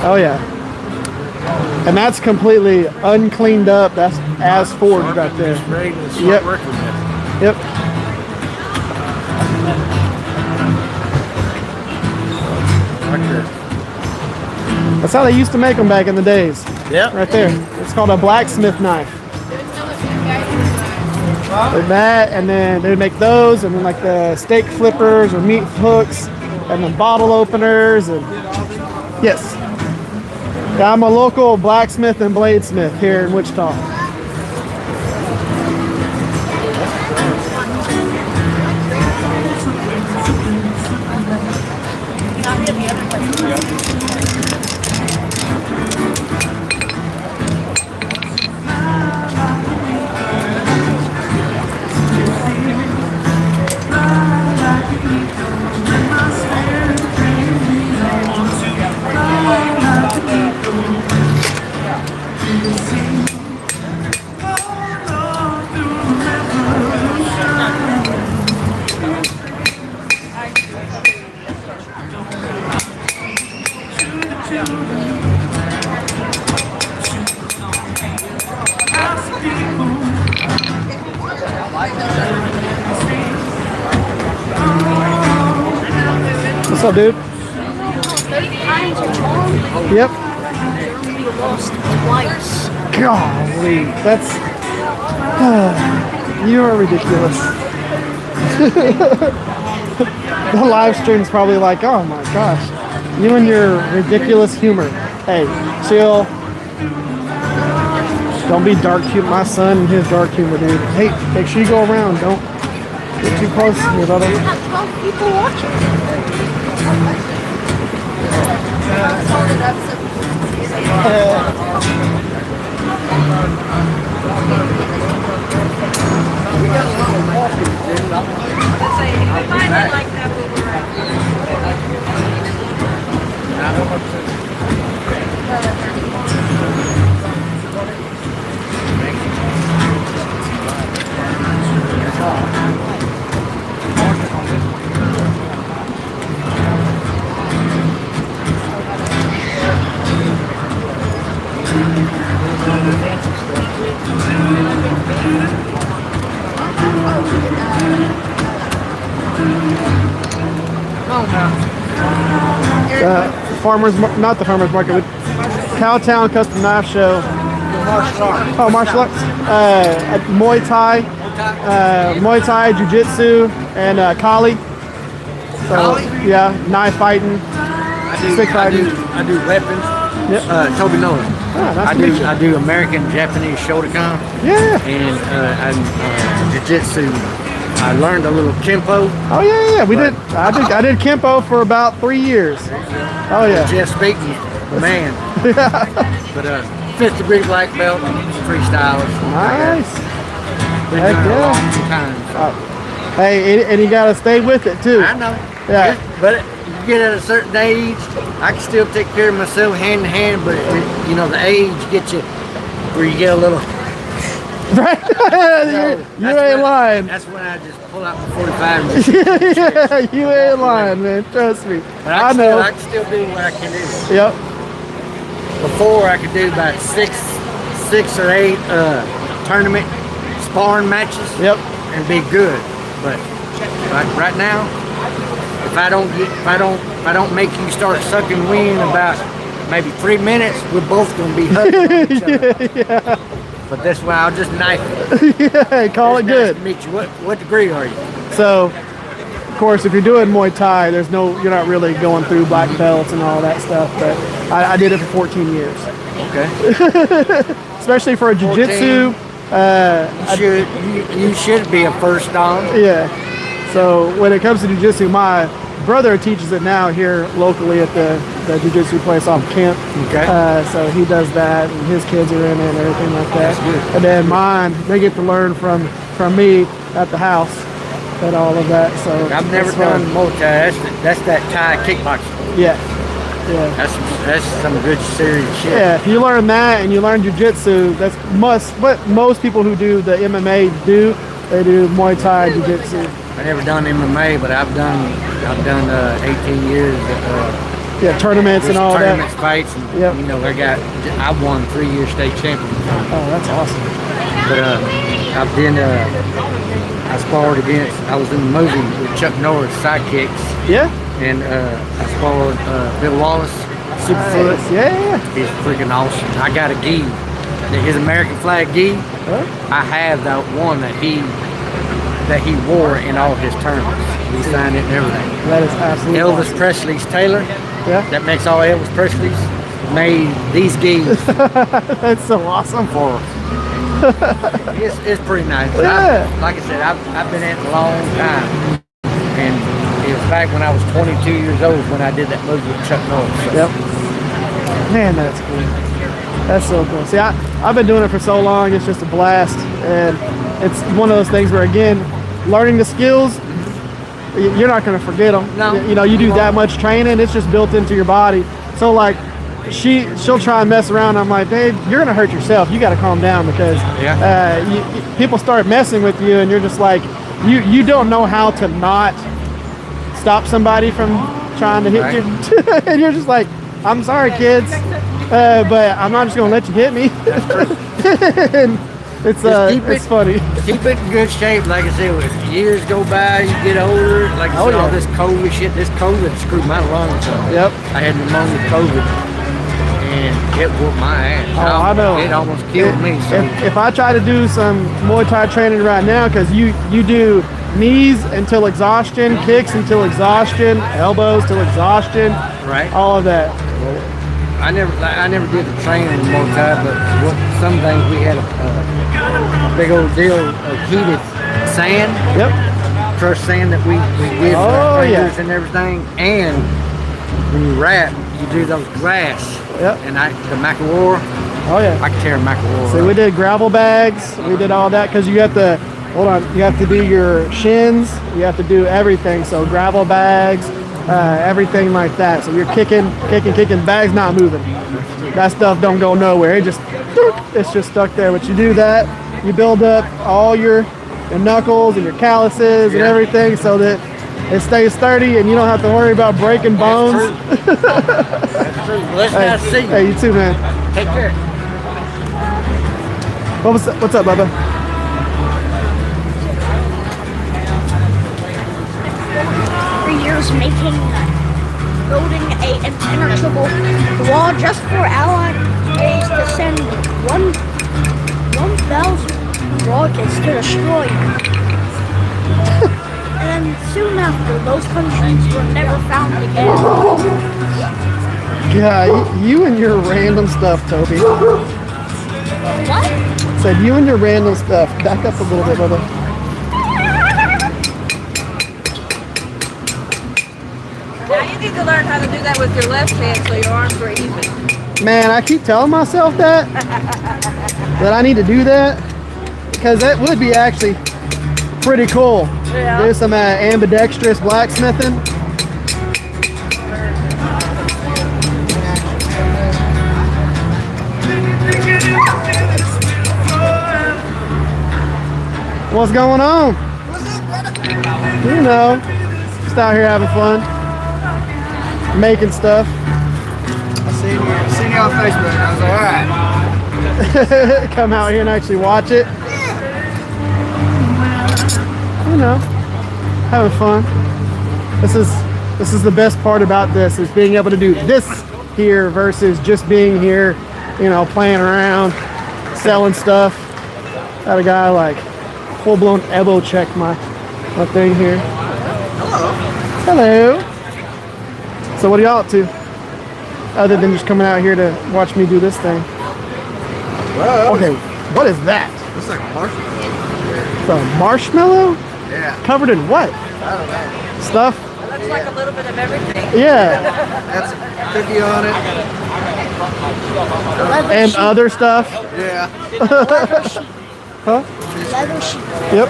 oh yeah, and that's completely uncleaned up. That's as forged right there. Yep. Yep. That's how they used to make them back in the days. Yep. Right there. It's called a blacksmith knife. Like that, and then they would make those, and then like the steak flippers or meat hooks, and then bottle openers, and yes. Yeah, I'm a local blacksmith and bladesmith here in Wichita. What's up, dude? Yep. Golly, that's you are ridiculous. The live stream's probably like, oh my gosh, you and your ridiculous humor. Hey, chill. Don't be dark humor. My son and his dark humor, dude. Hey, make sure you go around. Don't get too close to me, brother. We have 12 people watching. Not the farmer's market, but Cowtown Custom Knife Show. Oh, martial arts. Muay Thai, Jiu-Jitsu, and Kali. So, yeah, knife fighting, stick fighting. I do weapons. Yep. Toby Nolan. Ah, nice to meet you. I do American Japanese Shotokan. Yeah. And I'm Jiu-Jitsu I learned a little Kempo. Oh yeah. We did. I did Kempo for about 3 years. Oh yeah. Jeff speaking, man. But 5th degree black belt, freestylers. Nice. Been Heck doing it a yeah. long time. So. Hey, and you gotta stay with it too. I know. Yeah. But you get at a certain age, I can still take care of myself hand in hand, but you know, the age gets you where you get a little. Right. you ain't lying. That's when I just pull out my 45 and Yeah, you ain't lying, man. Trust me. But I know. I can still do what I can do. Yep. Before I could do about six or 8 tournament sparring matches. Yep. And be good. But right now, if I don't make you start sucking wind about maybe 3 minutes, we're both gonna be hugging on each other. Yeah. But that's why I'll just knife it. Yeah, call it good. Nice to meet you. What degree are you? So, of course, if you're doing Muay Thai, you're not really going through black belts and all that stuff. But I did it for 14 years. Okay. Especially for a jiu-jitsu. You should be a first dan. Yeah. So when it comes to jiu-jitsu, my brother teaches it now here locally at the jiu-jitsu place off Camp. Okay. So he does that, and his kids are in it and everything like that. That's good. And then mine, they get to learn from me at the house and all of that. So I've never done Muay Thai. That's that Thai kickboxing. Yeah. Yeah. That's some good serious shit. Yeah, if you learn that and you learn jiu-jitsu, that's what most people who do the MMA do. They do Muay Thai jiu-jitsu. I never done MMA, but I've done 18 years yeah, tournaments and all tournaments, that. fights, and Yep. you know, I won 3-year state champion. Oh, that's awesome. But I sparred against. I was in the movie with Chuck Norris, Sidekicks. Yeah. And I sparred Bill Wallace, Superfoot. Nice. Yeah. He's freaking awesome. I got a gi, his American flag gi. Huh? I have that one that he wore in all his tournaments. He signed it and everything. That is absolutely Elvis awesome. Presley's tailor. Yeah. That makes all Elvis Presley's. Made these gis That's so awesome. for. It's pretty nice. Yeah. Like I said, I've been in it a long time, and it was back when I was 22 years old when I did that movie with Chuck Norris. So. Yep. Man, that's cool. That's so cool. See, I've been doing it for so long. It's just a blast, and it's one of those things where, again, learning the skills, you're not going to forget them. No. You know, you do that much training, it's just built into your body. So, like, she'll try and mess around. I'm like, babe, you're going to hurt yourself. You got to calm down because people start messing with you, and you're just like, you don't know how to not stop somebody from trying to hit you. And you're just like, I'm sorry, kids, but I'm not just going to let you hit me. That's true. And it's funny. Keep it in good shape. Like I said, as years go by, you get older. Like I said, all this COVID shit, this COVID screwed my lungs up. Yep. I had pneumonia COVID, and it whooped my ass. Oh, I know. It almost killed me. So. If I try to do some Muay Thai training right now, because you do knees until exhaustion, kicks until exhaustion, elbows till exhaustion, right? All of that. Well, I never did the training in Muay Thai, but some things we had a big old deal of heated sand. Yep. Crushed sand that we whip our fingers and everything. And when you rap, you do those grass. Yep. And the McElroy. Oh yeah. I can tear a McElroy. So we did gravel bags. We did all that because you have to. Hold on. You have to do your shins. You have to do everything. So gravel bags. Everything like that. So you're kicking, bags not moving. That stuff don't go nowhere. It's just stuck there. But you do that, you build up all your knuckles and your calluses and everything so that it stays sturdy and you don't have to worry about breaking bones. That's true. That's true. Let's not see you. Hey, you too, man. Take care. What's up, Bubba? Years making building a impenetrable wall just for allies to send 1,000 rockets to destroy you. And soon after, those countries were never found again. Yeah, you and your random stuff, Toby. What? Said you and your random stuff. Back up a little bit, Bubba. how to do that with your left hand so your arms are even. Man, I keep telling myself that I need to do that because that would be actually pretty cool. Yeah. Do some ambidextrous blacksmithing. What's going on? You know, just out here having fun, making stuff. I seen you on Facebook and I was like, alright. Come out here and actually watch it. You know, having fun. This is the best part about this, is being able to do this here versus just being here, you know, playing around, selling stuff. Had a guy like full-blown elbow check my thing here. Hello. So what are y'all up to? Other than just coming out here to watch me do this thing. Whoa. Okay, what is that? Looks like a marshmallow. The marshmallow? Yeah. Covered in what? I don't know. Stuff? It looks like a little bit of everything. Yeah. That's a cookie on it. And other stuff? Yeah. Huh? Leather sheet. Yep.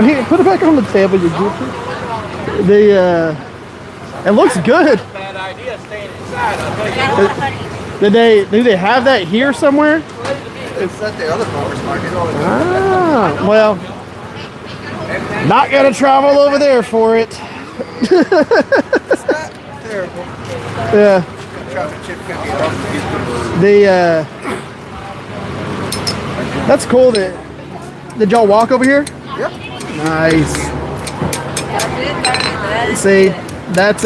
Here, put it back on the table, you goofy. It looks good. Bad idea staying inside. Do they have that here somewhere? It's at the other farmer's market. Ah, well, not gonna travel over there for it. It's not terrible. Yeah. Chocolate chip cookie. That's cool. Did y'all walk over here? Yep. Nice. See, that's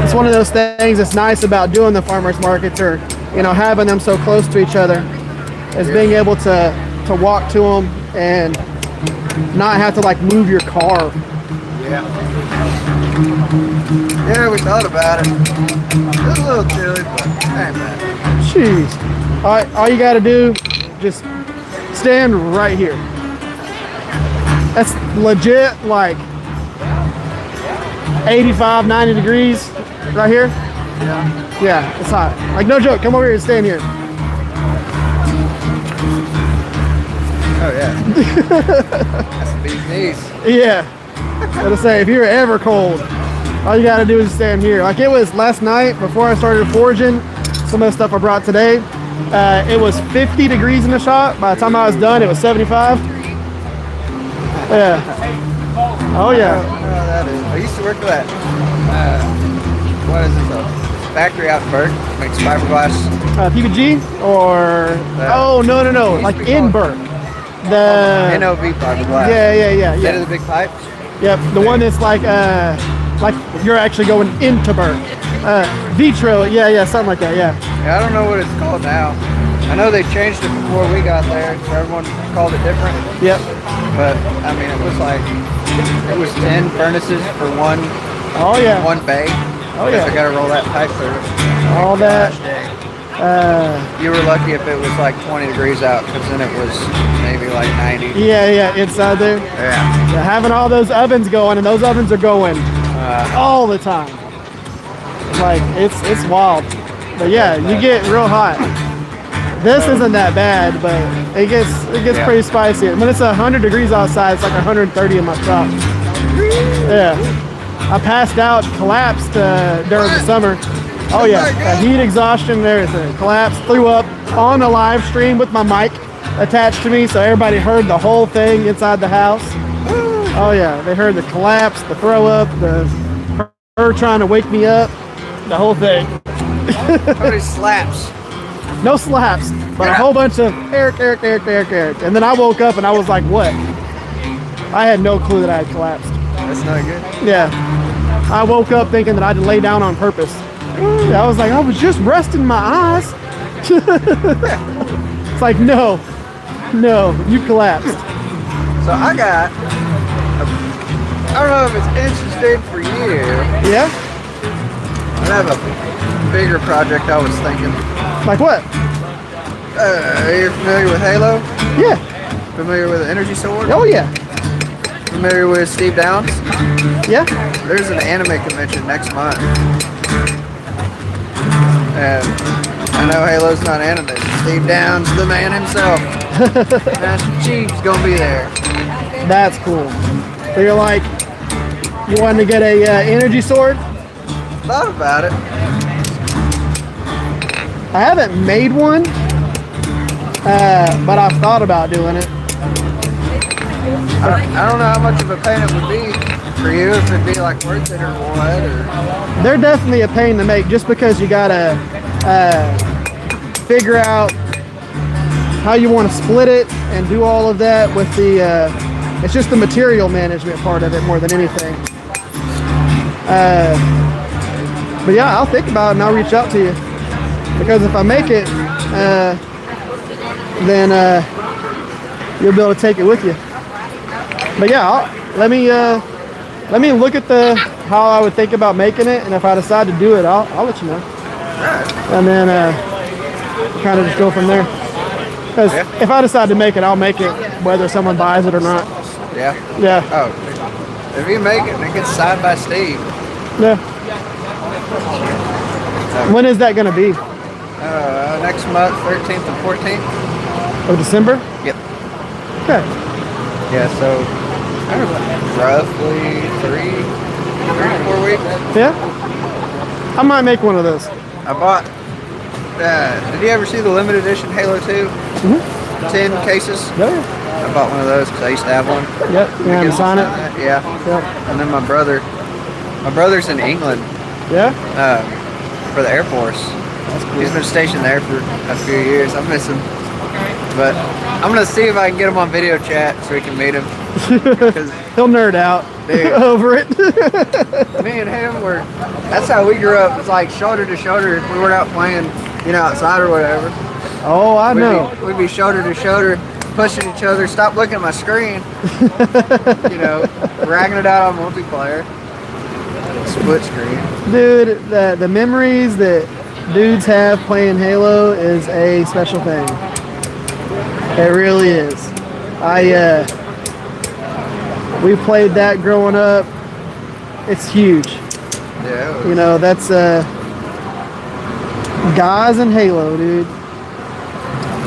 it's one of those things that's nice about doing the farmers markets, or you know, having them so close to each other, is being able to walk to them and not have to like move your car. Yeah. Yeah, we thought about it. It was a little chilly, but ain't bad. Jeez. All you gotta do, just stand right here. That's legit like 85, 90 degrees right here. Yeah. Yeah, it's hot. Like no joke, come over here and stand here. Oh yeah. That's the bee's knees. Yeah. Gotta say, if you're ever cold, all you gotta do is stand here. Like it was last night before I started forging, some of the stuff I brought today, it was 50 degrees in the shop. By the time I was done, it was 75. Yeah. Oh yeah. That is. I used to work for that. What is it? A factory out in Burke. Makes fiberglass. PPG or oh no, like in Burke. The NOV fiberglass. Yeah. Instead of the big pipes. Yep, the one that's like you're actually going into Burke. Vitro, yeah, something like that, yeah. Yeah, I don't know what it's called now. I know they changed it before we got there, so everyone called it different. Yep. But I mean, it was like 10 furnaces for one. Oh yeah. One bay. Oh yeah. I got to roll that pipe through. All that. You were lucky if it was like 20 degrees out, because then it was maybe like 90. Yeah, inside there. Yeah. So having all those ovens going, and those ovens are going all the time. Like it's wild. But yeah, you get real hot. This isn't that bad, but it gets pretty spicy. When it's 100 degrees outside, it's like 130 in my shop. Yeah. I passed out, collapsed during the summer. Oh yeah, heat exhaustion and everything. Collapsed, threw up on the live stream with my mic attached to me, so everybody heard the whole thing inside the house. Oh yeah, they heard the collapse, the throw up, her trying to wake me up, the whole thing. How many slaps? No slaps, but a whole bunch of Eric. And then I woke up and I was like, what? I had no clue that I had collapsed. That's not good. Yeah. I woke up thinking that I had to lay down on purpose. I was like, I was just resting my eyes. It's like, no, you collapsed. So I don't know if it's interesting for you. Yeah? I have a bigger project I was thinking. Like what? Are you familiar with Halo? Yeah. Familiar with the energy sword? Oh yeah. familiar with Steve Downs? Yeah. There's an anime convention next month. And I know Halo's not anime, but Steve Downs, the man himself, Master Chief's gonna be there. That's cool. So you're like, you wanted to get a energy sword? Thought about it. I haven't made one, but I've thought about doing it. I don't know how much of a pain it would be for you, if it'd be like worth it or what. Or... They're definitely a pain to make just because you gotta figure out how you want to split it and do all of that with the, it's just the material management part of it more than anything. But yeah, I'll think about it and I'll reach out to you. Because if I make it, then you'll be able to take it with you. But yeah, let me look at how I would think about making it, and if I decide to do it, I'll let you know. And then kind of just go from there. Because if I decide to make it, I'll make it whether someone buys it or not. Yeah? Yeah. Oh. If you make it and it gets signed by Steve. Yeah. When is that going to be? Next month, 13th and 14th. Of December? Yep. Okay. Yeah, so roughly 3 to 4 weeks. Yeah? I might make one of those. I bought, did you ever see the limited edition Halo 2? 10 cases? Yeah. I bought one of those because I used to have one. Yep, you want to sign it? Yeah. Yep. And then my brother's in England. Yeah? For the Air Force. That's cool. He's been stationed there for a few years. I miss him. But I'm going to see if I can get him on video chat so we can meet him. He'll nerd out over it. Me and him that's how we grew up. It's like shoulder to shoulder. If we were out playing, outside or whatever. Oh, I know. We'd be shoulder to shoulder, pushing each other. Stop looking at my screen. Ragging it out on multiplayer. Split screen. Dude, the memories that dudes have playing Halo is a special thing. It really is. We played that growing up. It's huge. Yeah. That's guys in Halo, dude.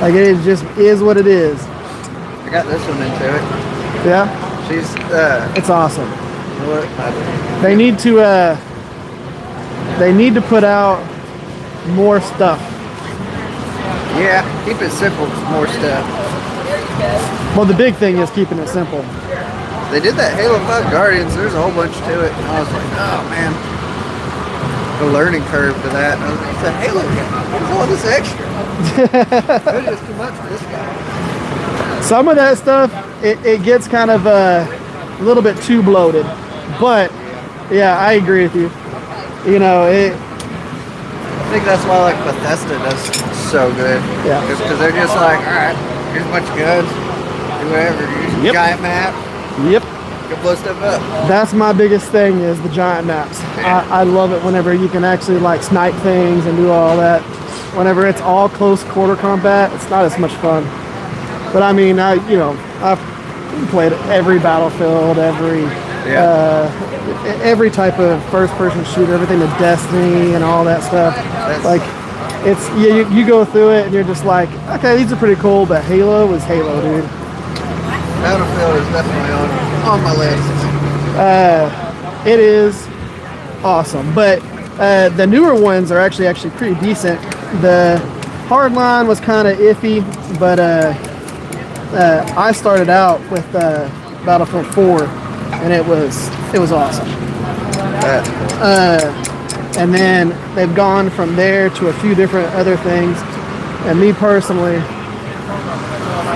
Like, it just is what it is. I got this one into it. Yeah? She's it's awesome. They need to put out more stuff. Yeah, keep it simple, more stuff. Well, the big thing is keeping it simple. They did that Halo 5 Guardians, there's a whole bunch to it, and I was like, oh man. The learning curve to that. And I was like, it's a Halo game. What's all this extra? It's just too much for this guy. Some of that stuff, it gets kind of a little bit too bloated. But, yeah, I agree with you. I think that's why like Bethesda does so good. Yeah. Because they're just like, alright, here's a bunch of guns, do whatever, here's a giant map. Yep. Go blow stuff up. That's my biggest thing is the giant maps. I love it whenever you can actually like snipe things and do all that. Whenever it's all close quarter combat, it's not as much fun. But I mean, I've played every Battlefield, every type of first-person shooter, everything to Destiny and all that stuff. Like, it's you go through it and you're just like, okay, these are pretty cool, but Halo is Halo, dude. Battlefield is definitely on my list. It is awesome, but the newer ones are actually pretty decent. The hardline was kind of iffy, but I started out with Battlefield 4, and it was awesome. And then they've gone from there to a few different other things. And me personally,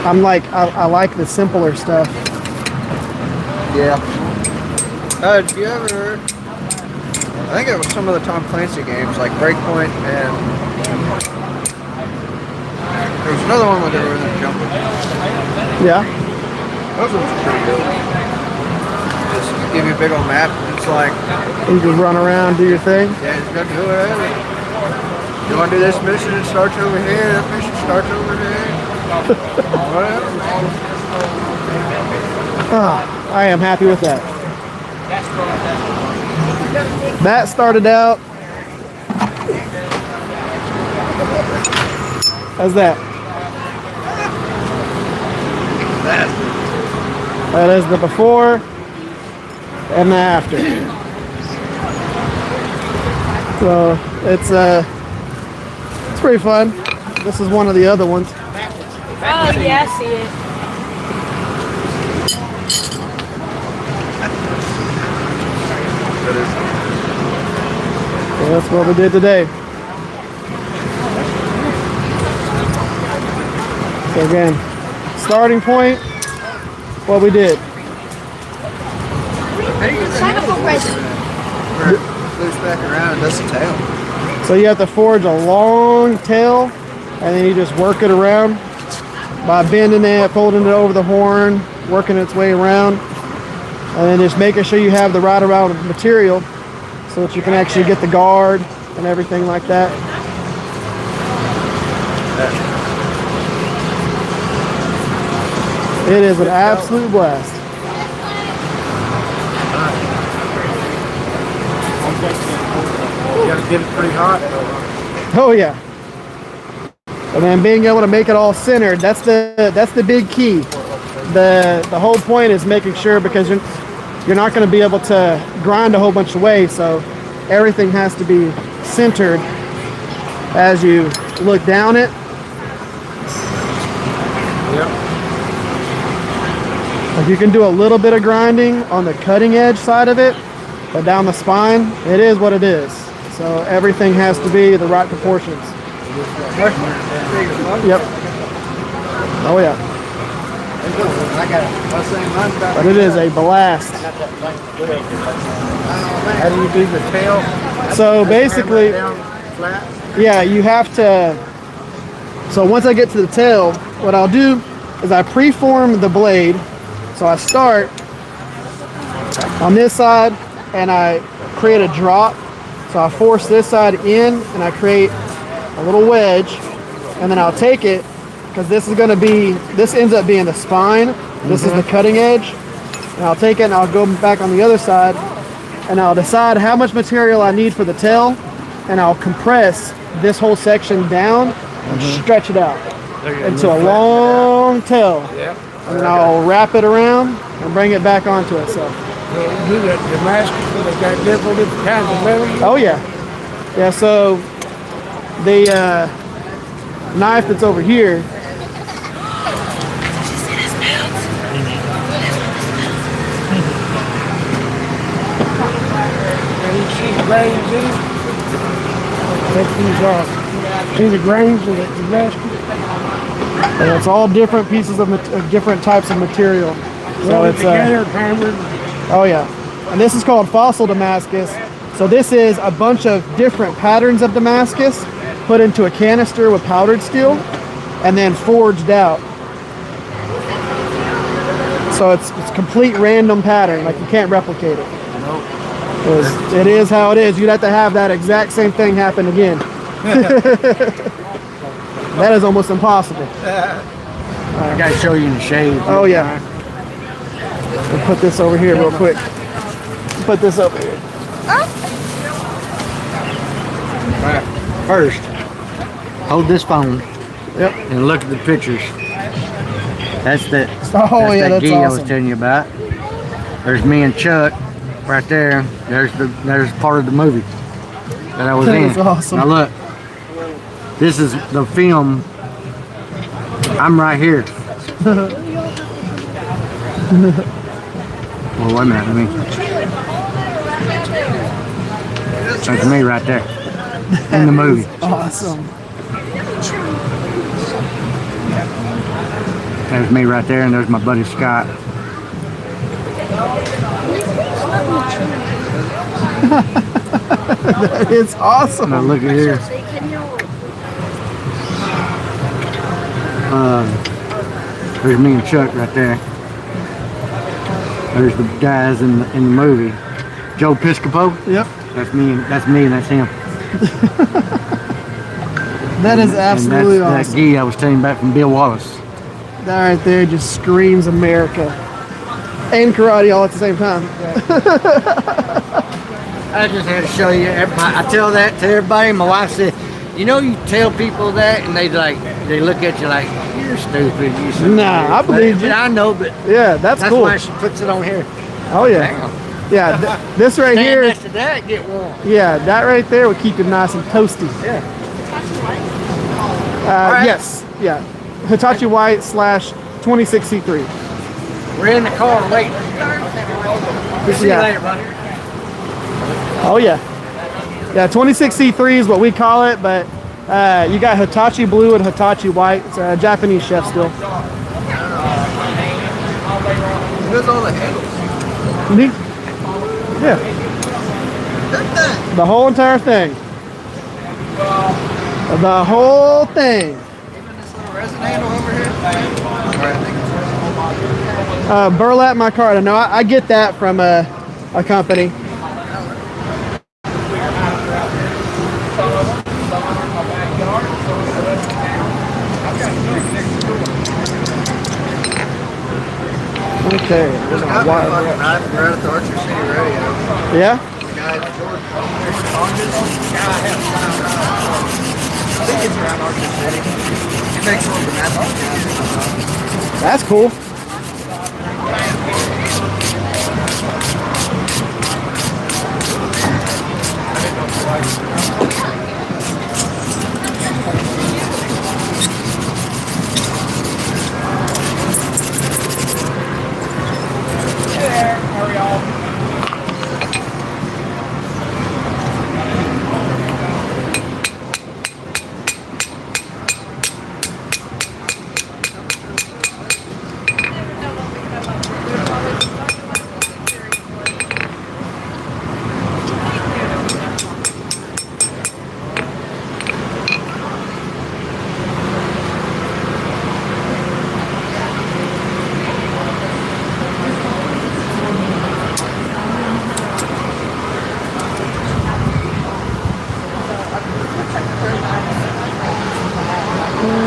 I'm like, I like the simpler stuff. Yeah. Did you ever? I think it was some of the Tom Clancy games, like Breakpoint, and there was another one where they were in the jungle. Yeah. Those ones were pretty good. Just give you a big old map. It's like you can run around, do your thing. Yeah, just go do whatever. You want to do this mission? It starts over here. That mission starts over there. Whatever. I am happy with that. That started out as that. That is the before and the after. So it's pretty fun. This is one of the other ones. Oh, yeah, I see it. So that's what we did today. So again, starting point, what we did. Sign up for present. Loops back around and does the tail. So you have to forge a long tail, and then you just work it around by bending it, folding it over the horn, working its way around, and then just making sure you have the right amount of material so that you can actually get the guard and everything like that. It is an absolute blast. You gotta get it pretty hot. Oh yeah. And then being able to make it all centered, that's the big key. The whole point is making sure, because you're not going to be able to grind a whole bunch of ways, so everything has to be centered as you look down it. Yep. Like you can do a little bit of grinding on the cutting edge side of it, but down the spine, it is what it is. So everything has to be the right proportions. Yep. Oh yeah. But it is a blast. How do you do the tail? So basically, yeah, you have to. So once I get to the tail, what I'll do is I preform the blade. So I start on this side and I create a drop. So I force this side in and I create a little wedge, and then I'll take it, because this ends up being the spine. This is the cutting edge. And I'll take it and I'll go back on the other side and I'll decide how much material I need for the tail, and I'll compress this whole section down and stretch it out into a long tail. And then I'll wrap it around and bring it back onto itself. Do that Damascus, they got different kinds of metal. Oh yeah. Yeah, so the knife that's over here, And you see the grains in it. Take these off. See the grains of the Damascus? and it's all different pieces of different types of material. So it's together, hammered. oh yeah, and this is called fossil Damascus. So this is a bunch of different patterns of Damascus put into a canister with powdered steel and then forged out. So it's complete random pattern, like you can't replicate it. It is how it is. You'd have to have that exact same thing happen again. That is almost impossible. I gotta show you in the shade. Oh yeah. We'll put this over here real quick. Put this over here. Right. First, hold this phone. Yep. And look at the pictures. That's that. Oh yeah, that that's gi I awesome. was telling you about. There's me and Chuck right there. There's part of the movie that I was That in. is awesome. Now look, this is the film. I'm right here. Well, wait a minute. That's me right there in the movie. Awesome. There's me right there, and there's my buddy Scott. That is awesome. Now look at here. There's me and Chuck right there. There's the guys in the movie. Joe Piscopo. Yep. That's me and that's him. That is absolutely and that's awesome. that gi I was telling you about from Bill Wallace. That right there just screams America. And karate all at the same time. I just had to show you. I tell that to everybody. My wife said, you know, you tell people that, and they look at you like you're stupid. You stupid. Nah, I believe you. But I know, but yeah, that's cool. Why she puts it on here. Oh yeah. Yeah, this right Stand here. next to that, get warm. Yeah, that right there will keep you nice and toasty. Yeah. Right. Yes. Yeah. Hitachi White / 26C3. We're in the car waiting. We'll see you later, buddy. Oh yeah. Yeah, 26C3 is what we call it, but you got Hitachi Blue and Hitachi White. It's a Japanese chef still. Where's all the handles? Yeah. The whole entire thing. The whole thing. Even this little resin handle over here? Burlap micarta. No, I get that from a company. Okay. There's a fucking knife right at the Archer City Radio. Yeah? The guy at Jordan. I think it's around Archer City. He makes one of the Matthews guys. That's cool.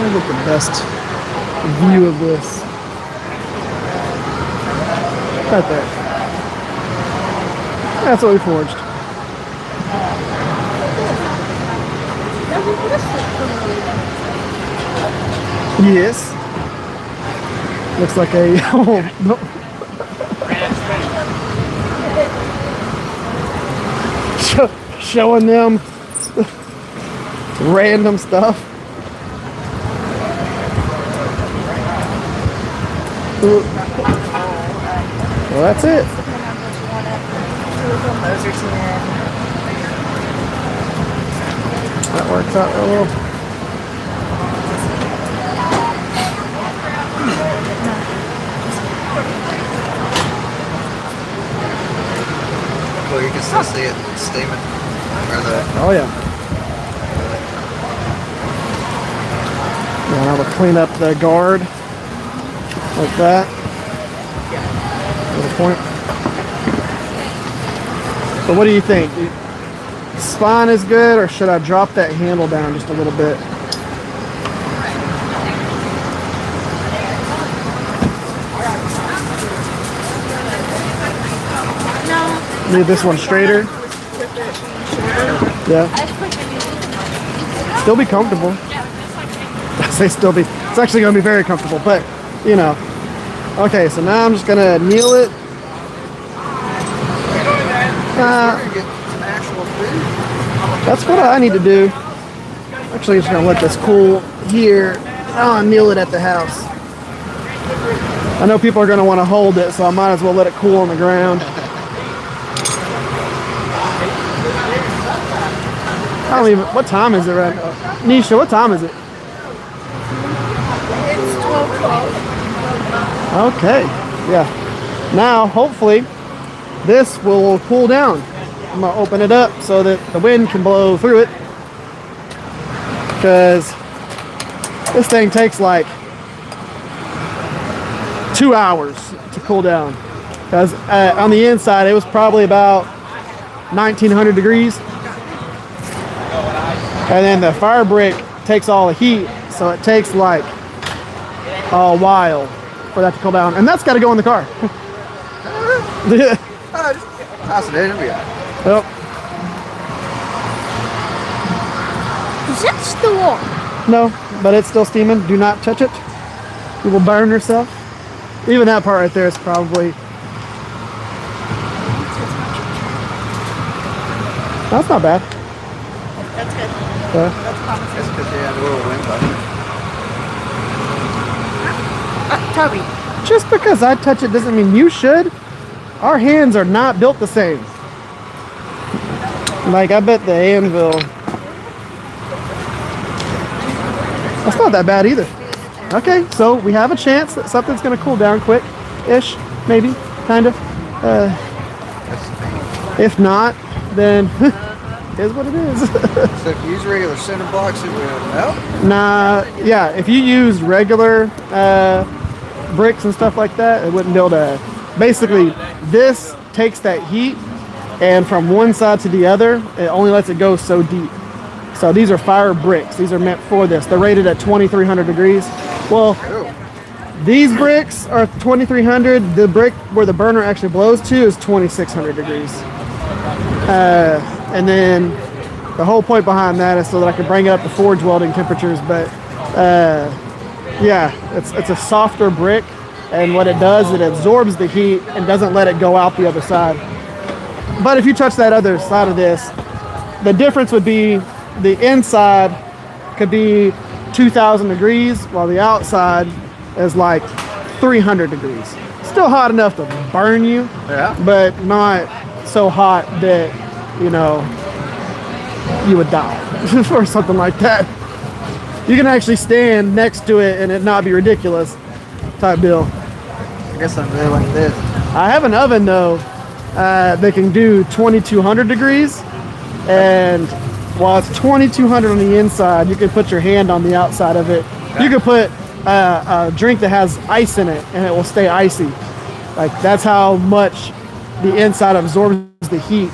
Look at the best view of this. Right there. That's what we forged. Yes. Looks like a showing them random stuff. Well, that's it. That works out real well. Well, you can still see it steaming. Oh yeah. And I will clean up the guard like that. To the point. So what do you think? Spine is good, or should I drop that handle down just a little bit? Leave this one straighter. Yeah. Still be comfortable. I say still be. It's actually going to be very comfortable, but you know. Okay, so now I'm just going to kneel it. That's what I need to do. Actually, I'm just going to let this cool here. I'll kneel it at the house. I know people are going to want to hold it, so I might as well let it cool on the ground. I don't even, what time is it right now? Nisha, what time is it? It's 12:12. Okay, yeah. Now, hopefully, this will cool down. I'm gonna open it up so that the wind can blow through it. Because this thing takes like 2 hours to cool down. Because on the inside, it was probably about 1900 degrees. And then the fire brick takes all the heat, so it takes like a while for that to cool down. And that's got to go in the car. Yeah. Oh, just toss it in, it'll be all right. Well, Is that still on? no, but it's still steaming. Do not touch it. You will burn yourself. Even that part right there is probably... That's not bad. That's good. That's because you had a little wind button. Toby. Just because I touch it doesn't mean you should. Our hands are not built the same. Like, I bet the anvil... That's not that bad either. Okay, so we have a chance that something's going to cool down quick-ish, maybe, kind of. If not, then is what it is. So if you use regular cinder blocks, it will melt? Nah, yeah, if you use regular bricks and stuff like that, it wouldn't be able to... Basically, this takes that heat, and from one side to the other, it only lets it go so deep. So these are fire bricks. These are meant for this. They're rated at 2,300 degrees. Well, these bricks are 2,300. The brick where the burner actually blows to is 2,600 degrees. And then the whole point behind that is so that I can bring it up to forge welding temperatures. But yeah, it's a softer brick, and what it does, it absorbs the heat and doesn't let it go out the other side. But if you touch that other side of this, the difference would be the inside could be 2,000 degrees, while the outside is like 300 degrees. Still hot enough to burn you, Yeah. but not so hot that, you know, you would die or something like that. You can actually stand next to it and it not be ridiculous type deal. I guess I'm really like this. I have an oven though that can do 2,200 degrees, and while it's 2,200 on the inside, you can put your hand on the outside of it. You can put a drink that has ice in it and it will stay icy. Like, that's how much the inside absorbs the heat.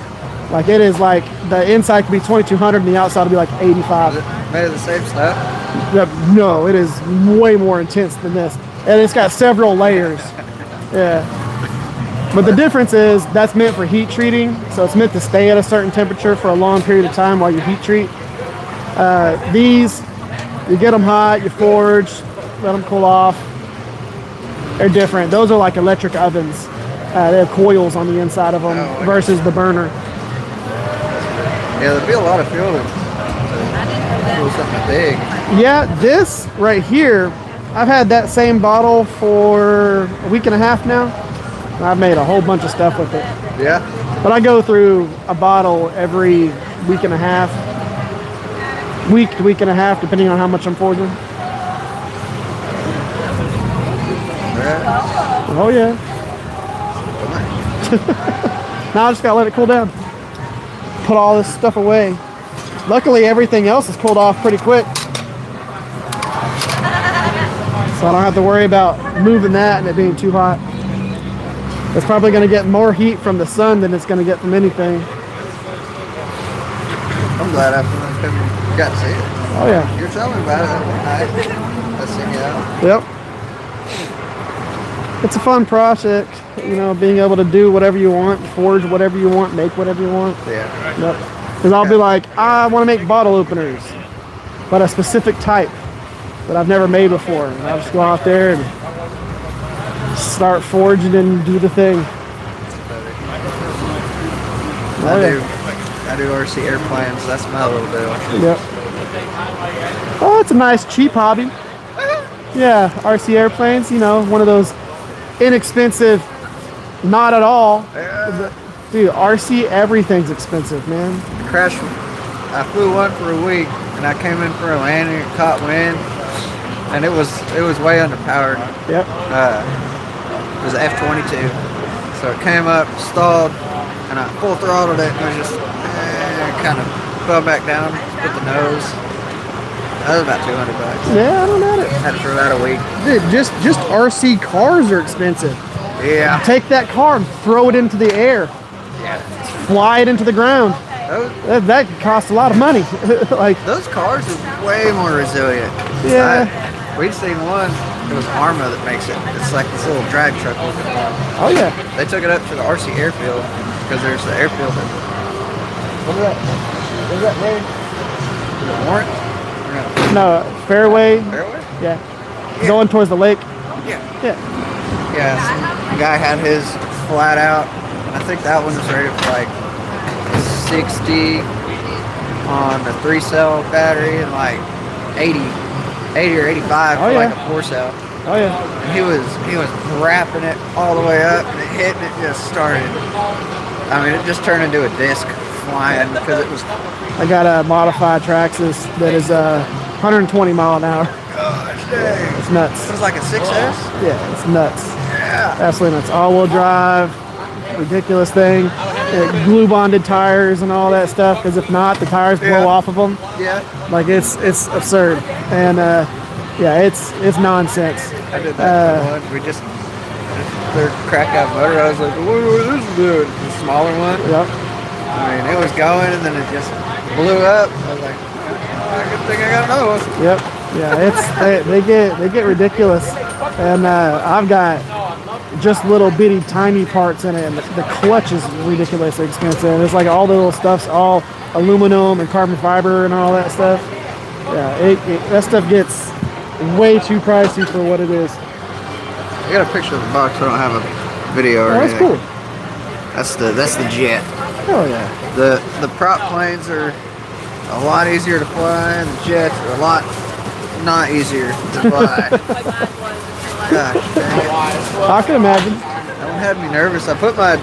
Like, it is like, the inside can be 2,200 and the outside will be like 85. Is it made of the same stuff? No, it is way more intense than this. And it's got several layers. Yeah. But the difference is that's meant for heat treating, so it's meant to stay at a certain temperature for a long period of time while you heat treat. These, you get them hot, you forge, let them cool off. They're different. Those are like electric ovens. They have coils on the inside of them versus the burner. Yeah, there'd be a lot of fuel to do something big. Yeah, this right here, I've had that same bottle for a week and a half now. I've made a whole bunch of stuff with it. Yeah? But I go through a bottle every week and a half. Week to week and a half, depending on how much I'm forging. Right. Oh yeah. Now I just gotta let it cool down. Put all this stuff away. Luckily everything else is cooled off pretty quick. So I don't have to worry about moving that and it being too hot. It's probably going to get more heat from the sun than it's going to get from anything. I'm glad I got to see it. Oh yeah. You're telling me about it one night. I seen you out. Yep. It's a fun project, you know, being able to do whatever you want, forge whatever you want, make whatever you want. Yeah. Yep. Because I'll be like, I want to make bottle openers, but a specific type that I've never made before. And I'll just go out there and start forging and do the thing. I do RC airplanes. That's my little deal. Yep. Oh, it's a nice cheap hobby. Yeah, RC airplanes, you know, one of those inexpensive, not at all. Dude, RC, everything's expensive, man. I flew one for a week and I came in for a landing and caught wind and it was way underpowered. Yep. It was an F-22. So it came up, stalled, and I full throttled it and it was just kind of fell back down with the nose. That was about $200. Yeah, I don't know it. Had it for about a week. Dude, just RC cars are expensive. Yeah. Take that car and throw it into the air. Yeah. Fly it into the ground. That could cost a lot of money. Like, those cars are way more resilient. Yeah. We'd seen one it was Arma that makes it. It's like this little drag truck looking one. Oh yeah. They took it up to the RC airfield because there's the airfield that. What is that? What is that name? Is it Warrant? No, Fairway. Fairway? Yeah. Going towards the lake. Yeah. Yeah. Yeah, some guy had his flat out. I think that one was rated for like 60 on the 3-cell battery and like 80 or 85 for like a 4-cell. Oh yeah. And he was wrapping it all the way up and it hit and it just started. I mean, it just turned into a disc flying because it was. I got a modified Traxxas that is 120 mile an hour. Gosh dang. It's nuts. It was like a 6S? Yeah, it's nuts. Yeah. Absolutely nuts. All-wheel drive, ridiculous thing. Glue bonded tires and all that stuff. Because if not, the tires blow off of them. Yeah. Like it's absurd. And yeah, it's nonsense. I did that for one. We just their cracked out motor. I was like, what is this doing? The smaller one. Yep. I mean, it was going and then it just blew up. I was like, good thing I got another one. Yep. Yeah, they get ridiculous, and I've got just little bitty tiny parts in it, and the clutch is ridiculously expensive. And it's like all the little stuff's all aluminum and carbon fiber and all that stuff. Yeah, that stuff gets way too pricey for what it is. I got a picture of the box. I don't have a video or Oh, that's anything. cool. That's the jet. Oh yeah. The prop planes are a lot easier to fly, and the jets are a lot not easier to fly. Gosh, dang it. I can imagine. That one had me nervous. I put my